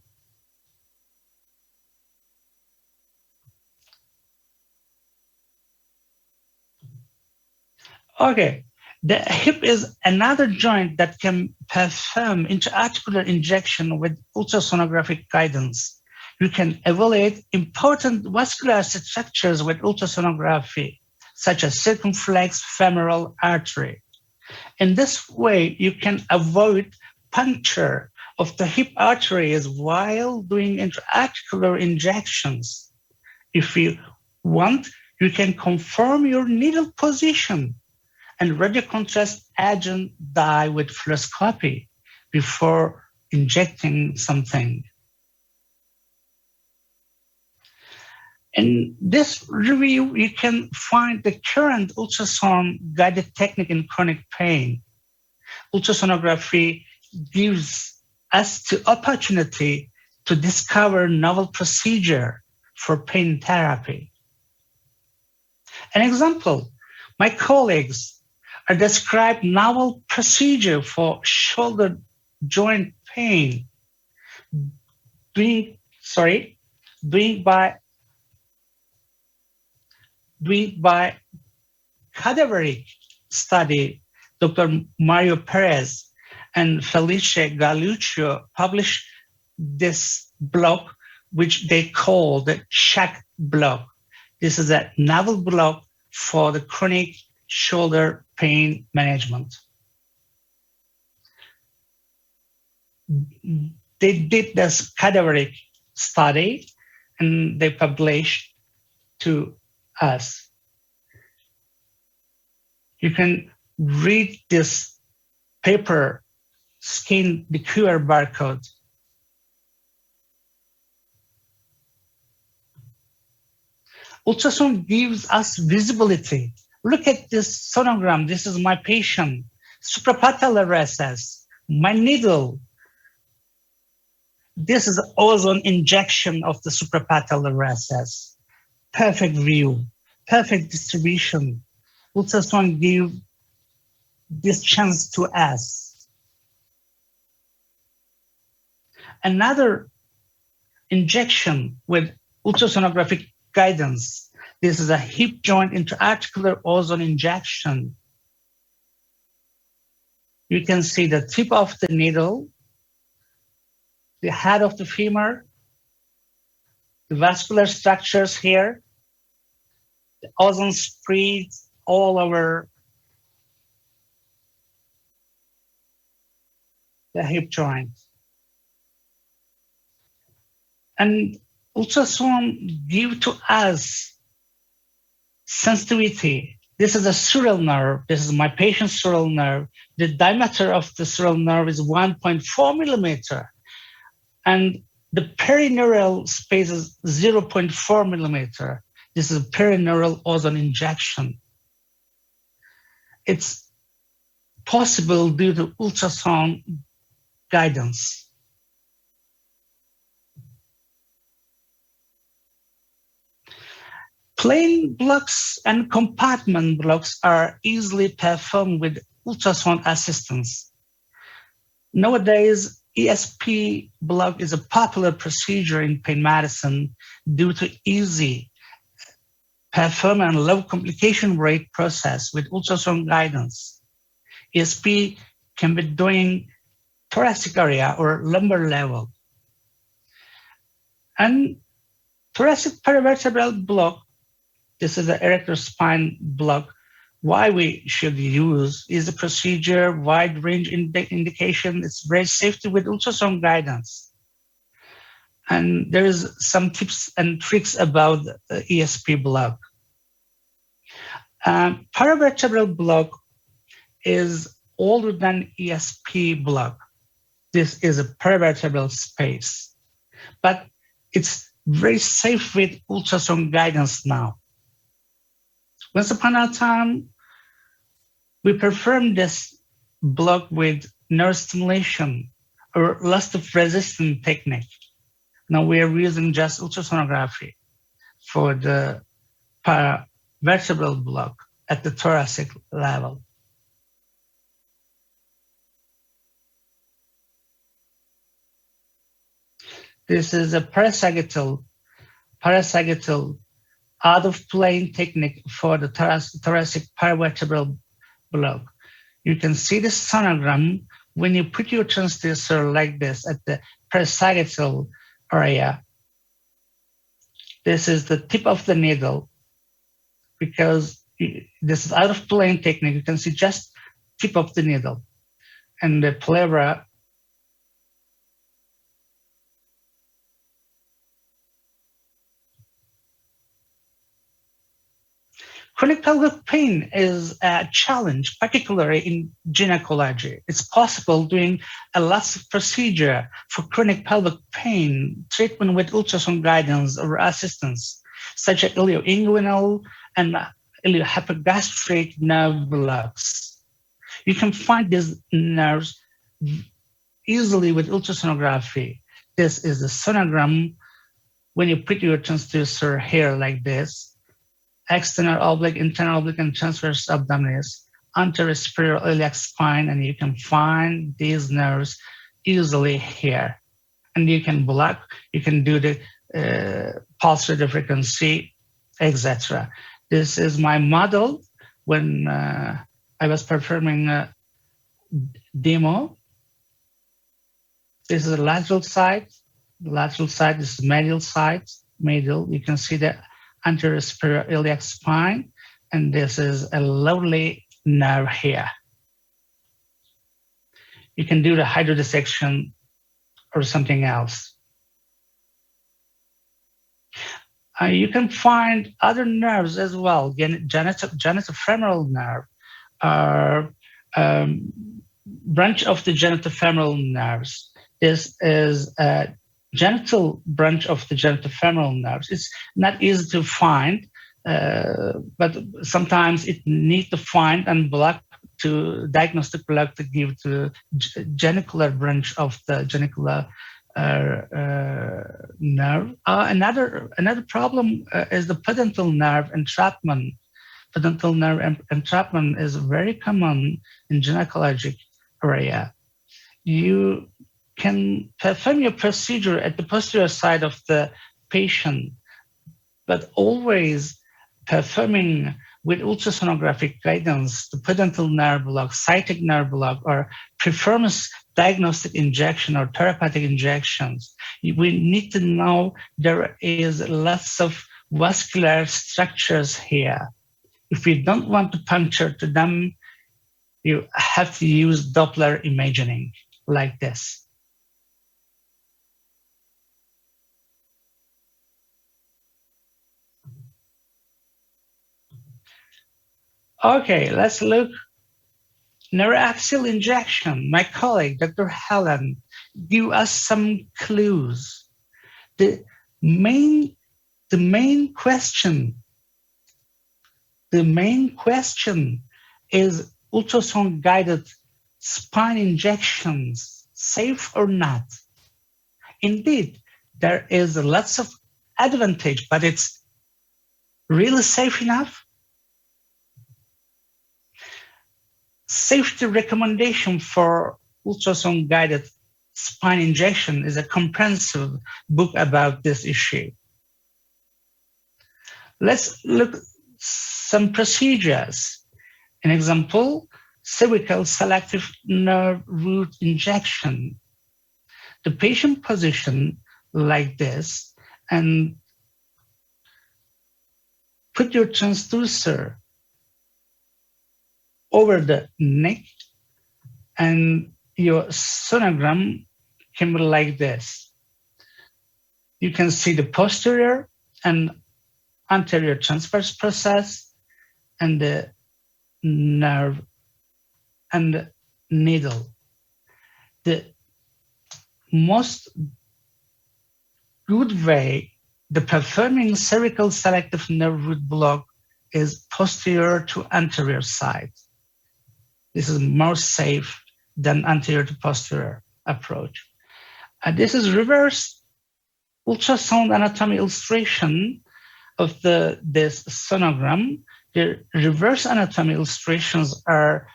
Okay, the hip is another joint that can perform intraarticular injection with ultrasonographic guidance. You can evaluate important vascular structures with ultrasonography, such as circumflex femoral artery. In this way, you can avoid puncture of the hip arteries while doing intraarticular injections. If you want, you can confirm your needle position and radiocontrast agent dye with fluoroscopy before injecting something. In this review, you can find the current ultrasound-guided technique in chronic pain. Ultrasonography gives us the opportunity to discover novel procedure for pain therapy. An example, my colleagues are described novel procedure for shoulder joint pain, doing by cadaveric study. Dr. Mario Perez and Felice Galluccio published this block, which they call the SHAC block. This is a novel block for the chronic shoulder pain management. They did this cadaveric study and they published to us. You can read this paper, scan the QR barcode Ultrasound gives us visibility. Look at this sonogram. This is my patient. Suprapatellar recess, my needle. This is ozone injection of the suprapatellar recess. Perfect view, perfect distribution. Ultrasound gives this chance to us. Another injection with ultrasonographic guidance. This is a hip joint intra-articular ozone injection. You can see the tip of the needle, the head of the femur, the vascular structures here, the ozone spreads all over the hip joint. And ultrasound give to us sensitivity. This is a sural nerve. This is my patient's sural nerve. The diameter of the sural nerve is 1.4 millimeter. And the perineural space is 0.4 millimeter. This is a perineural ozone injection. It's possible due to ultrasound guidance. Plain blocks and compartment blocks are easily performed with ultrasound assistance. Nowadays, ESP block is a popular procedure in pain medicine due to easy perform and low complication rate process with ultrasound guidance. ESP can be doing thoracic area or lumbar level. And thoracic paravertebral block, this is the erector spine block. Why we should use is a procedure, wide range indication. It's very safety with ultrasound guidance. And there is some tips and tricks about the ESP block. Paravertebral block is older than ESP block. This is a paravertebral space, but it's very safe with ultrasound guidance now. Once upon a time, we performed this block with nerve stimulation or loss of resistance technique. Now we are using just ultrasonography for the paravertebral block at the thoracic level. This is a parasagittal out of plane technique for the thoracic paravertebral block. You can see the sonogram when you put your transducer like this at the parasagittal area. This is the tip of the needle. Because this is out of plane technique, you can see just tip of the needle. And the pleura chronic pelvic pain is a challenge, particularly in gynecology. It's possible doing a lot of procedure for chronic pelvic pain, treatment with ultrasound guidance or assistance, such as ilioinguinal and iliohypogastric nerve blocks. You can find these nerves easily with ultrasonography. This is the sonogram when you put your transducer here like this. External oblique, internal oblique, and transverse abdominis, anterior superior iliac spine, and you can find these nerves easily here. And you can block, you can do the pulse radio frequency, etc. This is my model when I was performing a demo. This is the lateral side. The lateral side is the medial side. Medial, you can see the anterior superior iliac spine, and this is a lovely nerve here. You can do the hydrodissection or something else. You can find other nerves as well, genitofemoral nerve, branch of the genitofemoral nerves. This is a genital branch of the genitofemoral nerves. It's not easy to find, But sometimes it needs to find and block to diagnostic block to give to genicular branch of the genicular nerve. Another problem is the pedental nerve entrapment. Pedental nerve entrapment is very common in gynecologic area. You can perform your procedure at the posterior side of the patient, but always performing with ultrasonographic guidance, the pedental nerve block, sciatic nerve block, or performance diagnostic injection or therapeutic injections. We need to know there is lots of vascular structures here. If you don't want to puncture to them, you have to use Doppler imaging like this. Okay, let's look. Neuroaxial injection. My colleague, Dr. Helen, give us some clues. The main question is ultrasound-guided spine injections safe or not? Indeed, there is lots of advantage, but it's really safe enough? Safety recommendation for ultrasound-guided spine injection is a comprehensive book about this issue. Let's look some procedures. An example, cervical selective nerve root injection. The patient position like this and put your transducer over the neck, and your sonogram can be like this. You can see the posterior and anterior transverse process and the nerve and the needle. The most good way the performing cervical selective nerve root block is posterior to anterior side. This is more safe than anterior to posterior approach. This is reverse ultrasound anatomy illustration of this sonogram. The reverse anatomy illustrations are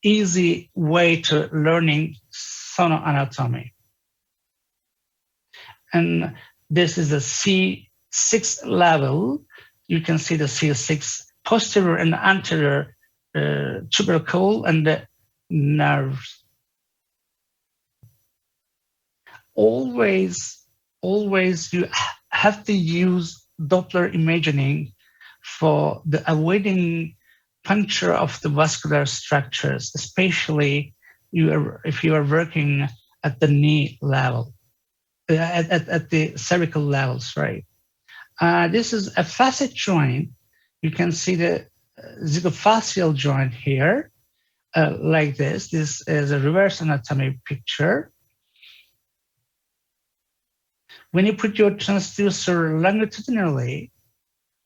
easy way to learning sonoanatomy. And this is a C6 level. You can see the C6 posterior and anterior tubercle and the nerves. Always you have to use Doppler imaging for the avoiding puncture of the vascular structures, especially if you are working at the knee level, at the cervical levels, right? This is a facet joint. You can see the zygofascial joint here, like this. This is a reverse anatomy picture. When you put your transducer longitudinally,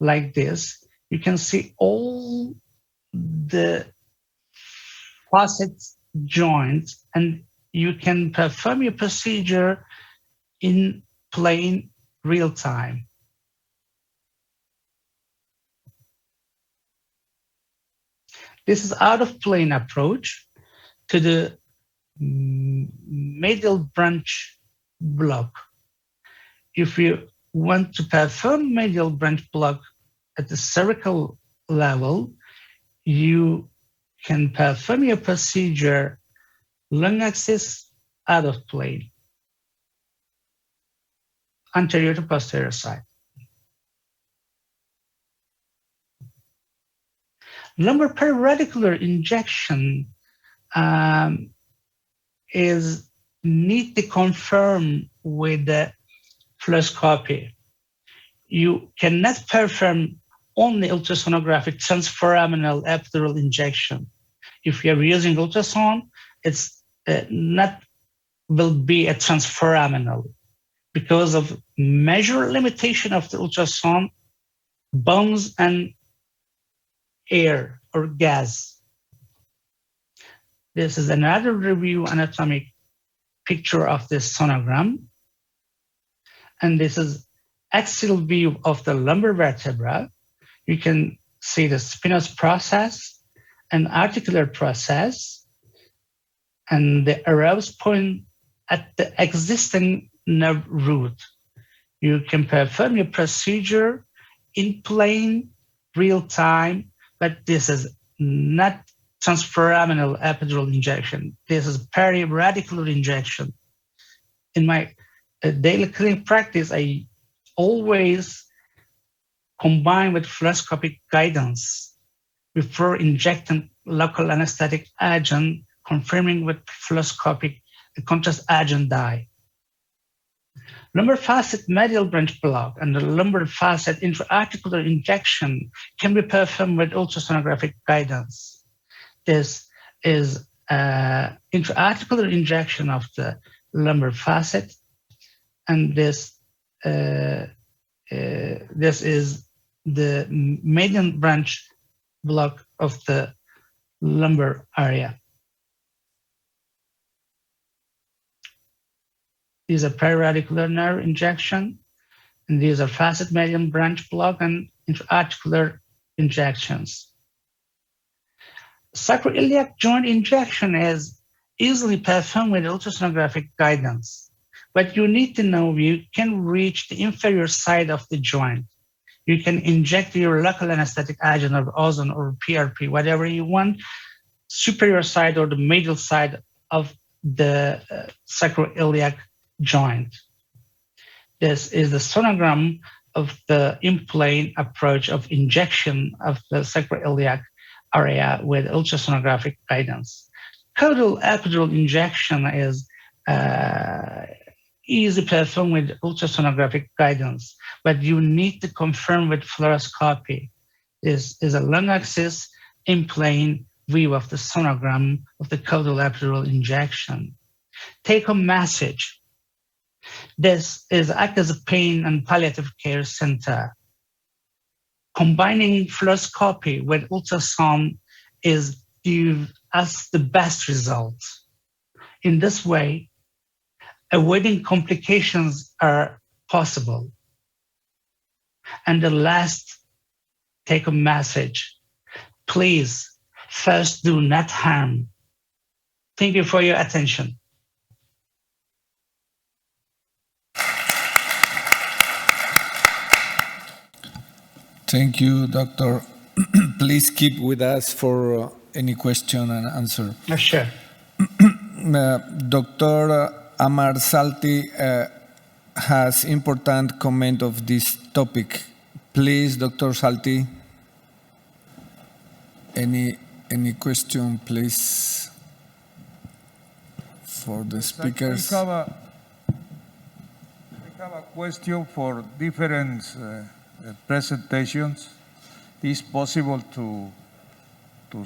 like this, you can see all the facet joints, and you can perform your procedure in plain real time. This is out of plane approach to the medial branch block. If you want to perform medial branch block at the cervical level, you can perform your procedure long axis out of plane, anterior to posterior side. Lumbar periradicular injection is need to confirm with the fluoroscopy. You cannot perform only ultrasonographic transforaminal epidural injection. If you're using ultrasound, it's not will be a transforaminal because of measure limitation of the ultrasound. bones and air or gas. This is another review anatomic picture of this sonogram. And this is axial view of the lumbar vertebra. You can see the spinous process and articular process, and the arrows point at the existing nerve root. You can perform your procedure in plain real time, but this is not transforaminal epidural injection. This is periradicular injection. In my daily clinic practice, I always combine with fluoroscopic guidance before injecting local anesthetic agent, confirming with fluoroscopic contrast agent dye. Lumbar facet medial branch block and the lumbar facet intra-articular injection can be performed with ultrasonographic guidance. This is intra-articular injection of the lumbar facet, and this is the median branch block of the lumbar area. These are periradicular nerve injection, and these are facet median branch block and intra-articular injections. Sacroiliac joint injection is easily performed with ultrasonographic guidance, but you need to know you can reach the inferior side of the joint. You can inject your local anesthetic agent or ozone or PRP, whatever you want, superior side or the medial side of the sacroiliac joint. This is the sonogram of the in-plane approach of injection of the sacroiliac area with ultrasonographic guidance. Caudal epidural injection is easy performed with ultrasonographic guidance, but you need to confirm with fluoroscopy. This is a long axis in-plane view of the sonogram of the caudal epidural injection. Take-home message. This is act as a pain and palliative care center. Combining fluoroscopy with ultrasound is give us the best results. In this way, avoiding complications are possible. And the last take-home message, please, first do not harm. Thank you for your attention. Thank you, Doctor. Please keep with us for any question and answer. Sure. Dr. Amar Salti has important comment of this topic. Please, Dr. Salti. Any question, please, for the speakers? I have a question for different presentations. Is possible to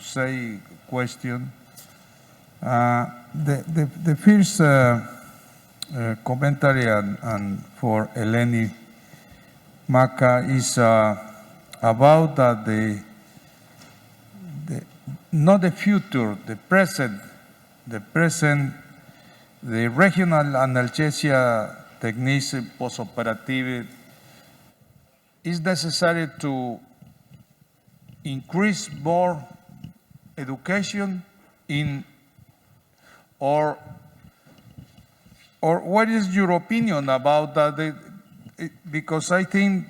say question? The first commentary and for Eleni Maka is about not the future, the present, the regional analgesia techniques postoperative is necessary to increase more education in, or what is your opinion about that? Because I think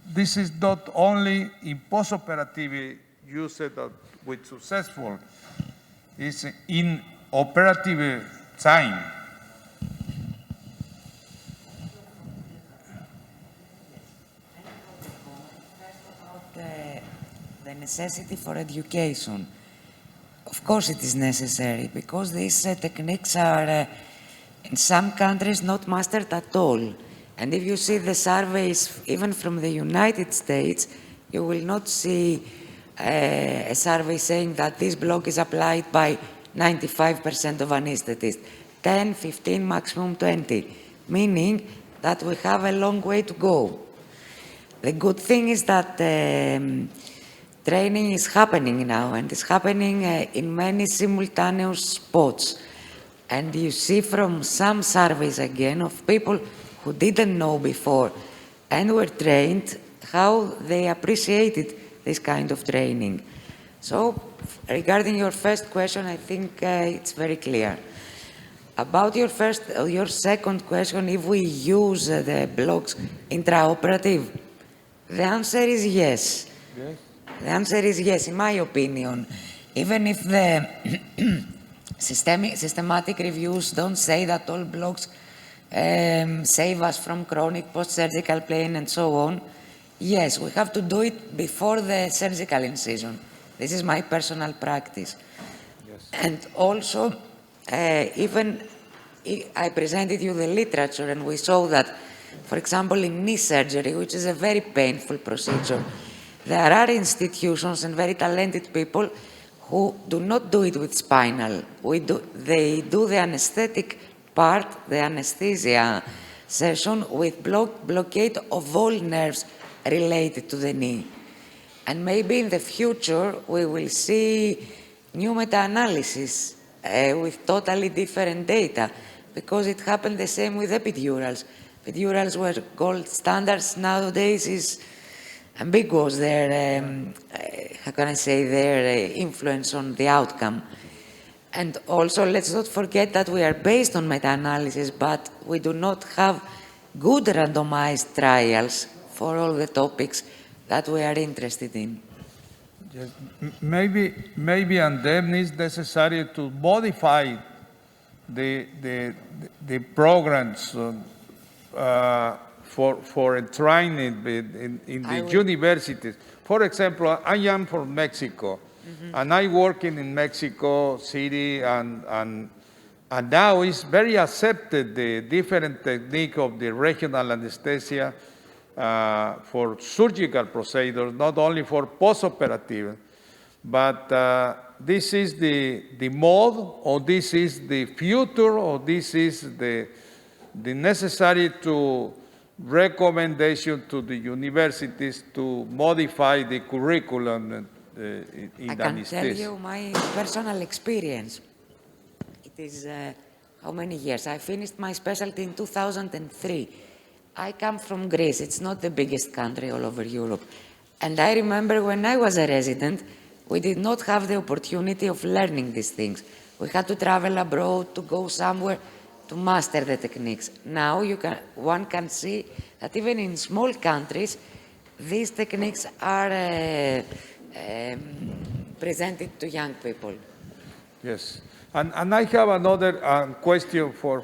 this is not only in postoperative use with successful, it's in operative time. The necessity for education. Of course it is necessary, because these techniques are in some countries not mastered at all. And if you see the surveys, even from the United States, you will not see a survey saying that this block is applied by 95% of anesthetists. 10, 15, maximum 20, meaning that we have a long way to go. The good thing is that training is happening now, and it's happening in many simultaneous spots. And you see from some surveys again of people who didn't know before and were trained, how they appreciated this kind of training. So regarding your first question, I think it's very clear. About your second question, if we use the blocks intraoperative, the answer is yes. Yes. The answer is yes, in my opinion. Even if the systematic reviews don't say that all blocks save us from chronic post-surgical pain and so on, yes, we have to do it before the surgical incision. This is my personal practice. Yes. And also, even I presented you the literature and we saw that, for example, in knee surgery, which is a very painful procedure, there are institutions and very talented people who do not do it with spinal. They do the anesthetic part, the anesthesia session, with blockade of all nerves related to the knee. And maybe in the future, we will see new meta-analysis with totally different data, because it happened the same with epidurals. Epidurals were gold standards. Nowadays is ambiguous, their, how can I say, their influence on the outcome. And also, let's not forget that we are based on meta-analysis, but we do not have good randomized trials for all the topics that we are interested in. Yes. Maybe and then it's necessary to modify the programs for training in the universities. For example, I am from Mexico, and I working in Mexico City, and now it's very accepted the different technique of the regional anesthesia for surgical procedures, not only for post-operative, but this is the mode, or this is the future, or this is the necessary recommendation to the universities to modify the curriculum in anesthesia. I can tell you my personal experience. It is how many years? I finished my specialty in 2003. I come from Greece. It's not the biggest country all over Europe. And I remember when I was a resident, we did not have the opportunity of learning these things. We had to travel abroad, to go somewhere to master the techniques. Now one can see that even in small countries, these techniques are presented to young people. Yes. And I have another question for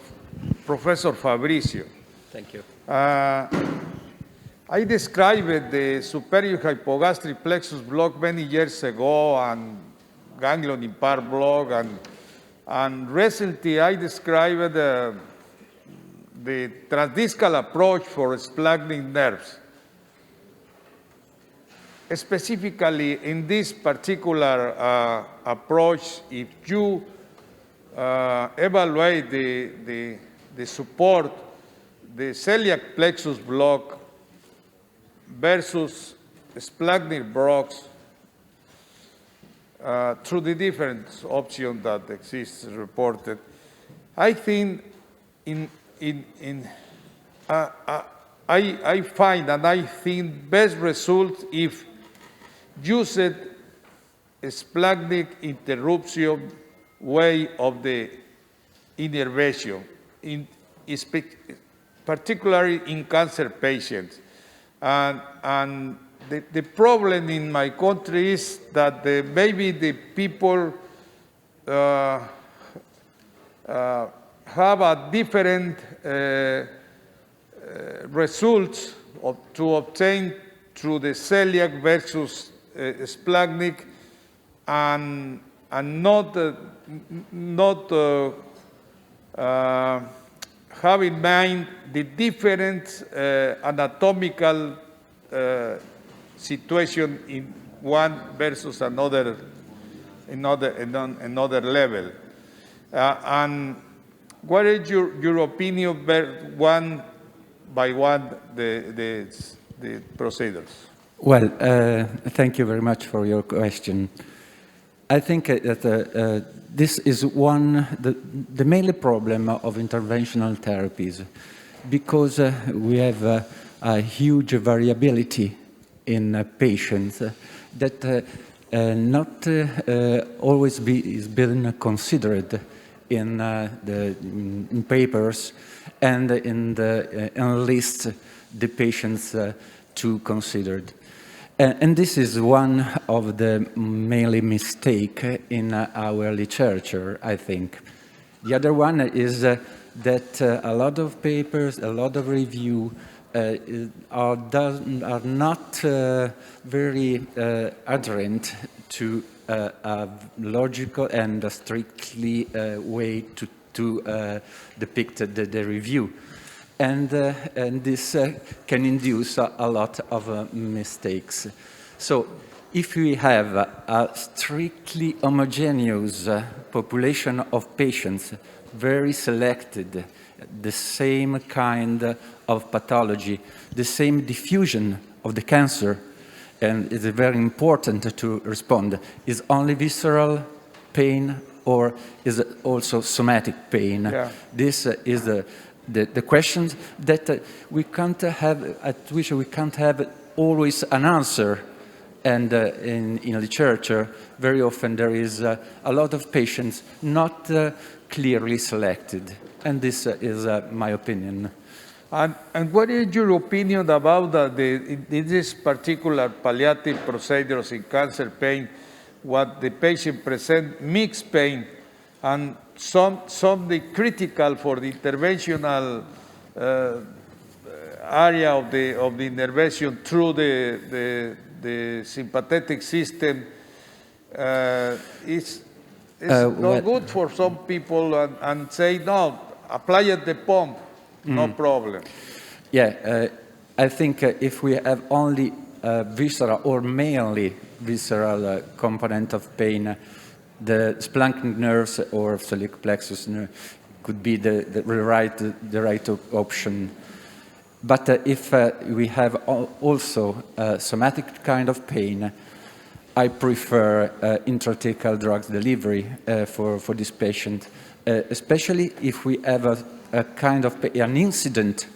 Professor Fabricio. Thank you. I described the superior hypogastric plexus block many years ago, and ganglion impart block, and recently I described the transdiscal approach for splanchnic nerves. Specifically in this particular approach, if you evaluate the support, the celiac plexus block versus splanchnic blocks through the different options that exist reported, I think I find and I think best result if used splanchnic interruption way of the innervation, particularly in cancer patients. And the problem in my country is that maybe the people have a different results to obtain through the celiac versus splanchnic, and not have in mind the different anatomical situation in one versus another level. And what is your opinion one by one, the the procedures? Well, thank you very much for your question. I think that this is the main problem of interventional therapies, because we have a huge variability in patients that not always is being considered in papers and in the list the patients to considered. And this is one of the mainly mistake in our literature, I think. The other one is that a lot of papers, a lot of review are not very adherent to a logical and a strictly way to depict the review. And this can induce a lot of mistakes. So if we have a strictly homogeneous population of patients, very selected, the same kind of pathology, the same diffusion of the cancer, and it's very important to respond, is only visceral pain or is it also somatic pain? Yeah. This is the questions that we can't have, at which we can't have always an answer. And in literature, very often there is a lot of patients not clearly selected. And this is my opinion. And what is your opinion about in this particular palliative procedures in cancer pain, what the patient present mixed pain, and some the critical for the interventional area of the intervention through the sympathetic system is not good for some people, and say, no, apply at the pump, no problem. Yeah, I think if we have only visceral or mainly visceral component of pain, the splanchnic nerves or soleus plexus nerve could be the right option. But if we have also somatic kind of pain, I prefer intrathecal drugs delivery for this patient, especially if we have a kind of an incident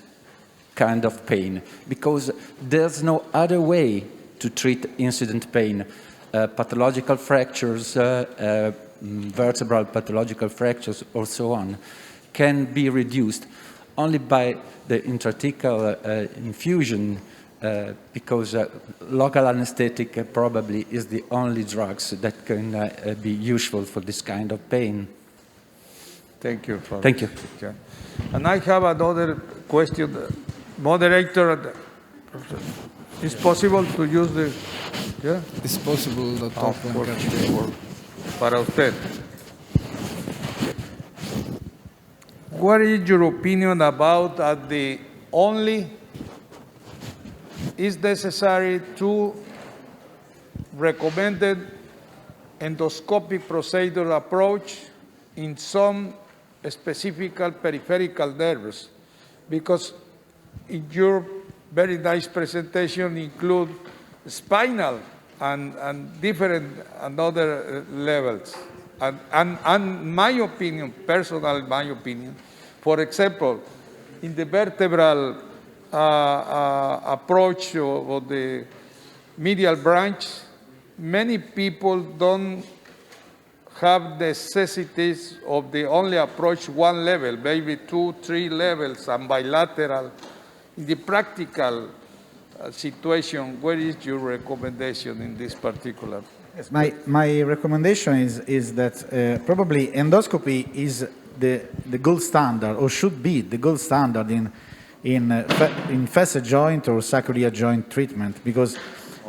kind of pain, because there's no other way to treat incident pain. Pathological fractures, vertebral pathological fractures, or so on, can be reduced only by the intrathecal infusion, because local anesthetic probably is the only drugs that can be useful for this kind of pain. Thank you. Thank you. And I have another question. Moderator, is possible to use the... Yeah? It's possible that para usted. What is your opinion about the only is necessary to recommended endoscopic procedure approach in some specific peripheral nerves? Because in your very nice presentation include spinal and different and other levels. And my opinion, personal my opinion, for example, in the vertebral approach of the medial branch, many people don't have necessities of the only approach one level, maybe 2, 3 levels, and bilateral. In the practical situation, what is your recommendation in this particular? Yes, my recommendation is that probably endoscopy is the gold standard, or should be the gold standard in facet joint or sacroiliac joint treatment, because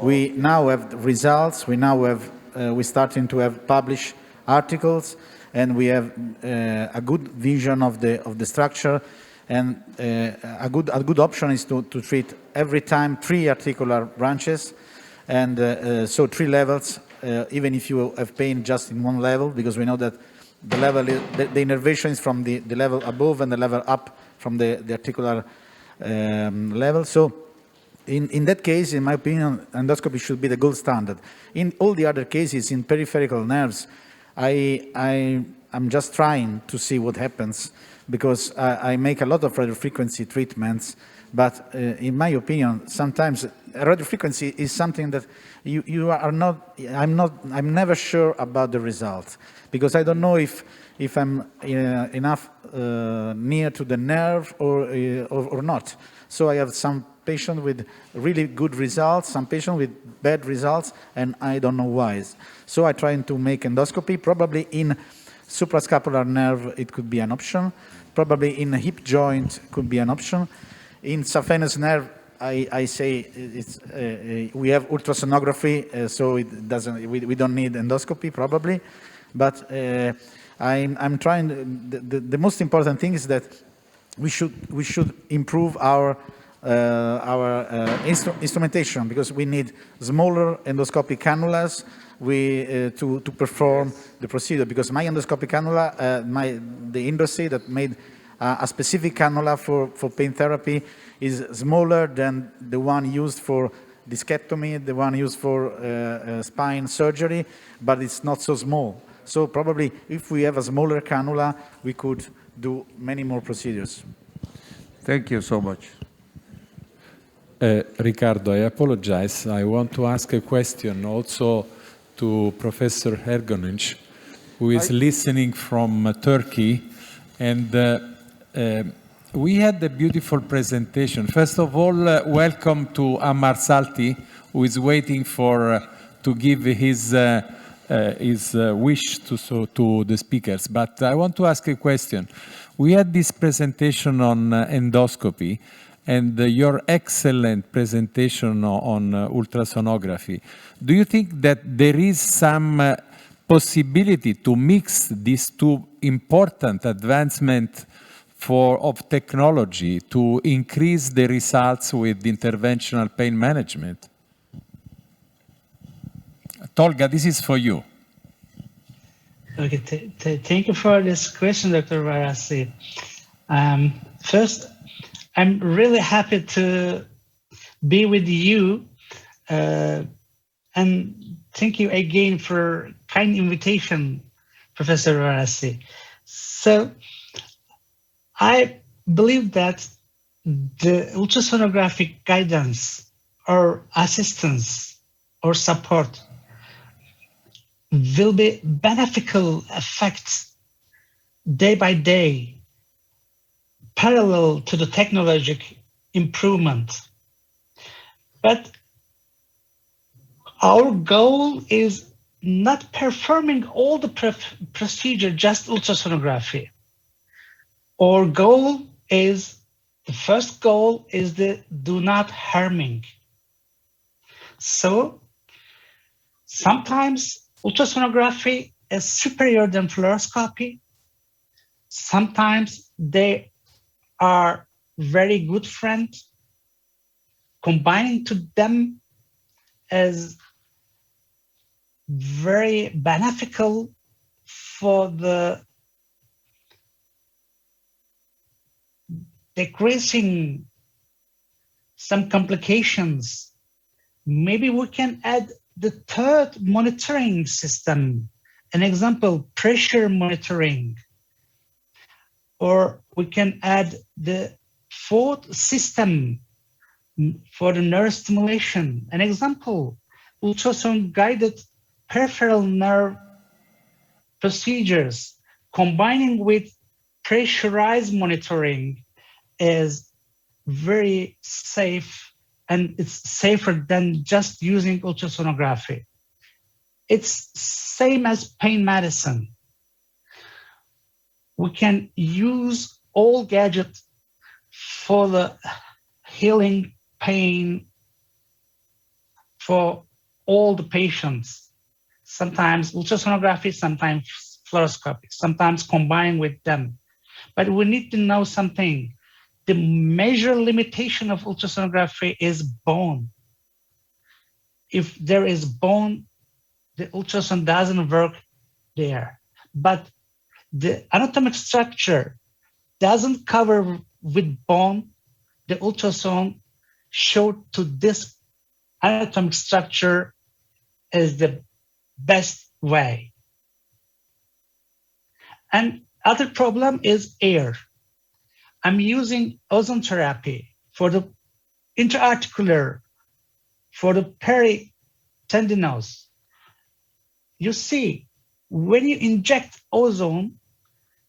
we now have results. We now have we're starting to have published articles, and we have a good vision of the structure. And a good option is to treat every time 3 articular branches, and so 3 levels, even if you have pain just in one level, because we know that the level the innervation is from the level above and the level up from the articular level. So in that case, in my opinion, endoscopy should be the gold standard. In all the other cases, in peripheral nerves, I'm just trying to see what happens, because I make a lot of radiofrequency treatments, but in my opinion, sometimes radiofrequency is something that you are not, I'm never sure about the result, because I don't know if I'm enough near to the nerve or not. So I have some patient with really good results, some patient with bad results, and I don't know why. So I try to make endoscopy. Probably in suprascapular nerve, it could be an option. Probably in a hip joint could be an option. In saphenous nerve, I say it's, we have ultrasonography, so it doesn't. We don't need endoscopy probably, but I'm trying. The most important thing is that we should improve our instrumentation, because we need smaller endoscopic cannulas to perform the procedure. Because my endoscopic cannula, the industry that made a specific cannula for pain therapy is smaller than the one used for discectomy, the one used for spine surgery, but it's not so small. So probably if we have a smaller cannula, we could do many more procedures. Thank you so much. Riccardo, I apologize. I want to ask a question also to Professor Ergoninc, who is listening from Turkey. And we had a beautiful presentation. First of all, welcome to Ammar Salti, who is waiting to give his wish to the speakers. But I want to ask a question. We had this presentation on endoscopy, and your excellent presentation on ultrasonography. Do you think that there is some possibility to mix these two important advancements of technology to increase the results with interventional pain management? Tolga, this is for you. Okay, thank you for this question, Dr. Varasi. First, I'm really happy to be with you, and thank you again for kind invitation, Professor Varasi. So, I believe that the ultrasonographic guidance or assistance or support will be beneficial effects day by day, parallel to the technological improvement. But our goal is not performing all the procedure, just ultrasonography. Our goal is, the first goal is the do not harming. So sometimes ultrasonography is superior than fluoroscopy. Sometimes they are very good friends. Combining to them is very beneficial for the decreasing some complications. Maybe we can add the third monitoring system, an example, pressure monitoring. Or we can add the fourth system for the nerve stimulation. An example, ultrasound-guided peripheral nerve procedures combining with pressurized monitoring is very safe, and it's safer than just using ultrasonography. It's same as pain medicine. We can use all gadgets for the healing pain for all the patients. Sometimes ultrasonography, sometimes fluoroscopy, sometimes combined with them. But we need to know something. The major limitation of ultrasonography is bone. If there is bone, the ultrasound doesn't work there. But the anatomic structure doesn't cover with bone, the ultrasound showed to this anatomic structure is the best way. And other problem is air. I'm using ozone therapy for the interarticular, for the peritendinous. You see, when you inject ozone,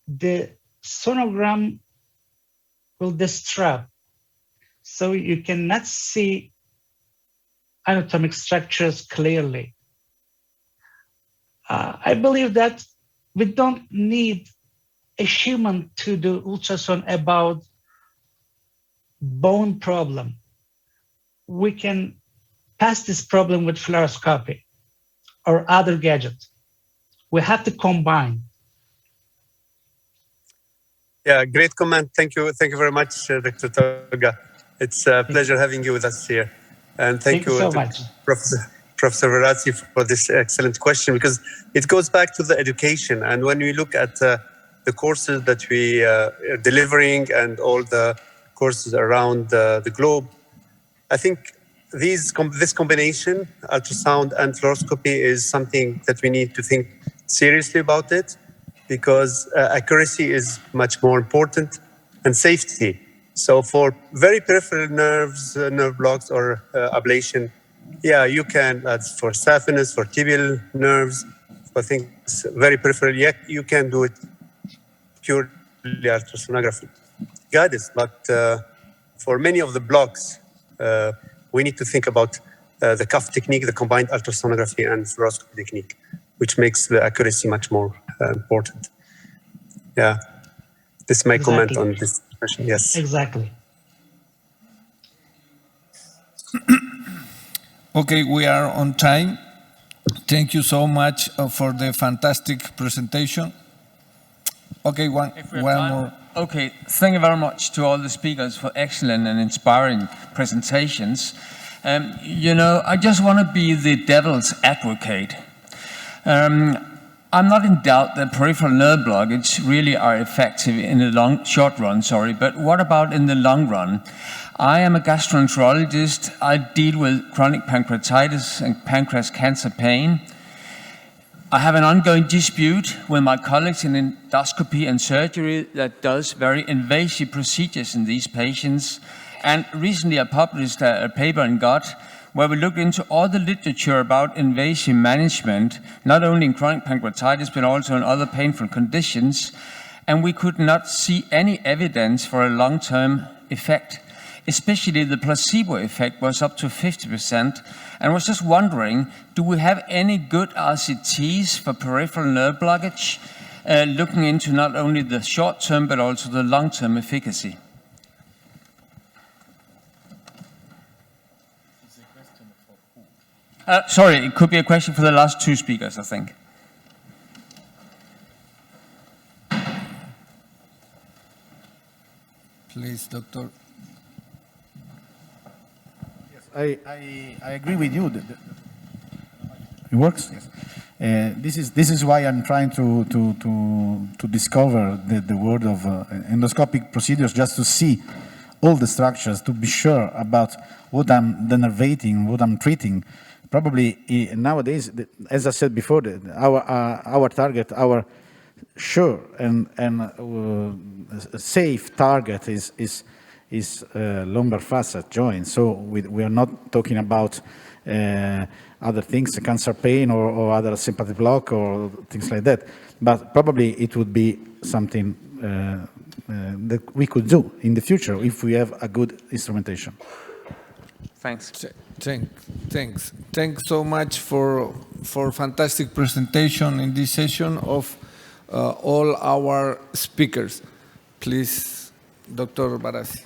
the sonogram will disrupt. So you cannot see anatomic structures clearly. I believe that we don't need a human to do ultrasound about bone problem. We can pass this problem with fluoroscopy or other gadgets. We have to combine. Yeah, great comment. Thank you very much, Dr. Toga. It's a pleasure having you with us here. And thank you so much, Professor Verazzi, for this excellent question, because it goes back to the education. And when we look at the courses that we are delivering and all the courses around the globe, I think this combination, ultrasound and fluoroscopy, is something that we need to think seriously about it, because accuracy is much more important, and safety. So for very peripheral nerves, nerve blocks or ablation, yeah, you can, that's for saphenous, for tibial nerves, for things very peripheral, yeah, you can do it purely ultrasonography guidance. But for many of the blocks, we need to think about the cuff technique, the combined ultrasonography and fluoroscopy technique, which makes the accuracy much more important. Yeah, this is my comment on this question. Yes. Exactly. Okay, we are on time. Thank you so much for the fantastic presentation. Okay, one more. Okay, thank you very much to all the speakers for excellent and inspiring presentations. You know, I just want to be the devil's advocate. I'm not in doubt that peripheral nerve blockage really are effective in the short run, but what about in the long run? I am a gastroenterologist. I deal with chronic pancreatitis and pancreas cancer pain. I have an ongoing dispute with my colleagues in endoscopy and surgery that does very invasive procedures in these patients. And recently I published a paper in GOT where we looked into all the literature about invasive management, not only in chronic pancreatitis, but also in other painful conditions. And we could not see any evidence for a long-term effect. Especially the placebo effect was up to 50%. And I was just wondering, do we have any good RCTs for peripheral nerve blockage, looking into not only the short-term, but also the long-term efficacy? Sorry, it could be a question for the last two speakers, I think. Please, Doctor. I agree with you. It works. Yes. This is why I'm trying to discover the word of endoscopic procedures, just to see all the structures, to be sure about what I'm denervating, what I'm treating. Probably nowadays, as I said before, our target, our sure and safe target is lumbar facet joint. So we are not talking about other things, cancer pain or other sympathy block or things like that. But probably it would be something that we could do in the future if we have a good instrumentation. Thanks. Thanks so much for fantastic presentation in this session of all our speakers. Please, Dr. Verazzi.